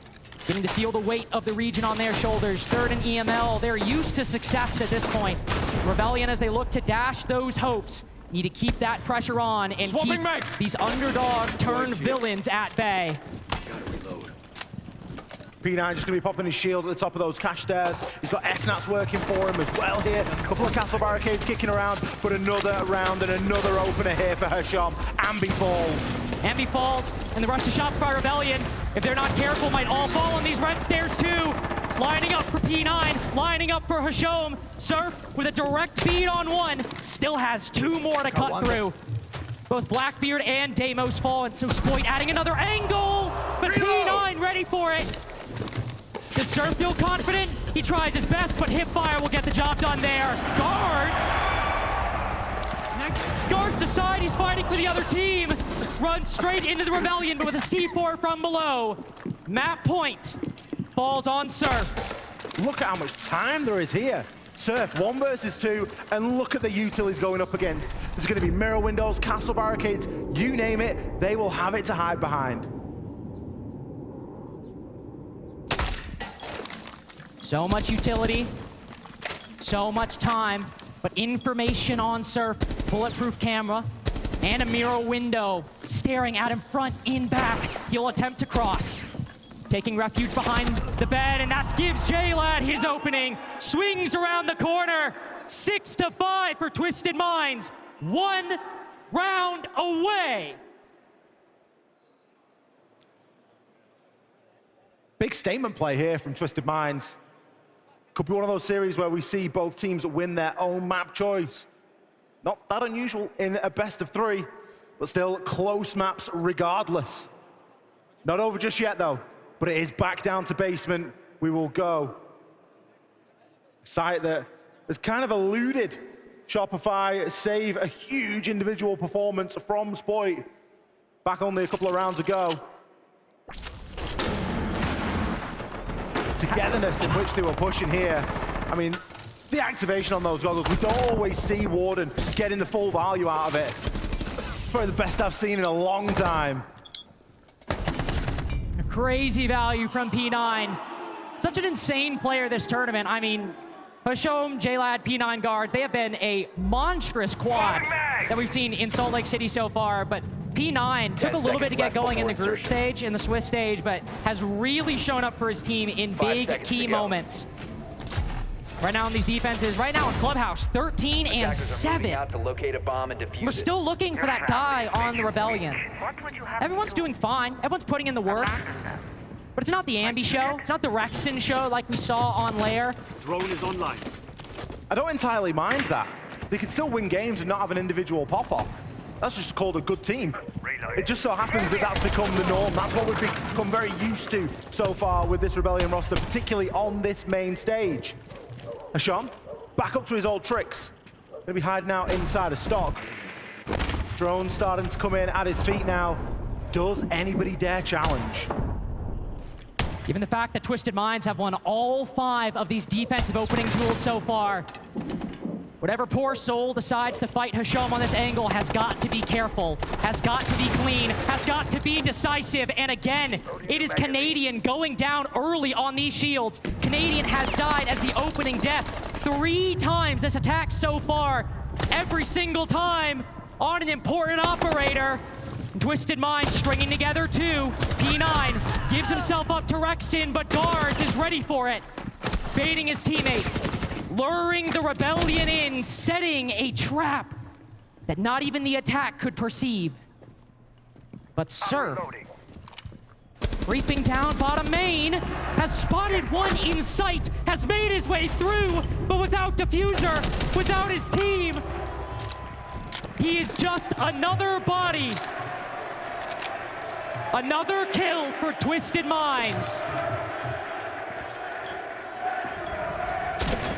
getting to feel the weight of the region on their shoulders. Third in EML, they're used to success at this point. Rebellion, as they look to dash those hopes, need to keep that pressure on and keep these underdog-turned villains at bay. P9 just going to be popping his shield at the top of those cash stairs. He's got FNATs working for him as well here. A couple of castle barricades kicking around, but another round and another opener here for Hashom. Ambi falls. Ambi falls, and the rush to Shopify Rebellion, if they're not careful, might all fall on these red stairs too. Lining up for P9, lining up for Hashom. Surf with a direct beat on 1, still has 2 more to cut through. Both Blackbeard and Deimos fall, and so Spoit adding another angle, but P9 ready for it. Does Surf feel confident? He tries his best, but Hipfire will get the job done there. Guards decide he's fighting for the other team. Runs straight into the Rebellion, but with a C4 from below. Map point falls on Surf. Look at how much time there is here. Surf 1 versus 2, and look at the util he's going up against. There's going to be mirror windows, castle barricades, you name it, they will have it to hide behind. So much utility. So much time, but information on Surf, bulletproof camera, and a mirror window staring at him front, in, back. He'll attempt to cross. Taking refuge behind the bed, and that gives J-Lad his opening. Swings around the corner. 6-5 for Twisted Minds. 1 round away. Big statement play here from Twisted Minds. Could be one of those series where we see both teams win their own map choice. Not that unusual in a best of 3, but still close maps regardless. Not over just yet though, but it is back down to basement. We will go. A site that has kind of eluded Shopify, save a huge individual performance from Spoit back only a couple of rounds ago. Togetherness in which they were pushing here. I mean, the activation on those goggles, we don't always see Warden getting the full value out of it. Probably the best I've seen in a long time. A crazy value from P9. Such an insane player this tournament. I mean, Hashom, J-Lad, P9 guards, they have been a monstrous quad that we've seen in Salt Lake City so far, but P9 took a little bit to get going in the group stage, in the Swiss stage, but has really shown up for his team in big key moments. Right now in these defenses, right now in Clubhouse, 13 and 7. We're still looking for that guy on the Rebellion. Everyone's doing fine. Everyone's putting in the work. But it's not the Ambi show. It's not the Rexon show like we saw on Lair. Drone is online. I don't entirely mind that. They can still win games and not have an individual pop-off. That's just called a good team. It just so happens that that's become the norm. That's what we've become very used to so far with this Rebellion roster, particularly on this main stage. Hasham, back up to his old tricks. Gonna be hiding out inside a stock. Drone starting to come in at his feet now. Does anybody dare challenge? Given the fact that Twisted Minds have won all 5 of these defensive opening tools so far, whatever poor soul decides to fight Hasham on this angle has got to be careful, has got to be clean, has got to be decisive. And again, it is Canadian going down early on these shields. Canadian has died as the opening death 3 times this attack so far. Every single time on an important operator. Twisted Minds stringing together 2. P9 gives himself up to Rexon, but Guards is ready for it. Baiting his teammate. Luring the Rebellion in, setting a trap that not even the attack could perceive. But Surf, creeping down bottom main, has spotted one in sight, has made his way through, but without diffuser, without his team, he is just another body. Another kill for Twisted Minds.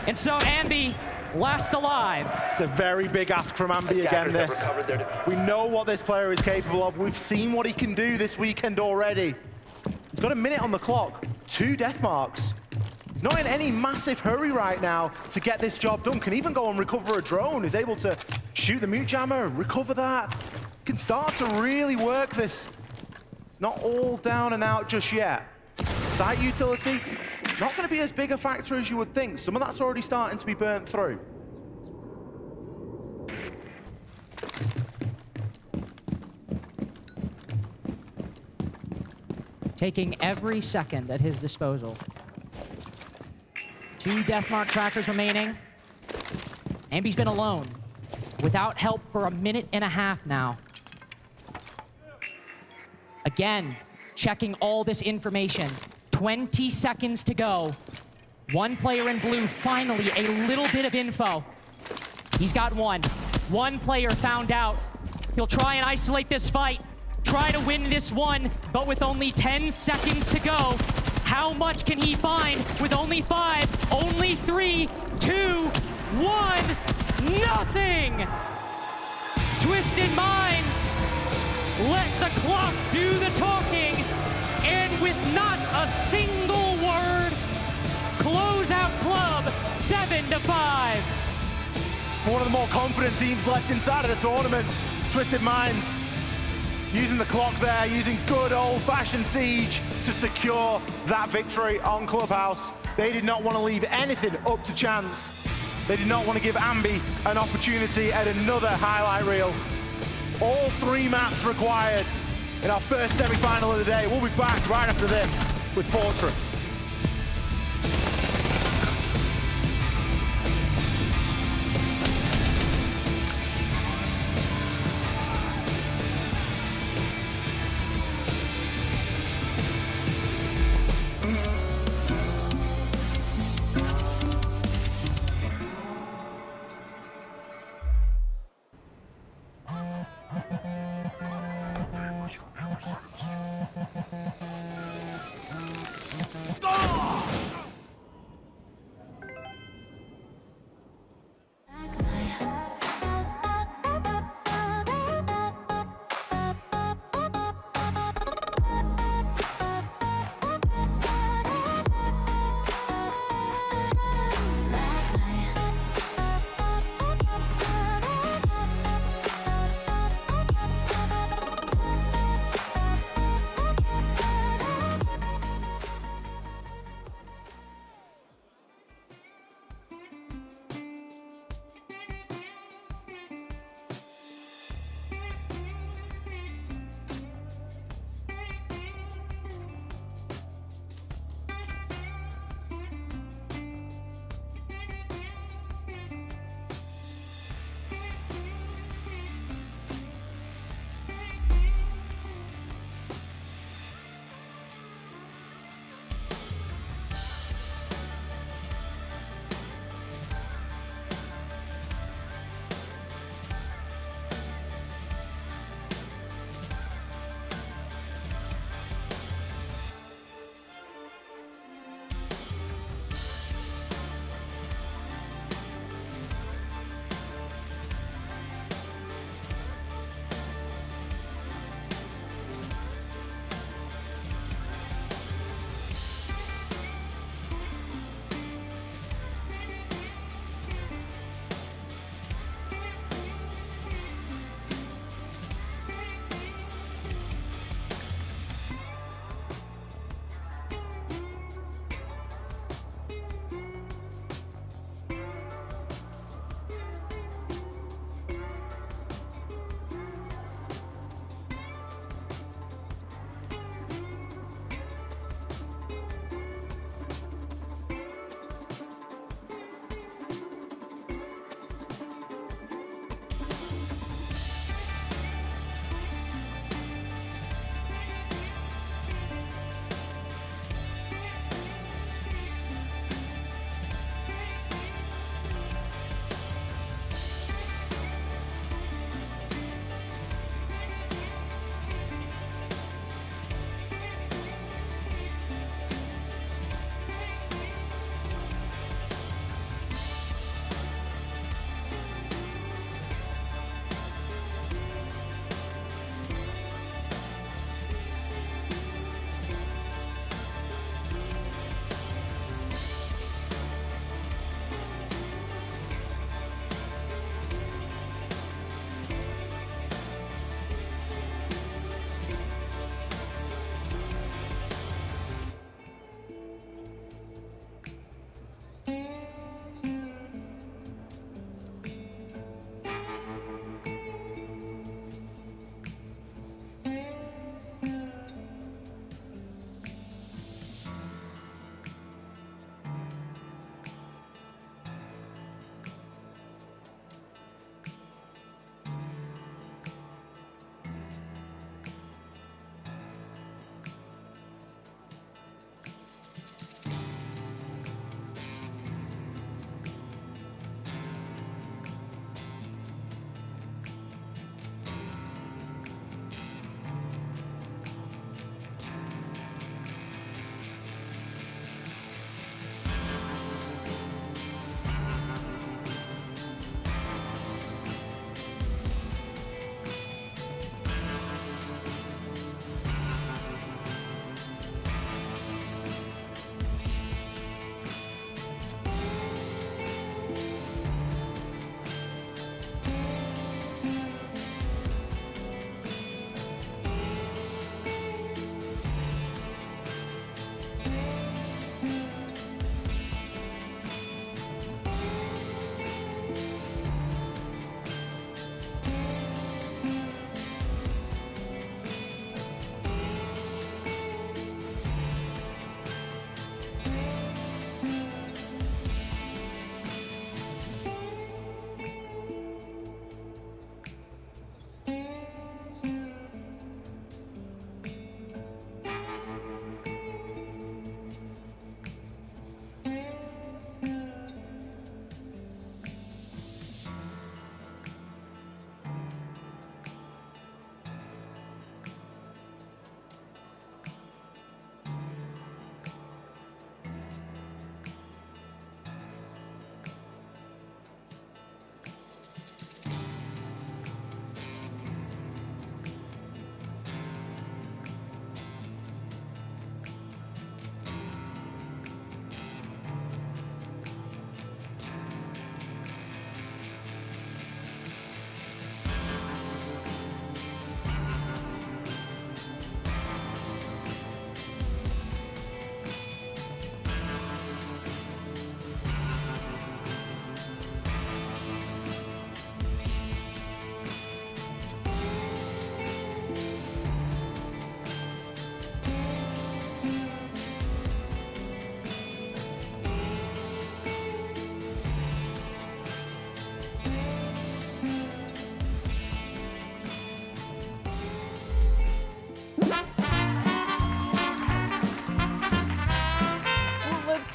And so Ambi last alive. It's a very big ask from Ambi again, this. We know what this player is capable of. We've seen what he can do this weekend already. He's got a minute on the clock, 2 death marks. He's not in any massive hurry right now to get this job done. Can even go and recover a drone. He's able to shoot the mute jammer, recover that. Can start to really work this. It's not all down and out just yet. Site utility, not going to be as big a factor as you would think. Some of that's already starting to be burnt through. Taking every second at his disposal. 2 deathmark trackers remaining. Ambi's been alone, without help for a minute and a half now. Again, checking all this information. 20 seconds to go. 1 player in blue, finally a little bit of info. He's got 1. 1 player found out. He'll try and isolate this fight, try to win this one, but with only 10 seconds to go, how much can he find with only 5, only 3, 2, 1, nothing! Twisted Minds, let the clock do the talking, and with not a single word, close out club 7-5. For one of the more confident teams left inside of the tournament, Twisted Minds using the clock there, using good old-fashioned siege to secure that victory on Clubhouse. They did not want to leave anything up to chance. They did not want to give Ambi an opportunity at another highlight reel. All 3 maps required in our first semi-final of the day. We'll be back right after this with Fortress.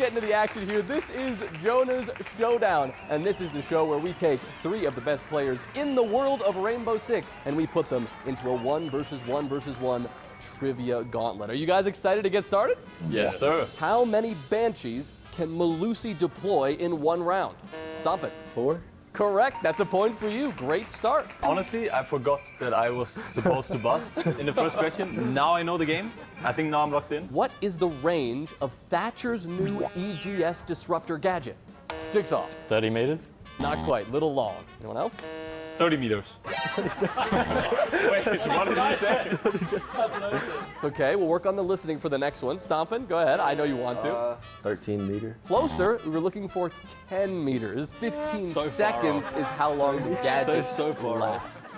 get into the action here. This is Jonah's Showdown, and this is the show where we take 3 of the best players in the world of Rainbow Six, and we put them into a 1 versus 1 versus 1 trivia gauntlet. Are you guys excited to get started? Yes, sir. How many Banshees can Malusi deploy in 1 round? Stop it. 4. Correct. That's a point for you. Great start. Honestly, I forgot that I was supposed to buzz in the first question. Now I know the game. I think now I'm locked in. What is the range of Thatcher's new EGS disruptor gadget? Jigsaw. 30 meters. Not quite. Little long. Anyone else? 30 meters. Wait, what did you say? It's okay. We'll work on the listening for the next one. Stompin', go ahead. I know you want to. 13 meter. Closer. We were looking for 10 meters. 15 seconds is how long the gadget lasts.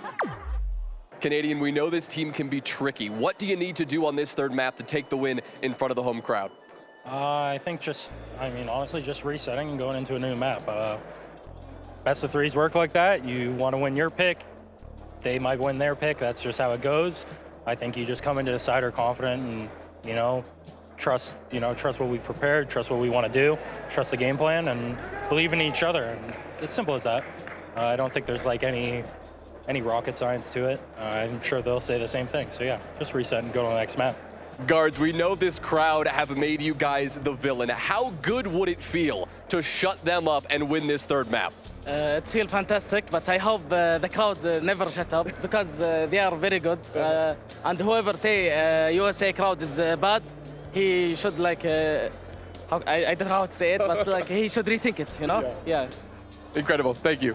Canadian, we know this team can be tricky. What do you need to do on this 3rd map to take the win in front of the home crowd? I think honestly, just resetting and going into a new map. Best of 3s work like that. You want to win your pick. They might win their pick. That's just how it goes. I think you just come into the cider confident and, trust what we've prepared, trust what we want to do, trust the game plan, and believe in each other. And it's simple as that. I don't think there's like any rocket science to it. I'm sure they'll say the same thing. So yeah, just reset and go to the next map. Guards, we know this crowd have made you guys the villain. How good would it feel to shut them up and win this 3rd map? It feels fantastic, but I hope the crowd never shut up because they are very good. And whoever say USA crowd is bad, he should I don't know how to say it, but he should rethink it, Yeah. Incredible. Thank you.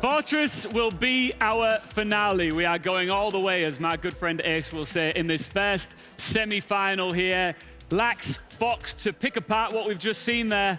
Fortress will be our finale. We are going all the way, as my good friend Ace will say, in this first semi-final here. Lax, Fox to pick apart what we've just seen there.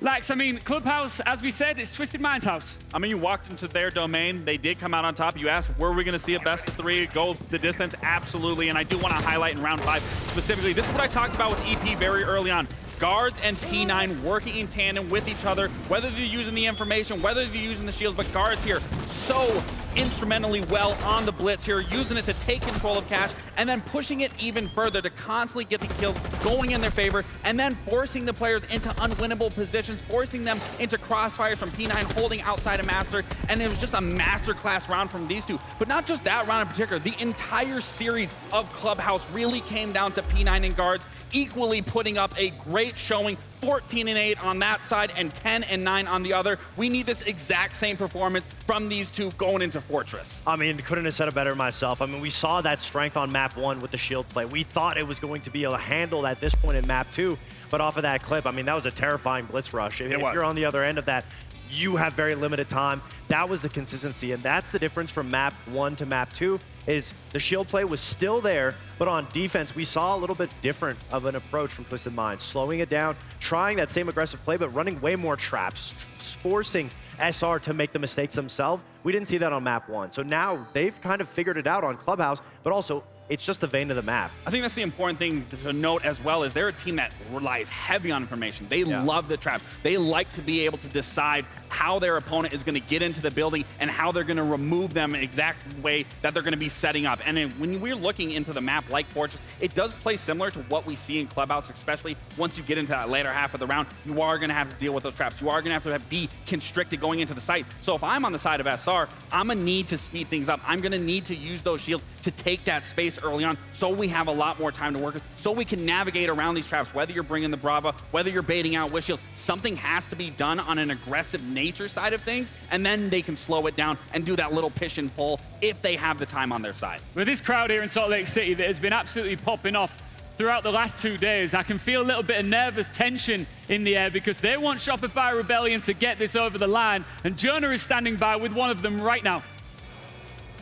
Lax, Clubhouse, as we said, it's Twisted Mind's house. You walked into their domain. They did come out on top. You asked, were we going to see a best of 3 go the distance? Absolutely. And I do want to highlight in round 5 specifically. This is what I talked about with EP very early on. Guards and P9 working in tandem with each other, whether they're using the information, whether they're using the shields, but Guards here so instrumentally well on the blitz here, using it to take control of Cash, and then pushing it even further to constantly get the kills going in their favor, and then forcing the players into unwinnable positions, forcing them into crossfires from P9 holding outside of Master, and it was just a masterclass round from these two. But not just that round in particular, the entire series of Clubhouse really came down to P9 and Guards equally putting up a great showing. 14-8 on that side and 10-9 on the other. We need this exact same performance from these two going into Fortress. Couldn't have said it better myself. We saw that strength on map 1 with the shield play. We thought it was going to be a handle at this point in map 2, but off of that clip, that was a terrifying blitz rush. If you're on the other end of that, you have very limited time. That was the consistency, and that's the difference from map 1 to map 2, is the shield play was still there, but on defense, we saw a little bit different of an approach from Twisted Minds, slowing it down, trying that same aggressive play, but running way more traps, forcing SR to make the mistakes themselves. We didn't see that on map 1. So now they've kind of figured it out on Clubhouse, but also it's just the vein of the map. I think that's the important thing to note as well, is they're a team that relies heavy on information. They love the traps. They like to be able to decide how their opponent is going to get into the building and how they're going to remove them exact way that they're going to be setting up. And then when we're looking into the map like Fortress, it does play similar to what we see in Clubhouse, especially once you get into that later half of the round. You are going to have to deal with those traps. You are going to have to be constricted going into the site. So if I'm on the side of SR, I'm going to need to speed things up. I'm going to need to use those shields to take that space early on so we have a lot more time to work with, so we can navigate around these traps, whether you're bringing the Brava, whether you're baiting out with shields. Something has to be done on an aggressive nature side of things, and then they can slow it down and do that little push and pull if they have the time on their side. With this crowd here in Salt Lake City that has been absolutely popping off throughout the last 2 days, I can feel a little bit of nervous tension in the air because they want Shopify Rebellion to get this over the line, and Jonah is standing by with one of them right now.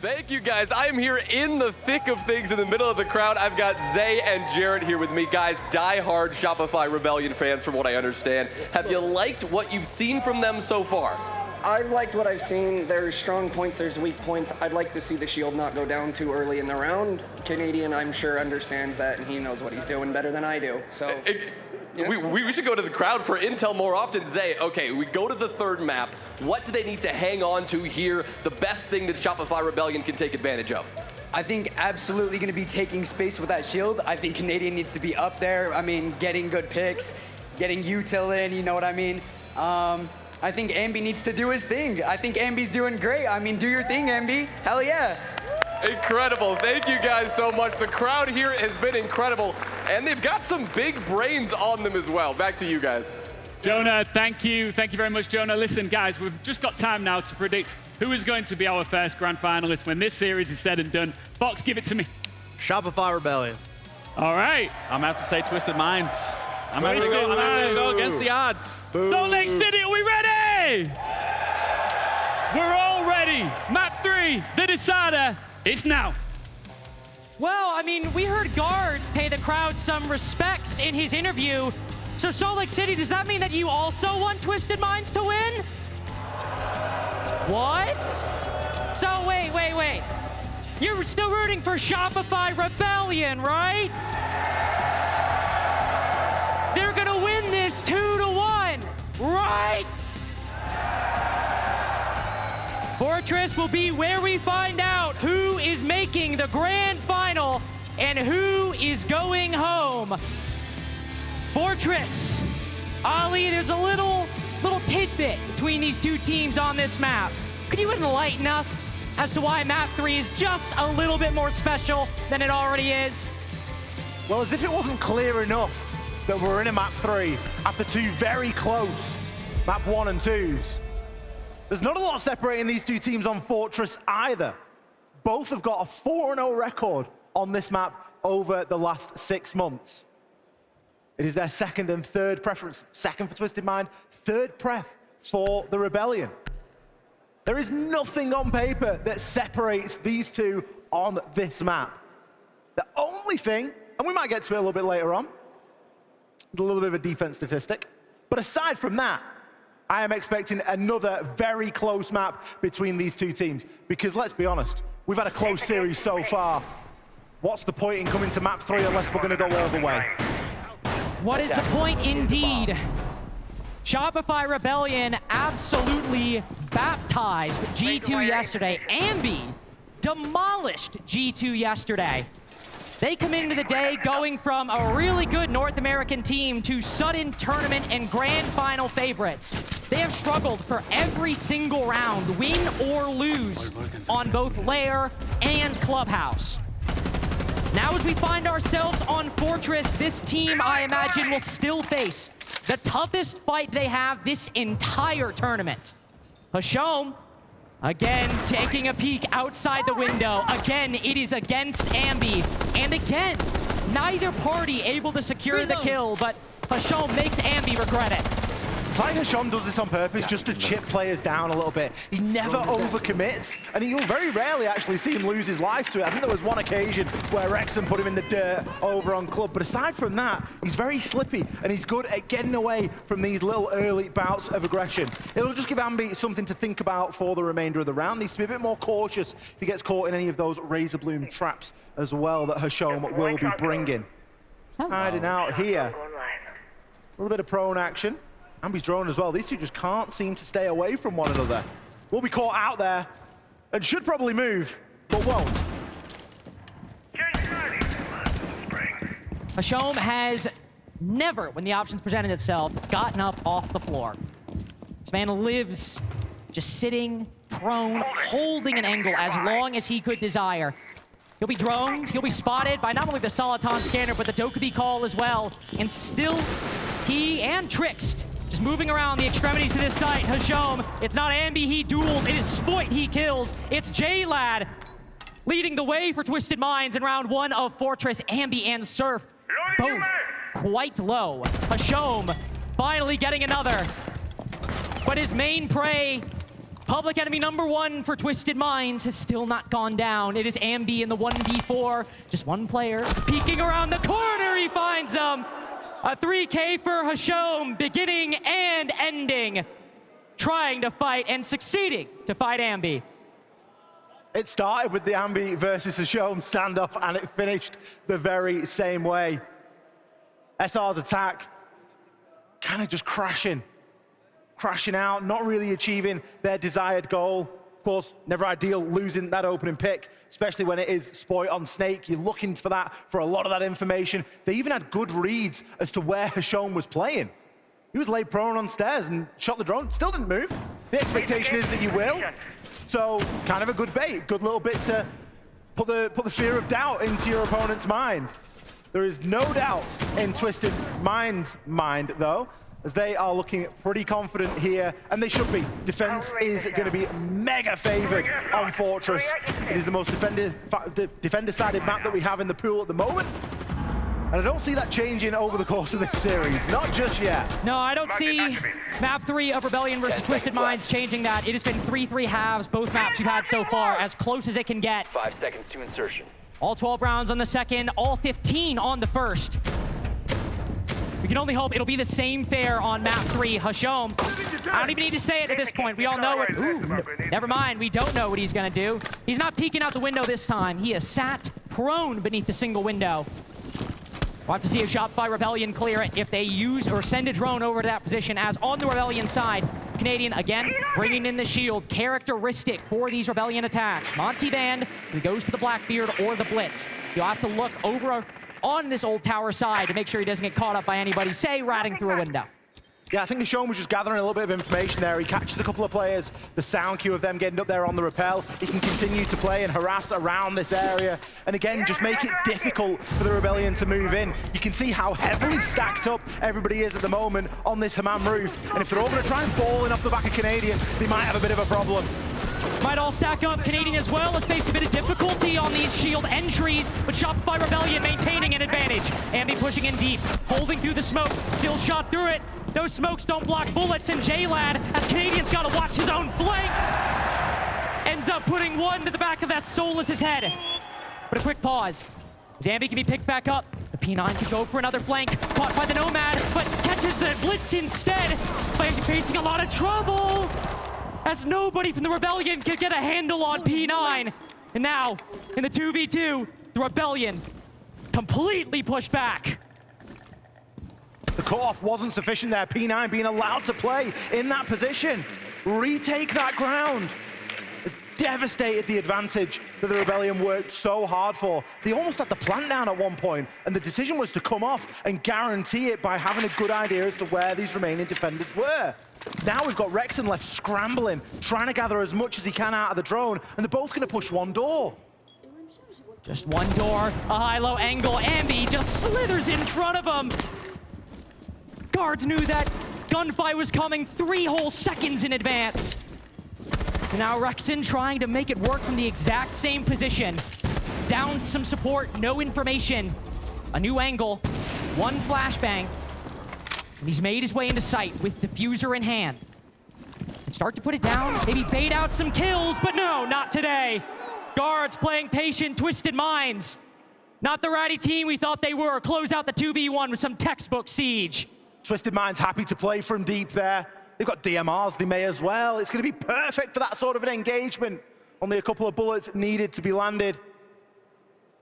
Thank you, guys. I am here in the thick of things in the middle of the crowd. I've got Zay and Jarrett here with me. Guys, die-hard Shopify Rebellion fans from what I understand. Have you liked what you've seen from them so far? I've liked what I've seen. There's strong points, there's weak points. I'd like to see the shield not go down too early in the round. Canadian, I'm sure, understands that, and he knows what he's doing better than I do. So. We should go to the crowd for intel more often. Zay, okay, we go to the third map. What do they need to hang on to here? The best thing that Shopify Rebellion can take advantage of? I think absolutely going to be taking space with that shield. I think Canadian needs to be up there. I mean, getting good picks, getting util in, you know what I mean? I think Ambi needs to do his thing. I think Ambi's doing great. I mean, do your thing, Ambi. Hell yeah. Incredible. Thank you guys so much. The crowd here has been incredible, and they've got some big brains on them as well. Back to you guys. Jonah, thank you. Thank you very much, Jonah. Listen, guys, we've just got time now to predict who is going to be our first grand finalist when this series is said and done. Fox, give it to me. Shopify Rebellion. All right. I'm going to have to say Twisted Minds. I'm ready to go. I'm ready to go against the odds. Salt Lake City, are we ready? We're all ready. Map 3, the decider. It's now. Well, I mean, we heard guards pay the crowd some respects in his interview. So Salt Lake City, does that mean that you also want Twisted Minds to win? What? So wait. You're still rooting for Shopify Rebellion, right? They're gonna win this 2-1, right? Fortress will be where we find out who is making the grand final and who is going home. Fortress, Ali, there's a little tidbit between these two teams on this map. Could you enlighten us as to why map 3 is just a little bit more special than it already is? Well, as if it wasn't clear enough that we're in a map 3 after two very close map 1 and 2s. There's not a lot separating these two teams on Fortress either. Both have got a 4-0 record on this map over the last 6 months. It is their second and third preference. Second for Twisted Mind, third pref for the Rebellion. There is nothing on paper that separates these two on this map. The only thing, and we might get to it a little bit later on, is a little bit of a defense statistic. But aside from that, I am expecting another very close map between these two teams. Because let's be honest, we've had a close series so far. What's the point in coming to map 3 unless we're going to go all the way? What is the point indeed? Shopify Rebellion absolutely baptized G2 yesterday. Ambi demolished G2 yesterday. They come into the day going from a really good North American team to sudden tournament and grand final favorites. They have struggled for every single round, win or lose, on both Lair and Clubhouse. Now as we find ourselves on Fortress, this team, I imagine, will still face the toughest fight they have this entire tournament. Hashom, again, taking a peek outside the window. Again, it is against Ambi. And again, neither party able to secure the kill, but Hashom makes Ambi regret it. It's like Hashom does this on purpose just to chip players down a little bit. He never overcommits, and you'll very rarely actually see him lose his life to it. I think there was one occasion where Wrexham put him in the dirt over on Club, but aside from that, he's very slippy, and he's good at getting away from these little early bouts of aggression. It'll just give Ambi something to think about for the remainder of the round. Needs to be a bit more cautious if he gets caught in any of those Razor Bloom traps as well that Hashom will be bringing. Hiding out here. A little bit of prone action. Ambi's drone as well. These two just can't seem to stay away from one another. Will be caught out there and should probably move, but won't. Hashom has never, when the options presented itself, gotten up off the floor. This man lives just sitting, prone, holding an angle as long as he could desire. He'll be droned, he'll be spotted by not only the Soliton scanner, but the Dokubi call as well. And still, he and Trixt just moving around the extremities of this site. Hashom, it's not Ambi he duels, it is Spoit he kills. It's J-Lad leading the way for Twisted Minds in round 1 of Fortress. Ambi and Surf both quite low. Hashom finally getting another. But his main prey, public enemy number 1 for Twisted Minds, has still not gone down. It is Ambi in the 1v4. Just one player peeking around the corner. He finds him. A 3K for Hashom, beginning and ending. Trying to fight and succeeding to fight Ambi. It started with the Ambi versus Hashom standoff, and it finished the very same way. SR's attack kind of just crashing out, not really achieving their desired goal. Of course, never ideal losing that opening pick, especially when it is Spoy on Snake. You're looking for that, for a lot of that information. They even had good reads as to where Hashom was playing. He was laid prone on stairs and shot the drone, still didn't move. The expectation is that you will. So kind of a good bait, good little bit to put the fear of doubt into your opponent's mind. There is no doubt in Twisted Minds' mind, though, as they are looking pretty confident here, and they should be. Defense is going to be mega favored on Fortress. It is the most defender-sided map that we have in the pool at the moment. And I don't see that changing over the course of this series, not just yet. No, I don't see map 3 of Rebellion versus Twisted Minds changing that. It has been 3-3 halves, both maps you've had so far, as close as it can get. 5 seconds to insertion. All 12 rounds on the second, all 15 on the first. We can only hope it'll be the same fare on map 3. Hashom, I don't even need to say it at this point. We all know it. Ooh, never mind, we don't know what he's gonna do. He's not peeking out the window this time. He is sat prone beneath the single window. We'll have to see a shot by Rebellion clear it if they use or send a drone over to that position, as on the Rebellion side, Canadian, again, bringing in the shield, characteristic for these Rebellion attacks. Monty Band, he goes to the Blackbeard or the Blitz. You'll have to look over on this old tower side to make sure he doesn't get caught up by anybody, say, ratting through a window. Yeah, I think Hashom was just gathering a little bit of information there. He catches a couple of players, the sound cue of them getting up there on the rappel. He can continue to play and harass around this area. And again, just make it difficult for the Rebellion to move in. You can see how heavily stacked up everybody is at the moment on this Hammam roof. And if they're all going to try and ball in off the back of Canadian, they might have a bit of a problem. Might all stack up. Canadian as well has faced a bit of difficulty on these shield entries, but shot by Rebellion maintaining an advantage. Ambi pushing in deep, holding through the smoke, still shot through it. Those smokes don't block bullets, and J-Lad, as Canadian's got to watch his own flank, ends up putting one to the back of that Soulless's head. But a quick pause. Zambi can be picked back up. The P9 could go for another flank, caught by the Nomad, but catches the Blitz instead. But facing a lot of trouble, as nobody from the Rebellion could get a handle on P9. And now, in the 2v2, the Rebellion completely pushed back. The cut-off wasn't sufficient there. P9 being allowed to play in that position. Retake that ground. Has devastated the advantage that the Rebellion worked so hard for. They almost had the plant down at one point, and the decision was to come off and guarantee it by having a good idea as to where these remaining defenders were. Now we've got Rexon left scrambling, trying to gather as much as he can out of the drone, and they're both going to push one door. Just one door, a high-low angle. Ambi just slithers in front of him. Guards knew that gunfight was coming 3 whole seconds in advance. And now Rexon trying to make it work from the exact same position. Down some support, no information. A new angle, one flashbang. And he's made his way into sight with diffuser in hand. And start to put it down, maybe bait out some kills, but no, not today. Guards playing patient, Twisted Minds. Not the ratty team we thought they were. Close out the 2v1 with some textbook siege. Twisted Minds happy to play from deep there. They've got DMRs, they may as well. It's going to be perfect for that sort of an engagement. Only a couple of bullets needed to be landed.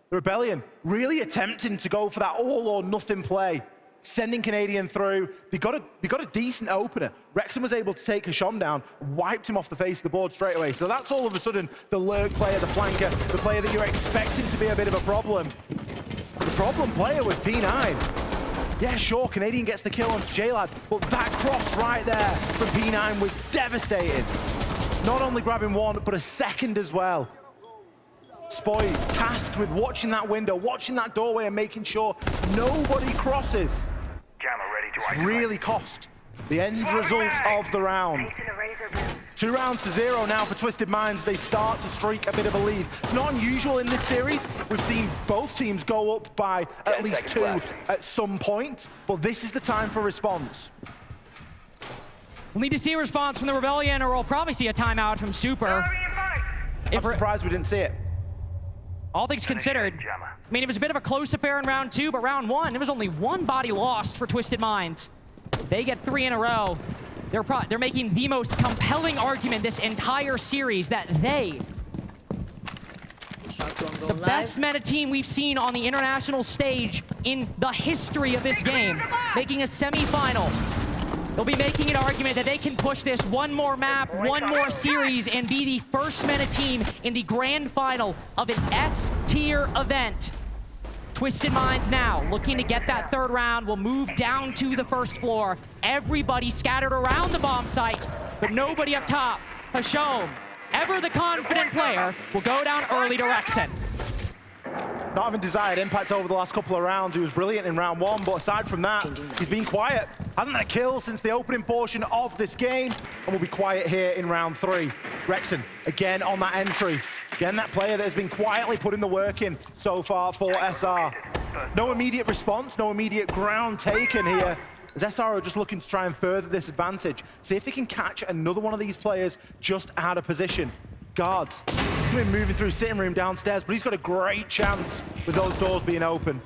The Rebellion really attempting to go for that all or nothing play. Sending Canadian through. They got a decent opener. Rexon was able to take Hashom down, wiped him off the face of the board straight away. So that's all of a sudden the lurk player, the flanker, the player that you're expecting to be a bit of a problem. The problem player was P9. Yeah, sure, Canadian gets the kill onto J-Lad, but that cross right there from P9 was devastating. Not only grabbing one, but a second as well. Spoy tasked with watching that window, watching that doorway, and making sure nobody crosses. It's really cost the end result of the round. 2 rounds to 0 now for Twisted Minds. They start to streak a bit of a lead. It's not unusual in this series. We've seen both teams go up by at least 2 at some point, but this is the time for response. We'll need to see a response from the Rebellion, or we'll probably see a timeout from Super. I'm surprised we didn't see it. All things considered, I mean, it was a bit of a close affair in round 2, but round 1, there was only 1 body lost for Twisted Minds. They get 3 in a row. They're making the most compelling argument this entire series that they, the best meta team we've seen on the international stage in the history of this game, making a semifinal. they'll be making an argument that they can push this one more map, one more series, and be the first MENA team in the grand final of an S-tier event. Twisted Minds now looking to get that third round. Will move down to the first floor. Everybody scattered around the bomb site, but nobody up top. Hashom, ever the confident player, will go down early to Rexen. Not having desired impact over the last couple of rounds. He was brilliant in round one, but aside from that, he's been quiet. Hasn't had a kill since the opening portion of this game, and will be quiet here in round 3. Rexen, again on that entry. Again, that player that has been quietly putting the work in so far for SR. No immediate response, no immediate ground taken here, as SR are just looking to try and further this advantage. See if they can catch another one of these players just out of position. Guards, he's going to be moving through sitting room downstairs, but he's got a great chance with those doors being open.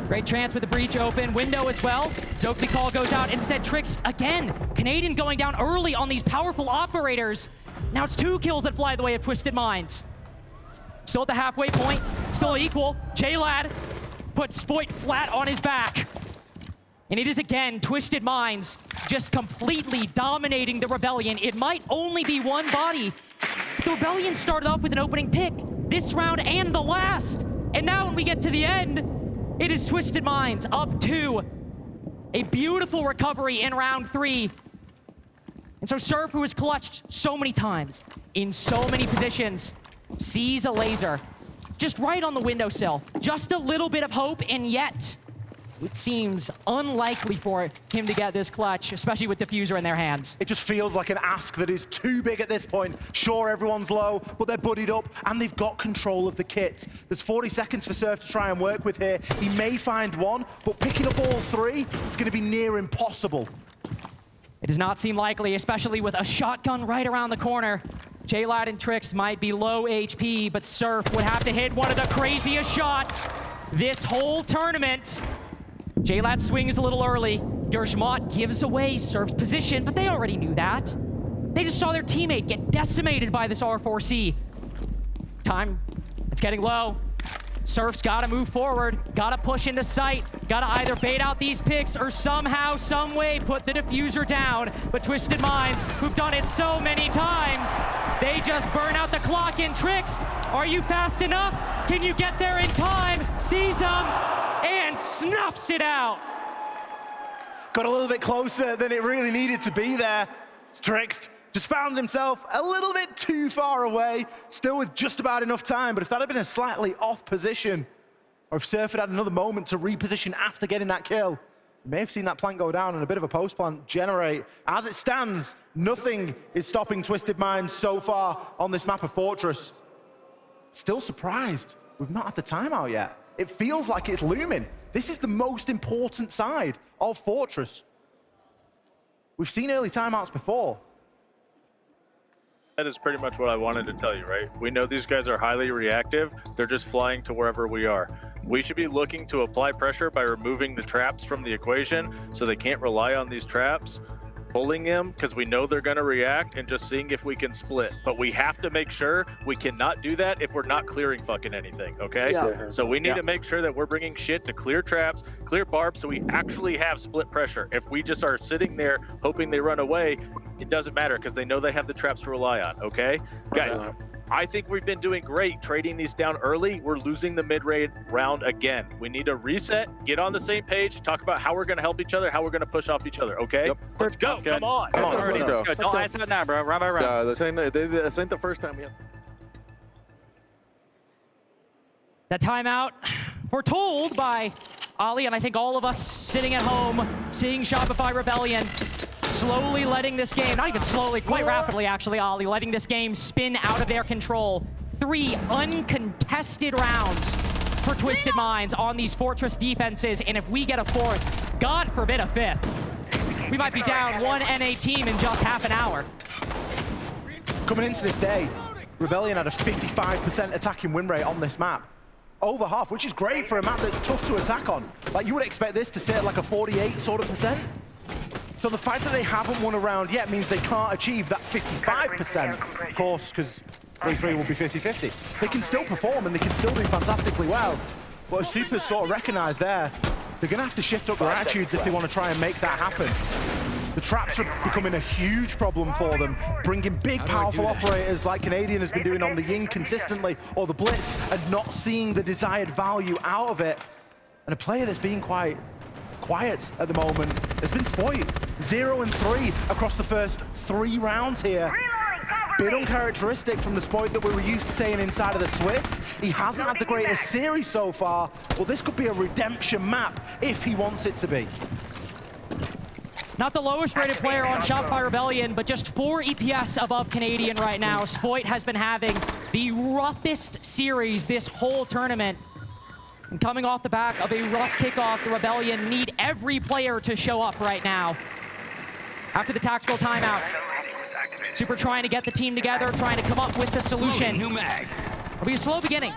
Great chance with the breach open, window as well. Stokely call goes out, instead Tricks again. Canadian going down early on these powerful operators. Now it's 2 kills that fly the way of Twisted Minds. Still at the halfway point, still equal. J-Lad puts Spoit flat on his back. And it is again Twisted Minds just completely dominating the Rebellion. It might only be one body. The Rebellion started off with an opening pick this round and the last. And now when we get to the end, it is Twisted Minds up 2. A beautiful recovery in round 3. And so Surf, who has clutched so many times, in so many positions, sees a laser just right on the windowsill. Just a little bit of hope, and yet it seems unlikely for him to get this clutch, especially with Diffuser in their hands. It just feels like an ask that is too big at this point. Sure, everyone's low, but they're buddied up, and they've got control of the kit. There's 40 seconds for Surf to try and work with here. He may find one, but picking up all 3 is going to be near impossible. It does not seem likely, especially with a shotgun right around the corner. J-Lad and Trix might be low HP, but Surf would have to hit one of the craziest shots this whole tournament. J-Lad swings a little early. Derjmont gives away Surf's position, but they already knew that. They just saw their teammate get decimated by this R4C. Time, it's getting low. Surf's gotta move forward, gotta push into sight, gotta either bait out these picks or somehow, some way put the diffuser down. But Twisted Minds, who've done it so many times, they just burn out the clock in Tricks. Are you fast enough? Can you get there in time? Sees him and snuffs it out. Got a little bit closer than it really needed to be there. Tricks just found himself a little bit too far away, still with just about enough time, but if that had been a slightly off position, or if Surf had another moment to reposition after getting that kill, you may have seen that plant go down and a bit of a post plant generate. As it stands, nothing is stopping Twisted Minds so far on this map of Fortress. Still surprised we've not had the timeout yet. It feels like it's looming. This is the most important side of Fortress. We've seen early timeouts before. That is pretty much what I wanted to tell you, right? We know these guys are highly reactive. They're just flying to wherever we are. We should be looking to apply pressure by removing the traps from the equation so they can't rely on these traps, pulling them because we know they're going to react, and just seeing if we can split. But we have to make sure we cannot do that if we're not clearing fucking anything, okay? Yeah. So we need to make sure that we're bringing shit to clear traps, clear barbs, so we actually have split pressure. If we just are sitting there hoping they run away, it doesn't matter because they know they have the traps to rely on, okay? Guys, I think we've been doing great trading these down early. We're losing the mid-range round again. We need to reset, get on the same page, talk about how we're going to help each other, how we're going to push off each other, okay? Yep. Let's go. Come on. Let's go. Don't ask that now, bro. Round by round. Yeah, this ain't the first time yet. That timeout foretold by Ali, and I think all of us sitting at home, seeing Shopify Rebellion, slowly letting this game, not even slowly, quite rapidly actually, Ali, letting this game spin out of their control. 3 uncontested rounds for Twisted Minds on these Fortress defenses, and if we get a 4th, God forbid a 5th, we might be down 1 NA team in just half an hour. Coming into this day, Rebellion had a 55% attacking win rate on this map. Over half, which is great for a map that's tough to attack on. Like, you would expect this to sit at like a 48 sort of percent. So the fact that they haven't won a round yet means they can't achieve that 55%, of course, because 3-3 will be 50-50. They can still perform and they can still do fantastically well. But as Super's sort of recognized there, They're going to have to shift up their attitudes if they want to try and make that happen. The traps are becoming a huge problem for them, bringing big, powerful operators like Canadian has been doing on the Ying consistently, or the Blitz, and not seeing the desired value out of it. And a player that's being quite quiet at the moment has been Spoit. 0 and 3 across the first 3 rounds here. Bit uncharacteristic from the Spoit that we were used to saying inside of the Swiss. He hasn't had the greatest series so far, but this could be a redemption map if he wants it to be. Not the lowest rated player on Shot by Rebellion, but just 4 EPS above Canadian right now. Spoit has been having the roughest series this whole tournament. And coming off the back of a rough kickoff, the Rebellion need every player to show up right now. After the tactical timeout, Super trying to get the team together, trying to come up with the solution. It'll be a slow beginning,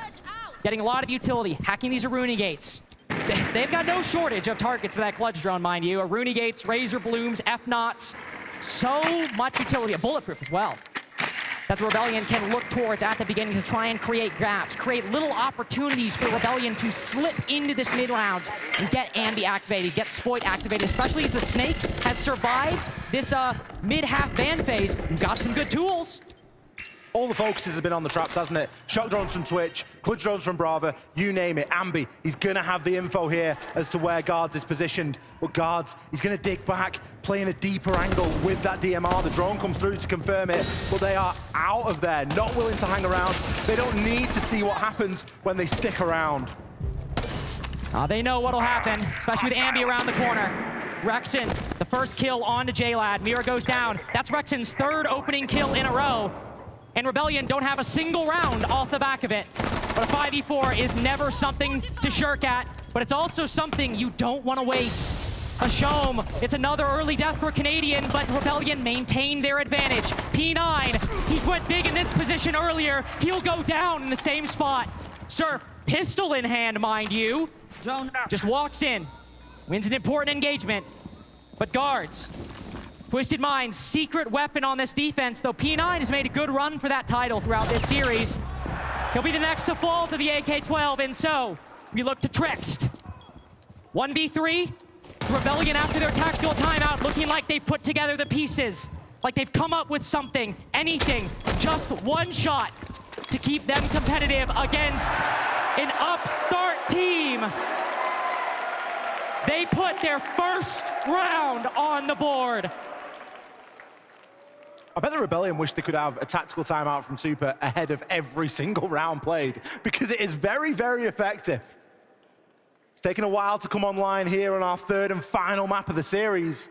getting a lot of utility, hacking these Aruni gates. They've got no shortage of targets for that clutch drone, mind you. Aruni gates, Razor Blooms, F-Knots, so much utility, a bulletproof as well, that the Rebellion can look towards at the beginning to try and create gaps, create little opportunities for Rebellion to slip into this mid-round and get Ambi activated, get Spoit activated, especially as the Snake has survived this mid-half ban phase and got some good tools. All the focuses have been on the traps, hasn't it? Shock drones from Twitch, clutch drones from Brava, you name it. Ambi, he's gonna have the info here as to where Guards is positioned. But Guards, he's gonna dig back, playing a deeper angle with that DMR. The drone comes through to confirm it, but they are out of there, not willing to hang around. They don't need to see what happens when they stick around. They know what'll happen, especially with Ambi around the corner. Rexon, the first kill onto J-Lad. Mira goes down. That's Rexon's 3rd opening kill in a row. And Rebellion don't have a single round off the back of it. But a 5v4 is never something to shirk at, but it's also something you don't want to waste. A Shome, it's another early death for Canadian, but Rebellion maintained their advantage. P9, he went big in this position earlier. He'll go down in the same spot. Surf, pistol in hand, mind you. Just walks in, wins an important engagement. But Guards, Twisted Minds, secret weapon on this defense, though P9 has made a good run for that title throughout this series. He'll be the next to fall to the AK-12, and so we look to Trixt. 1v3, Rebellion after their tactical timeout, looking like they've put together the pieces, like they've come up with something, anything, just one shot to keep them competitive against an upstart team. They put their first round on the board. I bet the Rebellion wish they could have a tactical timeout from Super ahead of every single round played, because it is very, very effective. It's taken a while to come online here on our 3rd and final map of the series,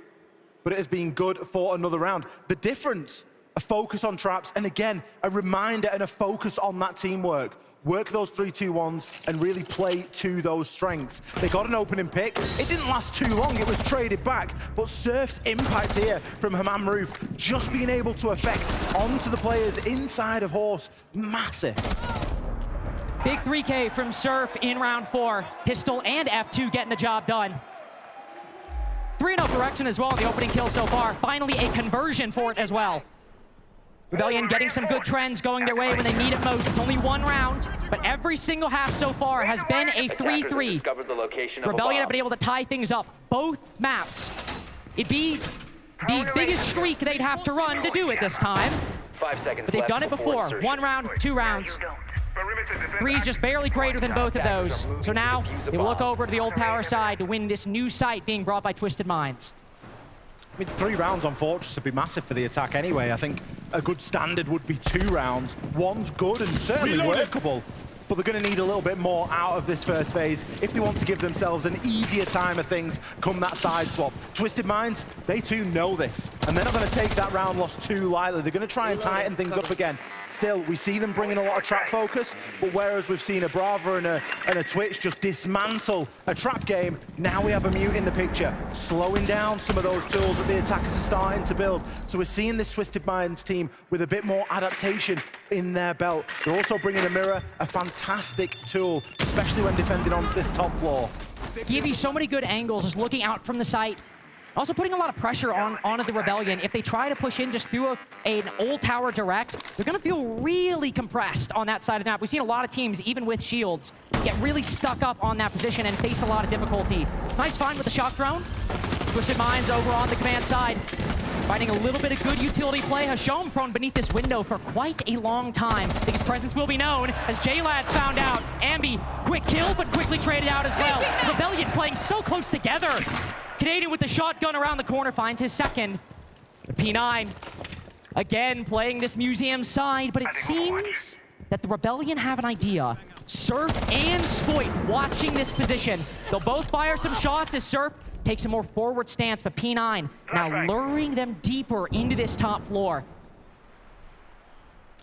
but it has been good for another round. The difference, a focus on traps, and again, a reminder and a focus on that teamwork. Work those 3-2-1s and really play to those strengths. They got an opening pick. It didn't last too long. It was traded back. But Surf's impact here from Hammam Roof, just being able to affect onto the players inside of Horse, massive. Big 3K from Surf in round 4. Pistol and F2 getting the job done. 3-0 for Rexon as well in the opening kill so far. Finally a conversion for it as well. Rebellion getting some good trends going their way when they need it most. It's only 1 round, but every single half so far has been a 3-3. Rebellion have been able to tie things up both maps. It'd be the biggest streak they'd have to run to do it this time. 5 seconds but they've done it before. 1 round, 2 rounds. 3's just barely greater than both of those. So now they will look over to the old tower side to win this new site being brought by Twisted Minds. I mean, 3 rounds on Fortress would be massive for the attack anyway. I think a good standard would be 2 rounds. 1's good and certainly workable, but they're going to need a little bit more out of this first phase if they want to give themselves an easier time of things come that side swap. Twisted Minds, they too know this, and they're not going to take that round loss too lightly. They're going to try and tighten things up again. Still, we see them bringing a lot of trap focus, but whereas we've seen a Brava and a Twitch just dismantle a trap game, now we have a Mute in the picture, slowing down some of those tools that the attackers are starting to build. So we're seeing this Twisted Minds team with a bit more adaptation in their belt. They're also bringing a Mirror, a fantastic tool, especially when defending onto this top floor. Give you so many good angles, just looking out from the site. Also putting a lot of pressure onto the Rebellion. If they try to push in just through an old tower direct, they're going to feel really compressed on that side of the map. We've seen a lot of teams, even with shields, get really stuck up on that position and face a lot of difficulty. Nice find with the shock drone. Twisted Minds over on the command side. Finding a little bit of good utility play. Hashom prone beneath this window for quite a long time. I think his presence will be known as J-Lad's found out. Ambi, quick kill, but quickly traded out as well. Rebellion playing so close together. Canadian with the shotgun around the corner finds his second. The P9, again, playing this museum side, but it seems that the Rebellion have an idea. Surf and Spoit watching this position. They'll both fire some shots as Surf takes a more forward stance, but P9 now luring them deeper into this top floor.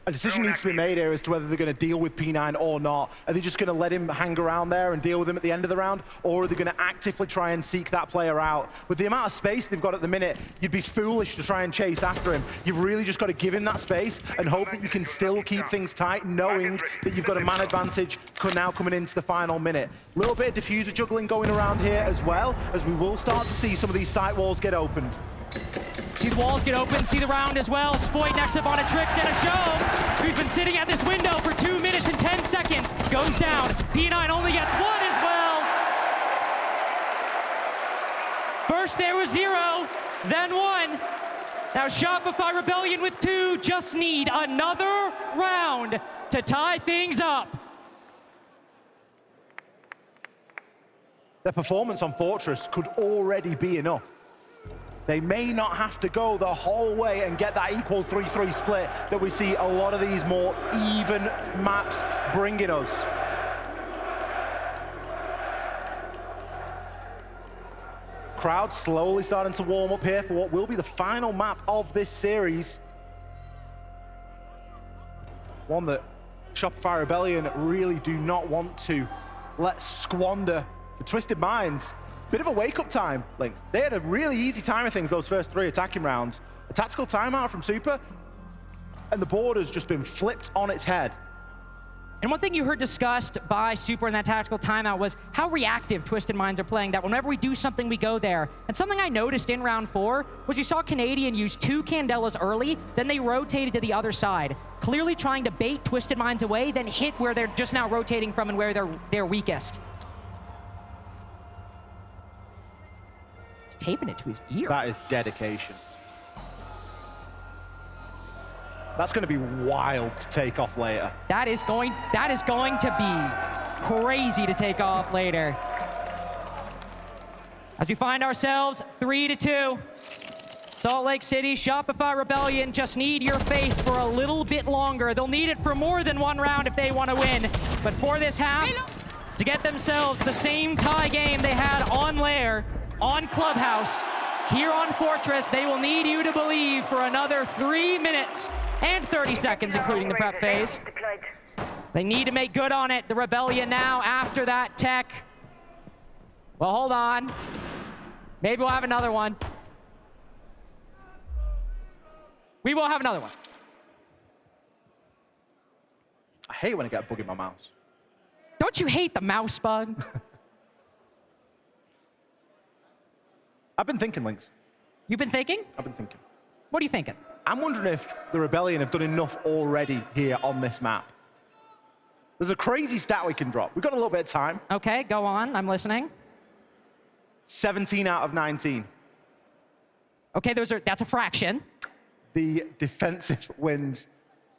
A decision needs to be made here as to whether they're going to deal with P9 or not. Are they just going to let him hang around there and deal with him at the end of the round? Or are they going to actively try and seek that player out? With the amount of space they've got at the minute, you'd be foolish to try and chase after him. You've really just got to give him that space and hope that you can still keep things tight, knowing that you've got a man advantage now coming into the final minute. A little bit of diffuser juggling going around here as well, as we will start to see some of these sight walls get opened. See the walls get open, see the round as well. Spoit next up on a Trix and a show. Who's been sitting at this window for 2 minutes and 10 seconds. Goes down. P9 only gets one as well. First there was 0, then 1. Now Shopify Rebellion with 2 just need another round to tie things up. Their performance on Fortress could already be enough. They may not have to go the whole way and get that equal 3-3 split that we see a lot of these more even maps bringing us. Crowd slowly starting to warm up here for what will be the final map of this series. One that Shopify Rebellion really do not want to let squander. The Twisted Minds, bit of a wake-up time, Lynx. They had a really easy time of things those first 3 attacking rounds. A tactical timeout from Super, and the board has just been flipped on its head. And one thing you heard discussed by Super in that tactical timeout was how reactive Twisted Minds are playing, that whenever we do something, we go there. And something I noticed in round 4 was you saw Canadian use 2 Candelas early, then they rotated to the other side, clearly trying to bait Twisted Minds away, then hit where they're just now rotating from and where they're weakest. Taping it to his ear. That is dedication. That's going to be wild to take off later. That is going to be crazy to take off later. As we find ourselves 3-2. Salt Lake City, Shopify Rebellion just need your faith for a little bit longer. They'll need it for more than 1 round if they want to win. But for this half, to get themselves the same tie game they had on Lair, on Clubhouse, here on Fortress, they will need you to believe for another 3 minutes and 30 seconds, including the prep phase. They need to make good on it. The Rebellion now, after that tech. Well, hold on. Maybe we'll have another one. We will have another one. I hate when I get a bug in my mouse. Don't you hate the mouse bug? I've been thinking, Lynx. You've been thinking? I've been thinking. What are you thinking? I'm wondering if the Rebellion have done enough already here on this map. There's a crazy stat we can drop. We've got a little bit of time. Okay, go on. I'm listening. 17 out of 19. Okay, that's a fraction. The defensive wins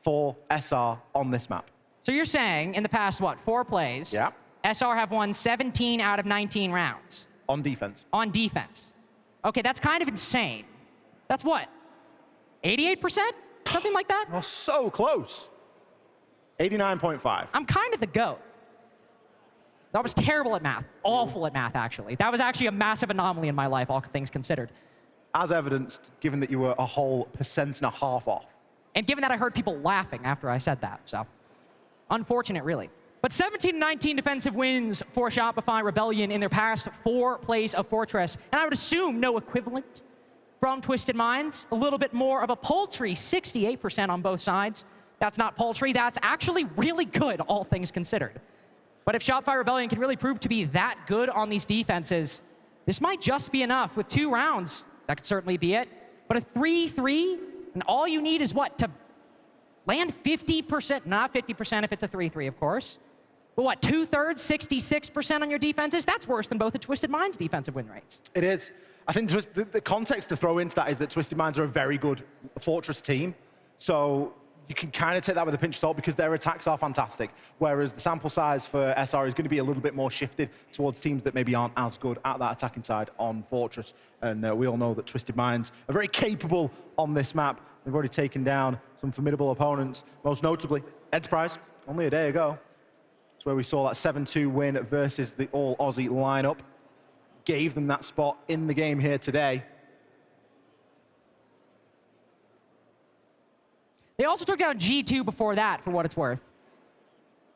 for SR on this map. So you're saying in the past, what, 4 plays? Yeah. SR have won 17 out of 19 rounds. On defense. On defense. Okay, that's kind of insane. That's what? 88%? Something like that? Oh, so close. 89.5. I'm kind of the GOAT. I was terrible at math. Awful at math, actually. That was actually a massive anomaly in my life, all things considered. As evidenced, given that you were a whole 1.5% off. And given that I heard people laughing after I said that, so. Unfortunate, really. But 17-19 defensive wins for Shopify Rebellion in their past 4 plays of Fortress. And I would assume no equivalent from Twisted Minds. A little bit more of a paltry 68% on both sides. That's not paltry, that's actually really good, all things considered. But if Shopify Rebellion can really prove to be that good on these defenses, This might just be enough with 2 rounds. That could certainly be it. But a 3-3, and all you need is what? To land 50%, not 50% if it's a 3-3, of course. But what, 2/3, 66% on your defenses? That's worse than both the Twisted Minds' defensive win rates. It is. I think the context to throw into that is that Twisted Minds are a very good Fortress team. So you can kind of take that with a pinch of salt because their attacks are fantastic. Whereas the sample size for SR is going to be a little bit more shifted towards teams that maybe aren't as good at that attacking side on Fortress. And we all know that Twisted Minds are very capable on this map. They've already taken down some formidable opponents, most notably Enterprise, only a day ago. It's where we saw that 7-2 win versus the all-Aussie lineup. Gave them that spot in the game here today. They also took down G2 before that, for what it's worth.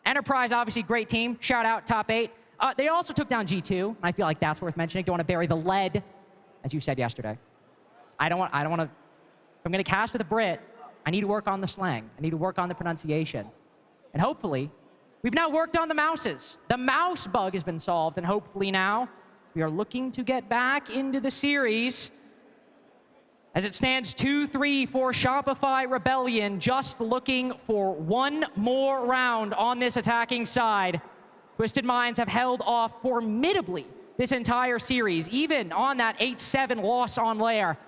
Enterprise, obviously, great team. Shout out, top 8. They also took down G2. I feel like that's worth mentioning. Don't want to bury the lead, as you said yesterday. I don't want to. If I'm going to cast with a Brit, I need to work on the slang. I need to work on the pronunciation. And hopefully, we've now worked on the mouses. The mouse bug has been solved, and hopefully now, we are looking to get back into the series. As it stands 2-3 for Shopify Rebellion, just looking for one more round on this attacking side. Twisted Minds have held off formidably this entire series, even on that 8-7 loss on Lair.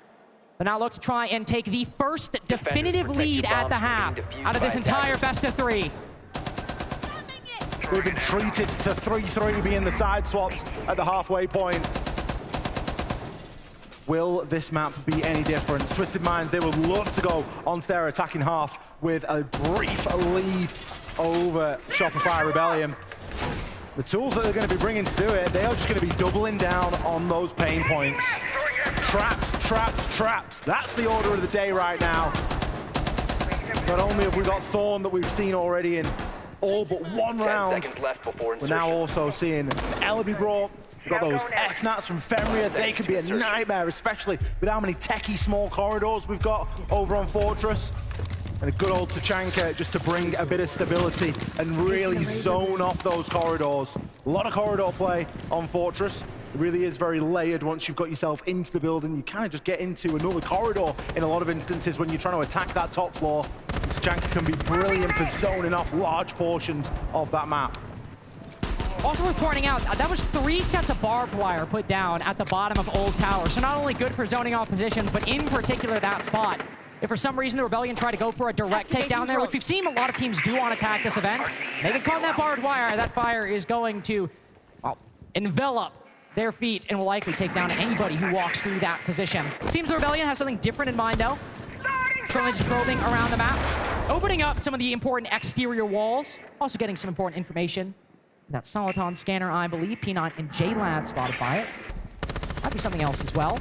They now look to try and take the first definitive lead at the half out of this entire best of 3. We've been treated to 3-3 being the side swaps at the halfway point. Will this map be any different? Twisted Minds, they would love to go onto their attacking half with a brief lead over Shopify Rebellion. The tools that they're going to be bringing to do it, they are just going to be doubling down on those pain points. Traps, traps, traps. That's the order of the day right now. Not only have we got Thorn that we've seen already in all but 1 round, we're now also seeing Ellaby brought. We've got those F-Nats from Fenrir. They could be a nightmare, especially with how many techie small corridors we've got over on Fortress. And a good old Tachanka just to bring a bit of stability and really zone off those corridors. A lot of corridor play on Fortress. It really is very layered. Once you've got yourself into the building, you kind of just get into another corridor in a lot of instances when you're trying to attack that top floor. And Tachanka can be brilliant for zoning off large portions of that map. Also worth pointing out, that was 3 sets of barbed wire put down at the bottom of Old Tower. So not only good for zoning off positions, but in particular that spot. If for some reason the Rebellion tried to go for a direct takedown there, which we've seen a lot of teams do on attack this event, they get caught in that barbed wire. That fire is going to, well, envelop their feet and will likely take down anybody who walks through that position. Seems the Rebellion has something different in mind, though. Currently just probing around the map, opening up some of the important exterior walls, also getting some important information. That Soliton scanner, I believe. P9 and J-Lad spotted by it. Might be something else as well.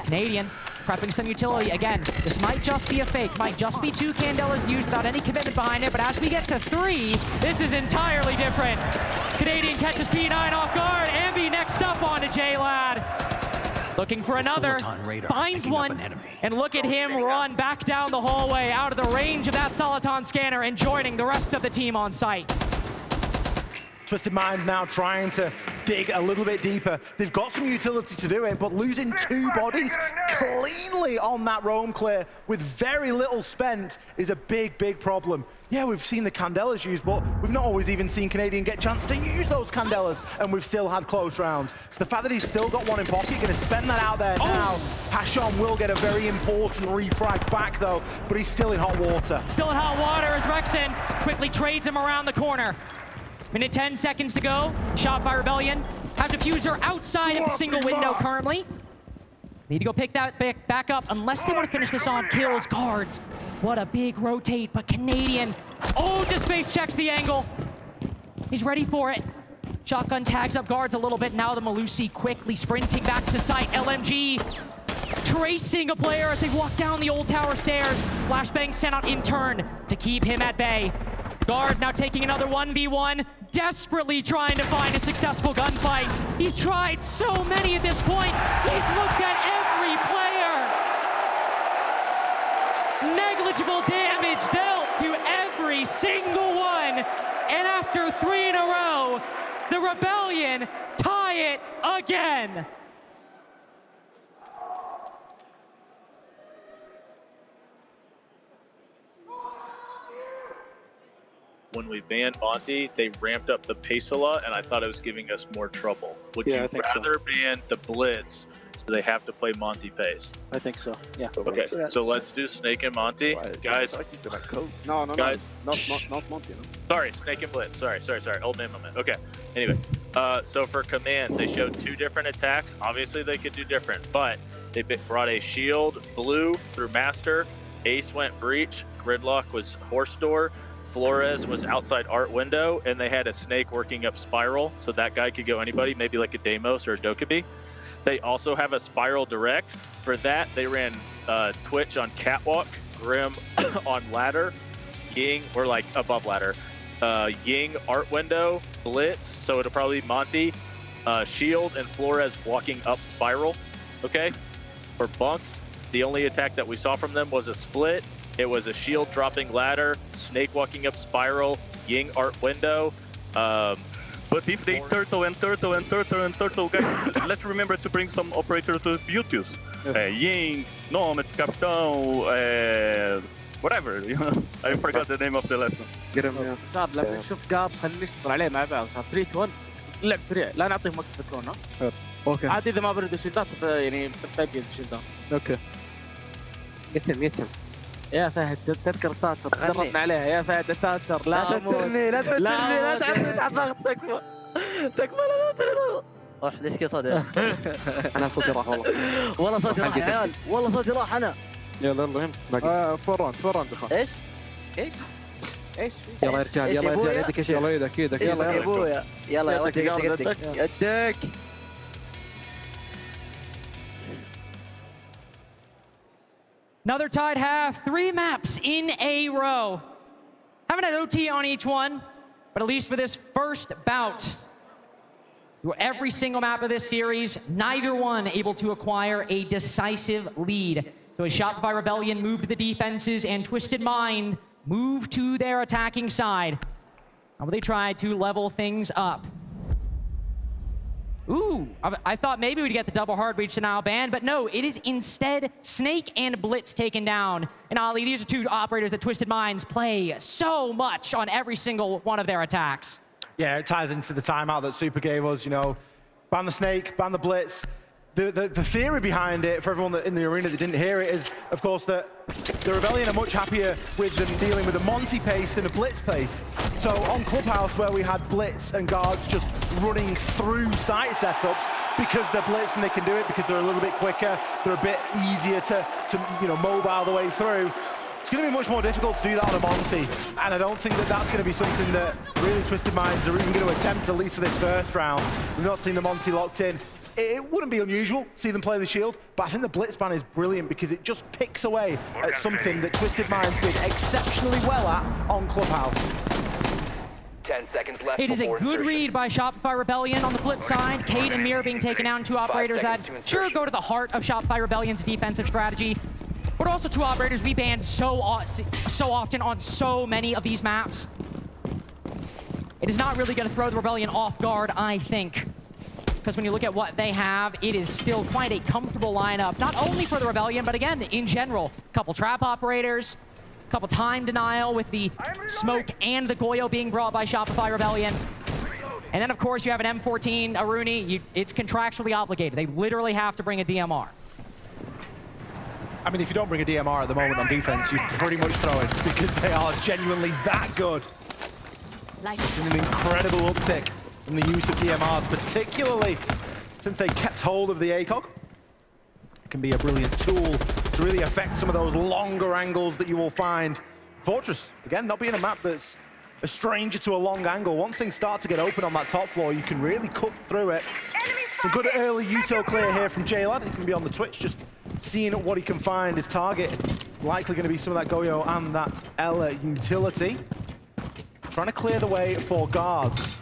Canadian prepping some utility. Again, this might just be a fake. Might just be 2 Candelas used without any commitment behind it. But as we get to 3, this is entirely different. Canadian catches P9 off guard. Ambi next up onto J-Lad. Looking for another. Finds one. And look at him run back down the hallway out of the range of that Soliton scanner and joining the rest of the team on site. Twisted Minds now trying to dig a little bit deeper. They've got some utility to do it, but losing 2 bodies cleanly on that roam clear with very little spent is a big, big problem. Yeah, we've seen the Candelas used, but we've not always even seen Canadian get a chance to use those Candelas, and we've still had close rounds. So the fact that he's still got one in pocket, going to spend that out there now. Hashon will get a very important refrag back, though, but he's still in hot water. Still in hot water as Rexen quickly trades him around the corner. Minute 10 seconds to go. Shopify Rebellion have Diffuser outside of the single window currently. Need to go pick that back up unless they want to finish this on kills. Guards. What a big rotate, but Canadian. Oh, just face checks the angle. He's ready for it. Shotgun tags up guards a little bit. Now the Malusi quickly sprinting back to site. LMG tracing a player as they walk down the Old Tower stairs. Flashbang sent out in turn to keep him at bay. Guards now taking another 1v1. Desperately trying to find a successful gunfight. He's tried so many at this point. He's looked at every player. Negligible damage dealt to every single one. And after 3 in a row, the Rebellion tie it again. when we banned Monty, they ramped up the pace a lot, and I thought it was giving us more trouble. Would you rather ban the Blitz so they have to play Monty pace? I think so, yeah. Okay, so let's do Snake and Monty. Guys. No, guys. not Monty. No. Sorry, Snake and Blitz. Sorry. Old man moment. Okay, anyway. So for Command, they showed 2 different attacks. Obviously, they could do different, but they brought a shield blue through Master. Ace went Breach. Gridlock was Horse Door. Flores was outside Art Window, and they had a Snake working up Spiral, so that guy could go anybody, maybe like a Deimos or a Dokkaebi. They also have a Spiral Direct. For that, they ran Twitch on Catwalk, Grim on Ladder, Ying, or like above Ladder, Ying Art Window, Blitz, so it'll probably be Monty, Shield, and Flores walking up Spiral, okay? For Bunks, the only attack that we saw from them was a split. It was a Shield dropping Ladder, Snake walking up Spiral, Ying Art Window. But if they turtle, guys, let's remember to bring some operators to Beauties. Ying, Nomad, Capitão, whatever. I forgot the name of the last one. صار لما نشوف قاب خلينا نشتغل عليه مع بعض. صار 3 1 لعب سريع لا نعطيهم وقت يفكرون ها. اوكي. عاد اذا ما بردوا الشيلدات يعني باقي الشيلدات. اوكي. يتم. يا فهد تذكر تاتشر دربنا عليها يا فهد تاتشر لا تقتلني لا تعطيني تحت ضغط تكفى لا روح ليش كذا صوتي انا صوتي راح والله صوتي راح يا عيال والله صوتي راح انا يلا باقي فور راوند ايش يلا يا رجال يدك يا شيخ يلا يدك يلا يا ابويا يلا يدك Another tied half, 3 maps in a row. Haven't had OT on each one, but at least for this first bout, through every single map of this series, neither one able to acquire a decisive lead. So as Shopify Rebellion moved to the defenses and Twisted Mind moved to their attacking side, how will they try to level things up? Ooh, I thought maybe we'd get the double hard breach denial ban, but no, it is instead Snake and Blitz taken down. And Ali, these are 2 operators that Twisted Minds play so much on every single one of their attacks. Yeah, it ties into the timeout that Super gave us, you know, ban the Snake, ban the Blitz. The theory behind it, for everyone in the arena that didn't hear it, is, of course, that the Rebellion are much happier with them dealing with a Monty pace than a Blitz pace. So on Clubhouse, where we had Blitz and guards just running through site setups, because they're Blitz and they can do it, because they're a little bit quicker, they're a bit easier to mobile the way through. It's going to be much more difficult to do that on a Monty, and I don't think that that's going to be something that really Twisted Minds are even going to attempt, at least for this first round. We've not seen the Monty locked in. It wouldn't be unusual to see them play the shield, but I think the Blitz ban is brilliant because it just picks away at something that Twisted Minds did exceptionally well at on Clubhouse. 10 seconds left. It is a good read by Shopify Rebellion. On the flip side, Kate and Mir being taken down, 2 operators that sure go to the heart of Shopify Rebellion's defensive strategy, but also 2 operators we banned so often on so many of these maps. It is not really going to throw the Rebellion off guard, I think. Because when you look at what they have, it is still quite a comfortable lineup, not only for the Rebellion, but again, in general. A couple trap operators, a couple time denial with the smoke and the Goyo being brought by Shopify Rebellion. And then, of course, you have an M14 Aruni. It's contractually obligated. They literally have to bring a DMR. I mean, if you don't bring a DMR at the moment on defense, you pretty much throw it because they are genuinely that good. It's an incredible uptick in the use of DMRs, particularly since they kept hold of the ACOG. It can be a brilliant tool to really affect some of those longer angles that you will find. Fortress, again, not being a map that's a stranger to a long angle. Once things start to get open on that top floor, you can really cut through it. Some good early util clear here from J-Lad. He's going to be on the Twitch, just seeing what he can find. His target likely going to be some of that Goyo and that Ella utility. Trying to clear the way for guards,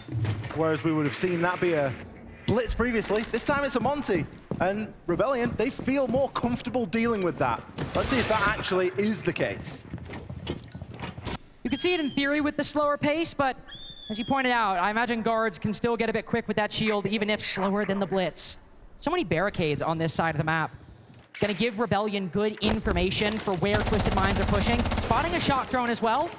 whereas we would have seen that be a Blitz previously. This time it's a Monty, and Rebellion, they feel more comfortable dealing with that. Let's see if that actually is the case. You can see it in theory with the slower pace, but as you pointed out, I imagine guards can still get a bit quick with that shield, even if slower than the Blitz. So many barricades on this side of the map. Gonna give Rebellion good information for where Twisted Minds are pushing. Spotting a shock drone as well.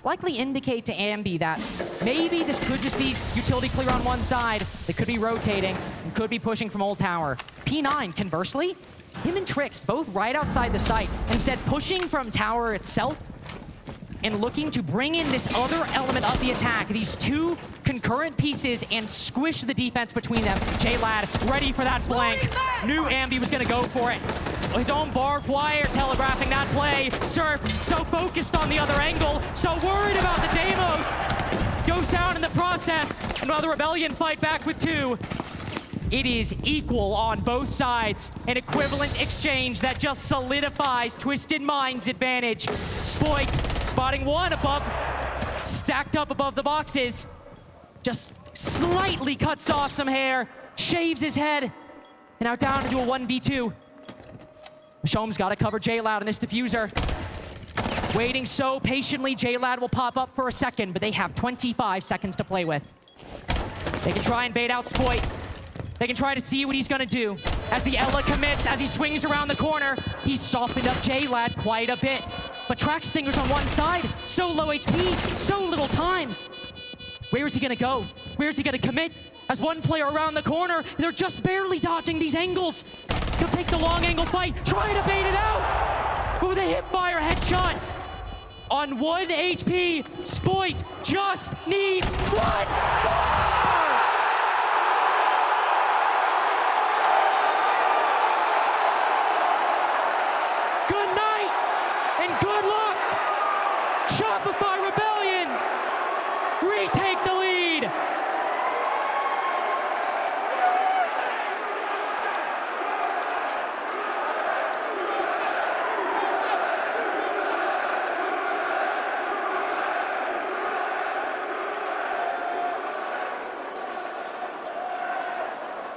likely indicate to Ambi that maybe this could just be utility clear on one side. They could be rotating and could be pushing from Old Tower. P9, conversely, him and Trix both right outside the site, instead pushing from Tower itself and looking to bring in this other element of the attack, these two concurrent pieces, and squish the defense between them. J-Lad ready for that flank. Knew Ambi was gonna go for it. His own barbed wire telegraphing that play. Surf, so focused on the other angle, so worried about the Deimos. Goes down in the process, and while the Rebellion fight back with 2, it is equal on both sides. An equivalent exchange that just solidifies Twisted Mind's advantage. Spoit spotting one above, stacked up above the boxes. Just slightly cuts off some hair, shaves his head, and now down into a 1v2. Mashom's got to cover J-Lad on this diffuser. Waiting so patiently, J-Lad will pop up for a second, but they have 25 seconds to play with. They can try and bait out Spoit. They can try to see what he's gonna do. As the Ella commits, as he swings around the corner, he's softened up J-Lad quite a bit. But Track Stinger's on one side, so low HP, so little time. Where is he gonna go? Where is he gonna commit? As one player around the corner, they're just barely dodging these angles. He'll take the long angle fight, trying to bait it out. With a hip-fire headshot. On 1 HP, Spoit just needs one more! Good night, and good luck! Shopify Rebellion retake the lead!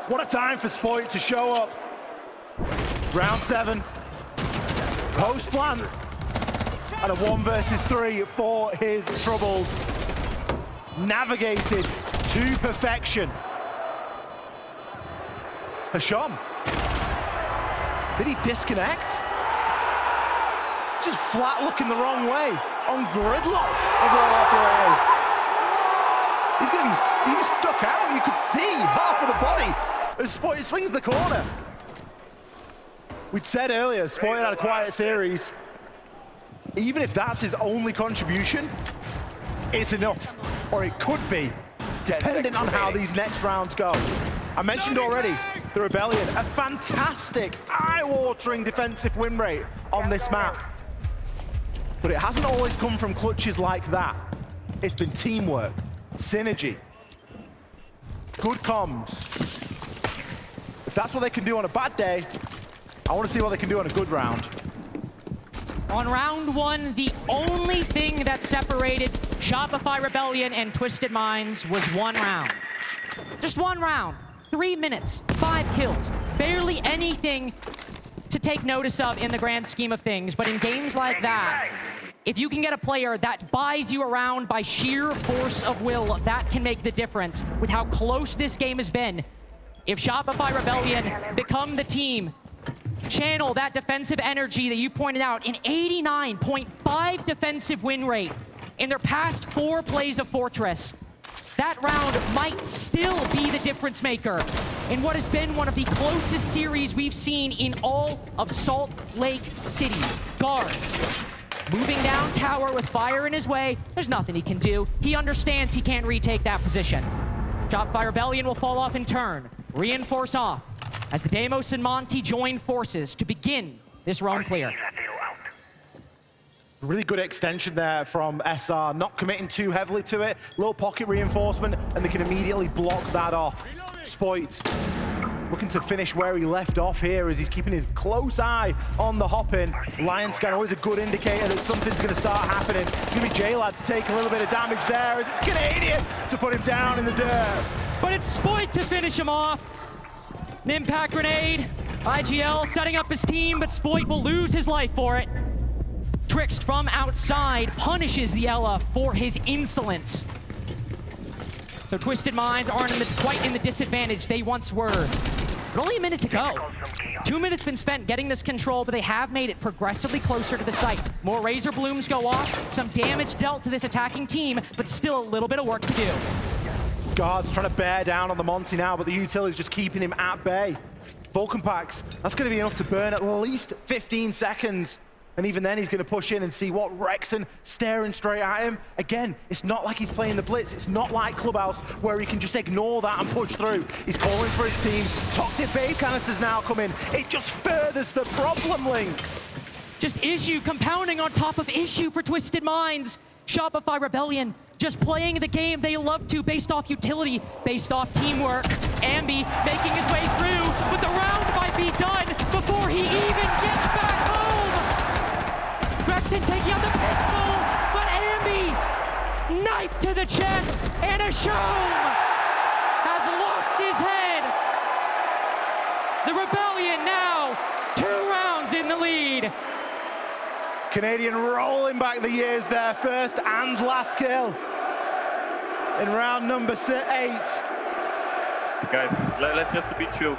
What a time for Spoit to show up. Round 7. Post plan. And a 1 versus 3 for his troubles. Navigated to perfection. Hasham. Did he disconnect? Just flat looking the wrong way on Gridlock of all operators. He's going to be he was stuck out. You could see half of the body as Spoit swings the corner. We'd said earlier, Spoit had a quiet series. Even if that's his only contribution, it's enough. Or it could be, depending on how these next rounds go. I mentioned already, the Rebellion, a fantastic, eye-watering defensive win rate on this map. But it hasn't always come from clutches like that. It's been teamwork, synergy, good comms. If that's what they can do on a bad day, I want to see what they can do on a good round. On round 1, the only thing that separated Shopify Rebellion and Twisted Minds was 1 round. Just 1 round, 3 minutes, 5 kills. Barely anything to take notice of in the grand scheme of things, but in games like that, if you can get a player that buys you around by sheer force of will, that can make the difference with how close this game has been. If Shopify Rebellion become the team, channel that defensive energy that you pointed out, an 89.5 defensive win rate in their past 4 plays of Fortress, that round might still be the difference maker in what has been one of the closest series we've seen in all of Salt Lake City. Guards moving down tower with fire in his way. There's nothing he can do. He understands he can't retake that position. Shopify Rebellion will fall off in turn, reinforce off, as the Deimos and Monty join forces to begin this roam clear. Really good extension there from SR, not committing too heavily to it. Little pocket reinforcement, and they can immediately block that off. Spoit looking to finish where he left off here as he's keeping his close eye on the hop-in. Lion Scan, always a good indicator that something's going to start happening. It's going to be J-Lad to take a little bit of damage there as it's Canadian to put him down in the dirt. But it's Spoit to finish him off. An impact grenade. IGL setting up his team, but Spoit will lose his life for it. Tricked from outside punishes the Ella for his insolence. So Twisted Minds aren't quite in the disadvantage they once were. But only a minute to go. 2 minutes been spent getting this control, but they have made it progressively closer to the site. More Razor Blooms go off, some damage dealt to this attacking team, but still a little bit of work to do. Guards trying to bear down on the Monty now, but the utility's just keeping him at bay. Vulcan Packs, that's going to be enough to burn at least 15 seconds. And even then, he's going to push in and see what Rexon staring straight at him. Again, it's not like he's playing the Blitz. It's not like Clubhouse where he can just ignore that and push through. He's calling for his team. Toxic Babe canisters now come in. It just furthers the problem, Lynx. Just issue compounding on top of issue for Twisted Minds. Shopify Rebellion just playing the game they love to, based off utility, based off teamwork. Ambi making his way through, but the round might be done before he even gets back home. Rexon taking out the pistol, but Ambi, knife to the chest, and Ashom has lost his head. The Rebellion now 2 rounds in the lead. Canadian rolling back the years there, first and last kill in round number 8. Guys, let's just be chill.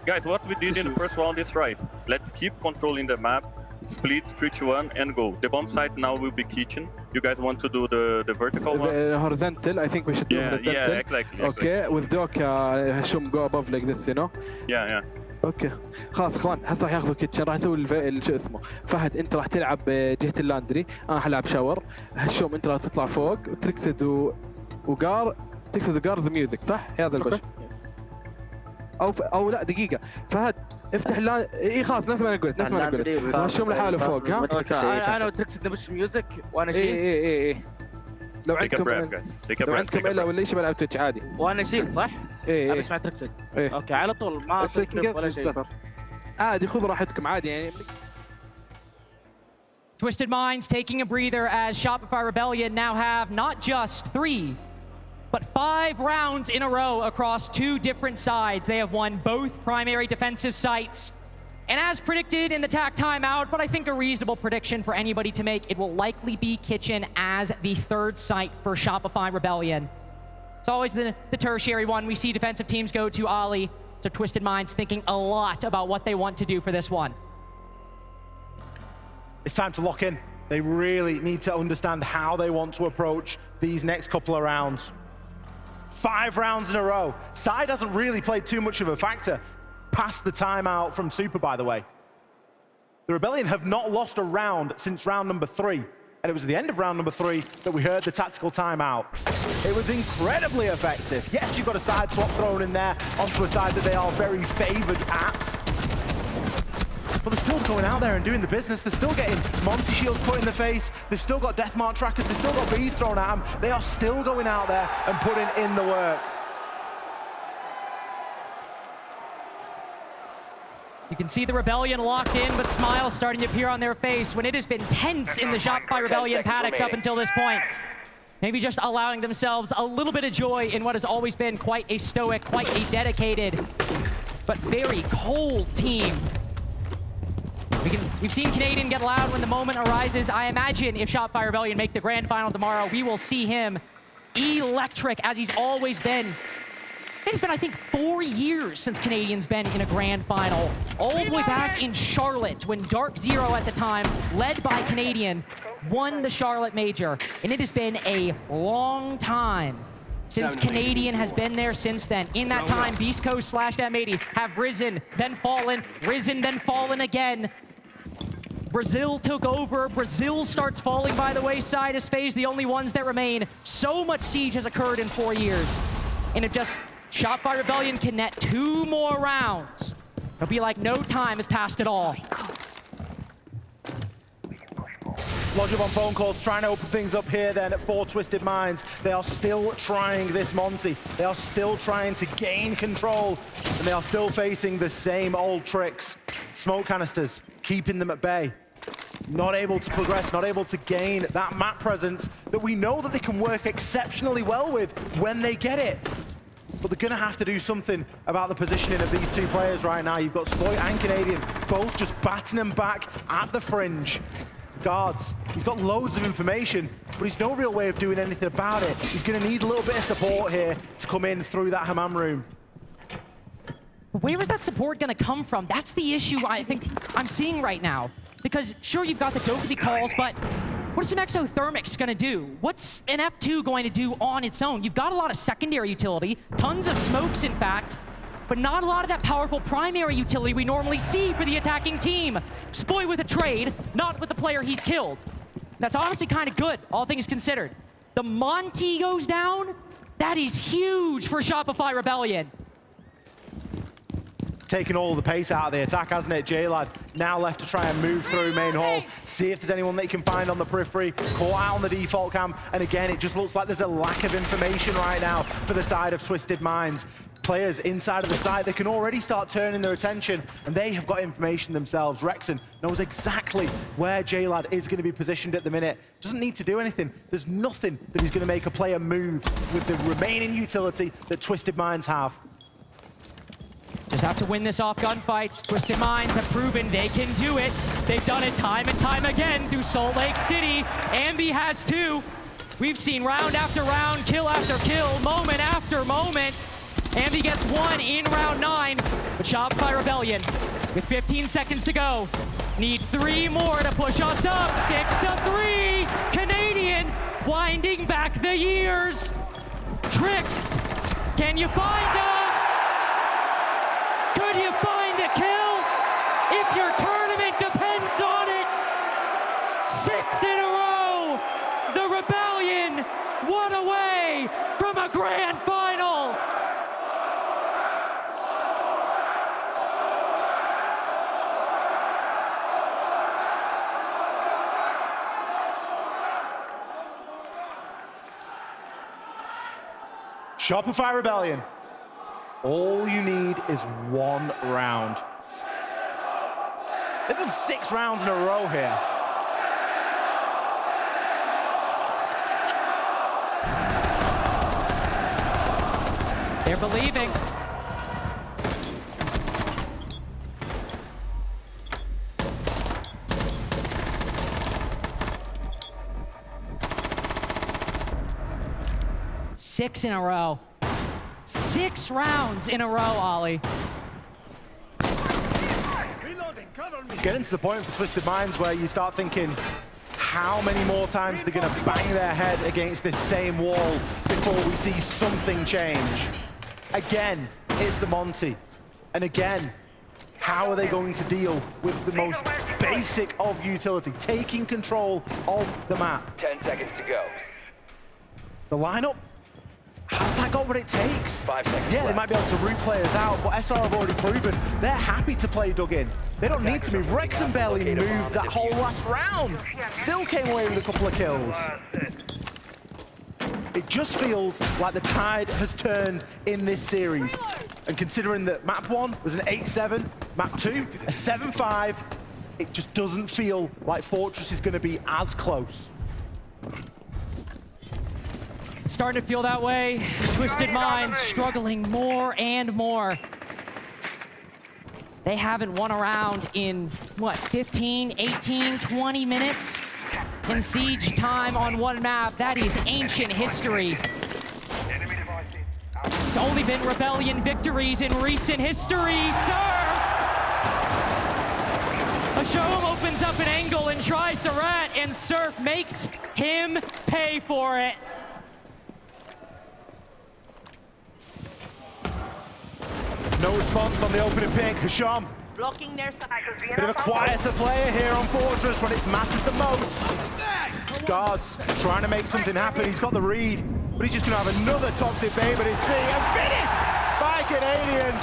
Guys, what we did in the first round is right. Let's keep controlling the map, split 3-2-1 and go. The bomb site now will be kitchen. You guys want to do the vertical one? Horizontal, I think we should do horizontal. Yeah, exactly. Okay, with Doc, Hashum go above like this, you know? Yeah. اوكي خلاص اخوان هسه راح ياخذوا كيتشن راح نسوي شو اسمه فهد انت راح تلعب جهه اللاندري انا حلعب شاور هشوم انت راح تطلع فوق وتركسد وقار تركسد وقار ذا ميوزك صح هذا البش او لا دقيقه فهد افتح اي خلاص نفس ما انا قلت هشوم لحاله فوق ها انا وتركسد نبش ميوزك وانا شيل اي لو عندكم الا ولا شيء بلعب تويتش عادي وانا شيل صح؟ ايه اسمع تركسد اوكي على طول ما ولا شيء عادي خذوا راحتكم عادي يعني. Twisted Minds taking a breather as Shopify Rebellion now have not just 3, but 5 rounds in a row across 2 different sides. They have won both primary defensive sites. And as predicted in the TAC timeout, but I think a reasonable prediction for anybody to make, it will likely be Kitchen as the 3rd site for Shopify Rebellion. It's always the tertiary one. We see defensive teams go to Ali, so Twisted Minds thinking a lot about what they want to do for this one. It's time to lock in. They really need to understand how they want to approach these next couple of rounds. 5 rounds in a row. Side hasn't really played too much of a factor. Past the timeout from Super, by the way. The Rebellion have not lost a round since round number 3. And it was at the end of round number 3 that we heard the tactical timeout. It was incredibly effective. Yes, you've got a side swap thrown in there onto a side that they are very favored at. But they're still going out there and doing the business. They're still getting Monty Shields put in the face. They've still got Deathmark trackers. They've still got bees thrown at them. They are still going out there and putting in the work. You can see the Rebellion locked in, but smiles starting to appear on their face when it has been tense in the Shopify Rebellion paddocks up until this point. Maybe just allowing themselves a little bit of joy in what has always been quite a stoic, quite a dedicated, but very cold team. We've seen Canadian get loud when the moment arises. I imagine if Shopify Rebellion make the grand final tomorrow, we will see him electric as he's always been. It's been, I think, 4 years since Canadian's been in a grand final. All the way back in Charlotte when Dark Zero at the time, led by Canadian, won the Charlotte Major. And it has been a long time since Canadian has been there since then. In that time, Beast Coast / M80 have risen, then fallen again. Brazil took over. Brazil starts falling by the wayside as FaZe the only ones that remain. So much siege has occurred in 4 years. And it just... Shopify Rebellion can net 2 more rounds. It'll be like no time has passed at all. Logic on phone calls, trying to open things up here then for Twisted Minds. They are still trying this Monty. They are still trying to gain control, and they are still facing the same old tricks. Smoke canisters, keeping them at bay. Not able to progress, not able to gain that map presence that we know that they can work exceptionally well with when they get it. But they're going to have to do something about the positioning of these 2 players right now. You've got Sploit and Canadian both just batting them back at the fringe. Guards, he's got loads of information, but he's no real way of doing anything about it. He's going to need a little bit of support here to come in through that Hammam room. Where is that support going to come from? That's the issue I think I'm seeing right now. Because sure, you've got the Dokkaebi calls, but what is some exothermics going to do? What's an F2 going to do on its own? You've got a lot of secondary utility, tons of smokes, in fact, but not a lot of that powerful primary utility we normally see for the attacking team. Spoy with a trade, not with the player he's killed. That's honestly kind of good, all things considered. The Monty goes down. That is huge for Shopify Rebellion. Taking all the pace out of the attack, hasn't it? J-Lad now left to try and move through main hall, see if there's anyone that he can find on the periphery, caught out on the default cam, and again, it just looks like there's a lack of information right now for the side of Twisted Minds. Players inside of the site, they can already start turning their attention, and they have got information themselves. Rexon knows exactly where J-Lad is going to be positioned at the minute. Doesn't need to do anything. There's nothing that is going to make a player move with the remaining utility that Twisted Minds have. Just have to win this off gunfights. Twisted Minds have proven they can do it. They've done it time and time again through Salt Lake City. Ambi has too. We've seen round after round, kill after kill, moment after moment. Ambi gets one in round 9, but Shopify Rebellion, with 15 seconds to go, need 3 more to push us up. 6-3. Canadian winding back the years. Trickst, can you find them? Could you find a kill? If your tournament depends on it. 6 in a row. The Rebellion, one away from a grand final. Shopify Rebellion. All you need is 1 round. They've done 6 rounds in a row here. They're believing. Six in a row. 6 rounds in a row, Ollie. It's getting to the point for Twisted Minds where you start thinking, how many more times they're going to bang their head against this same wall before we see something change. Again, it's the Monty. And again, how are they going to deal with the most basic of utility, taking control of the map? 10 seconds to go. The lineup, has that got what it takes? 5 seconds Yeah, left. they might be able to root players out, but SR have already proven they're happy to play dug in. They don't need to move. Rexon barely moved that whole last round. Still came away with a couple of kills. It just feels like the tide has turned in this series. And considering that map 1 was an 8-7, map 2, a 7-5, it just doesn't feel like Fortress is going to be as close. It's starting to feel that way. Twisted Minds struggling more and more. They haven't won a round in, what, 15, 18, 20 minutes in siege time on one map. That is ancient history. It's only been Rebellion victories in recent history, sir! Ashom opens up an angle and tries to rat, and Surf makes him pay for it. No response on the opening pick. Hasham, Blocking their side. bit of a quieter player here on Fortress when it's mattered the most. Guards trying to make something happen. He's got the read, but he's just going to have another toxic babe at his feet. And finished by Canadian.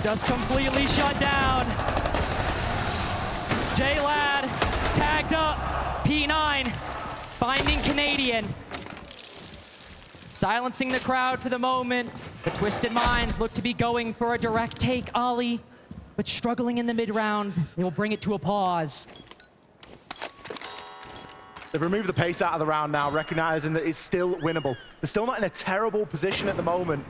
Just completely shut down. J-Lad tagged up. P9 finding Canadian. Silencing the crowd for the moment. The Twisted Minds look to be going for a direct take, Ollie, but struggling in the mid-round. They will bring it to a pause. They've removed the pace out of the round now, recognizing that it's still winnable. They're still not in a terrible position at the moment,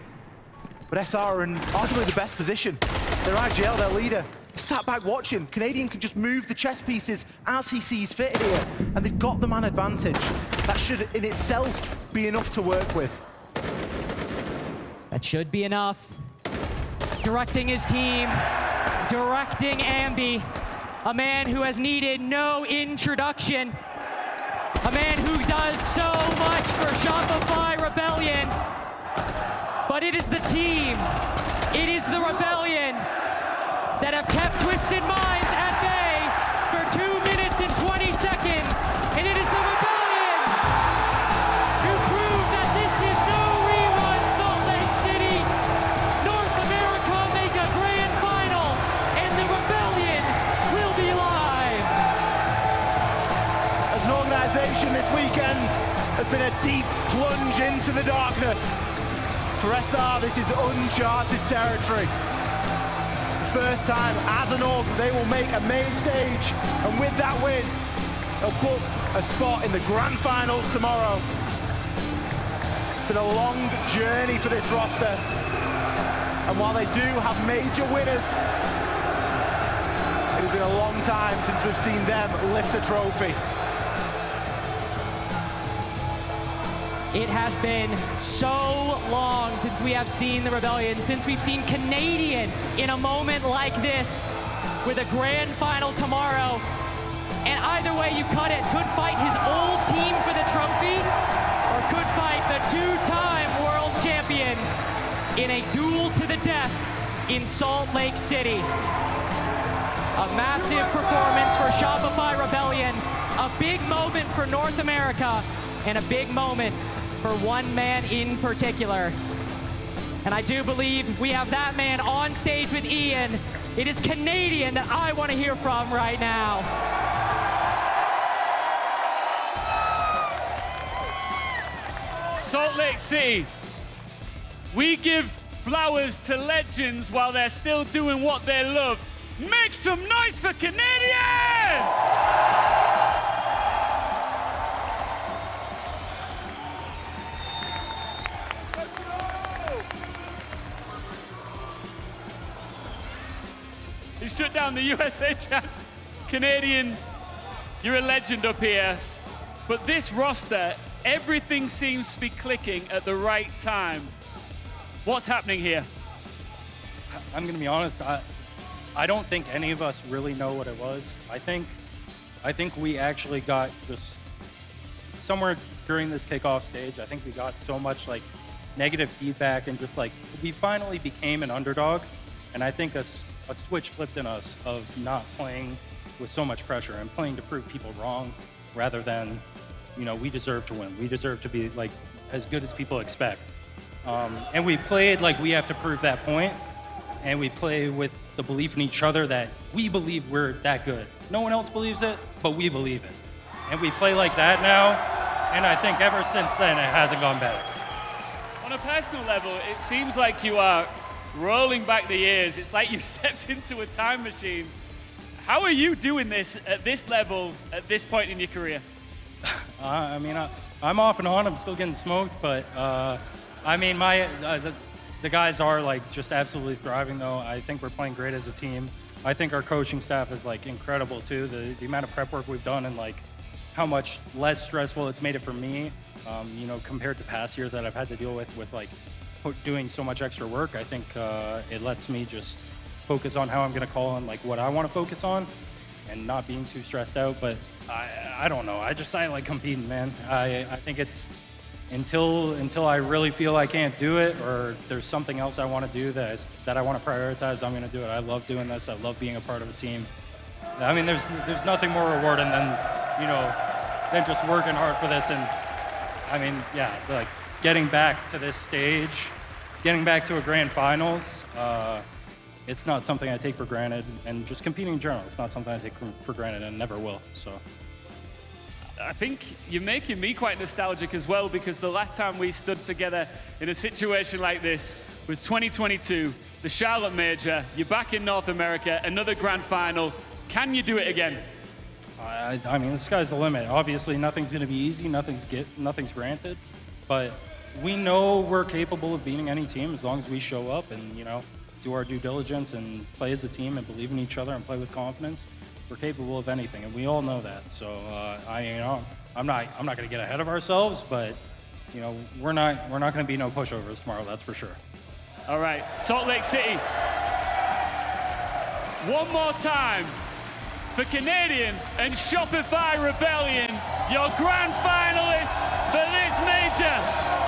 but SR are in arguably the best position. They're IGL, their leader. Sat back watching. Canadian can just move the chess pieces as he sees fit here, and they've got the man advantage. That should in itself be enough to work with. That should be enough. Directing his team, directing Ambi, a man who has needed no introduction, a man who does so much for Shopify Rebellion. But it is the team, it is the Rebellion that have kept Twisted Minds at bay for 2 minutes and 20 seconds. And it is the Rebellion who prove that this is no rerun. Salt Lake City, North America make a grand final, and the Rebellion will be live. As an organization, this weekend has been a deep plunge into the darkness. For SR, this is uncharted territory. First time as an org, they will make a main stage, and with that win, they'll book a spot in the grand finals tomorrow. It's been a long journey for this roster, and while they do have major winners, it has been a long time since we've seen them lift a trophy. It has been so long since we have seen the Rebellion, since we've seen Canadian in a moment like this with a grand final tomorrow. And either way you cut it, could fight his old team for the trophy or could fight the two-time world champions in a duel to the death in Salt Lake City. A massive performance for Shopify Rebellion, a big moment for North America, and a big moment for one man in particular. And I do believe we have that man on stage with Ian. It is Canadian that I want to hear from right now. Salt Lake City, we give flowers to legends while they're still doing what they love. Make some noise for Canadian! He shut down the USA champ. Canadian, you're a legend up here. But this roster, everything seems to be clicking at the right time. What's happening here? I'm gonna be honest, I don't think any of us really know what it was. I think we actually got just somewhere during this kickoff stage, I think we got so much like negative feedback and just like, we finally became an underdog. And I think a switch flipped in us of not playing with so much pressure and playing to prove people wrong rather than, you know, we deserve to win. We deserve to be like as good as people expect. And we played like we have to prove that point, and we play with the belief in each other that we believe we're that good. No one else believes it, but we believe it. And we play like that now, and I think ever since then it hasn't gone better. On a personal level, it seems like you are rolling back the years. It's like you stepped into a time machine. How are you doing this at this level at this point in your career? I mean, I'm off and on. I'm still getting smoked, but I mean, the guys are like just absolutely thriving. Though I think we're playing great as a team. I think our coaching staff is like incredible too. The amount of prep work we've done and like how much less stressful it's made it for me. You know, compared to past years that I've had to deal with like doing so much extra work. I think it lets me just focus on how I'm gonna call and like what I want to focus on, and not being too stressed out. But I don't know. I like competing, man. I think it's until I really feel I can't do it or there's something else I want to do that I want to prioritize, I'm gonna do it. I love doing this. I love being a part of a team. I mean, there's nothing more rewarding than, you know, than just working hard for this. And I mean, yeah, like getting back to this stage, getting back to a grand finals, it's not something I take for granted, and just competing in general, it's not something I take for granted and never will, so. I think you're making me quite nostalgic as well, because the last time we stood together in a situation like this was 2022, the Charlotte Major. You're back in North America, another grand final. Can you do it again? I mean, the sky's the limit. Obviously, nothing's gonna be easy, nothing's granted, but we know we're capable of beating any team as long as we show up and, you know, do our due diligence and play as a team and believe in each other and play with confidence. We're capable of anything, and we all know that. So I'm not going to get ahead of ourselves, but you know, we're not going to be no pushovers tomorrow. That's for sure. All right, Salt Lake City. One more time for Canadian and Shopify Rebellion, your grand finalists for this major.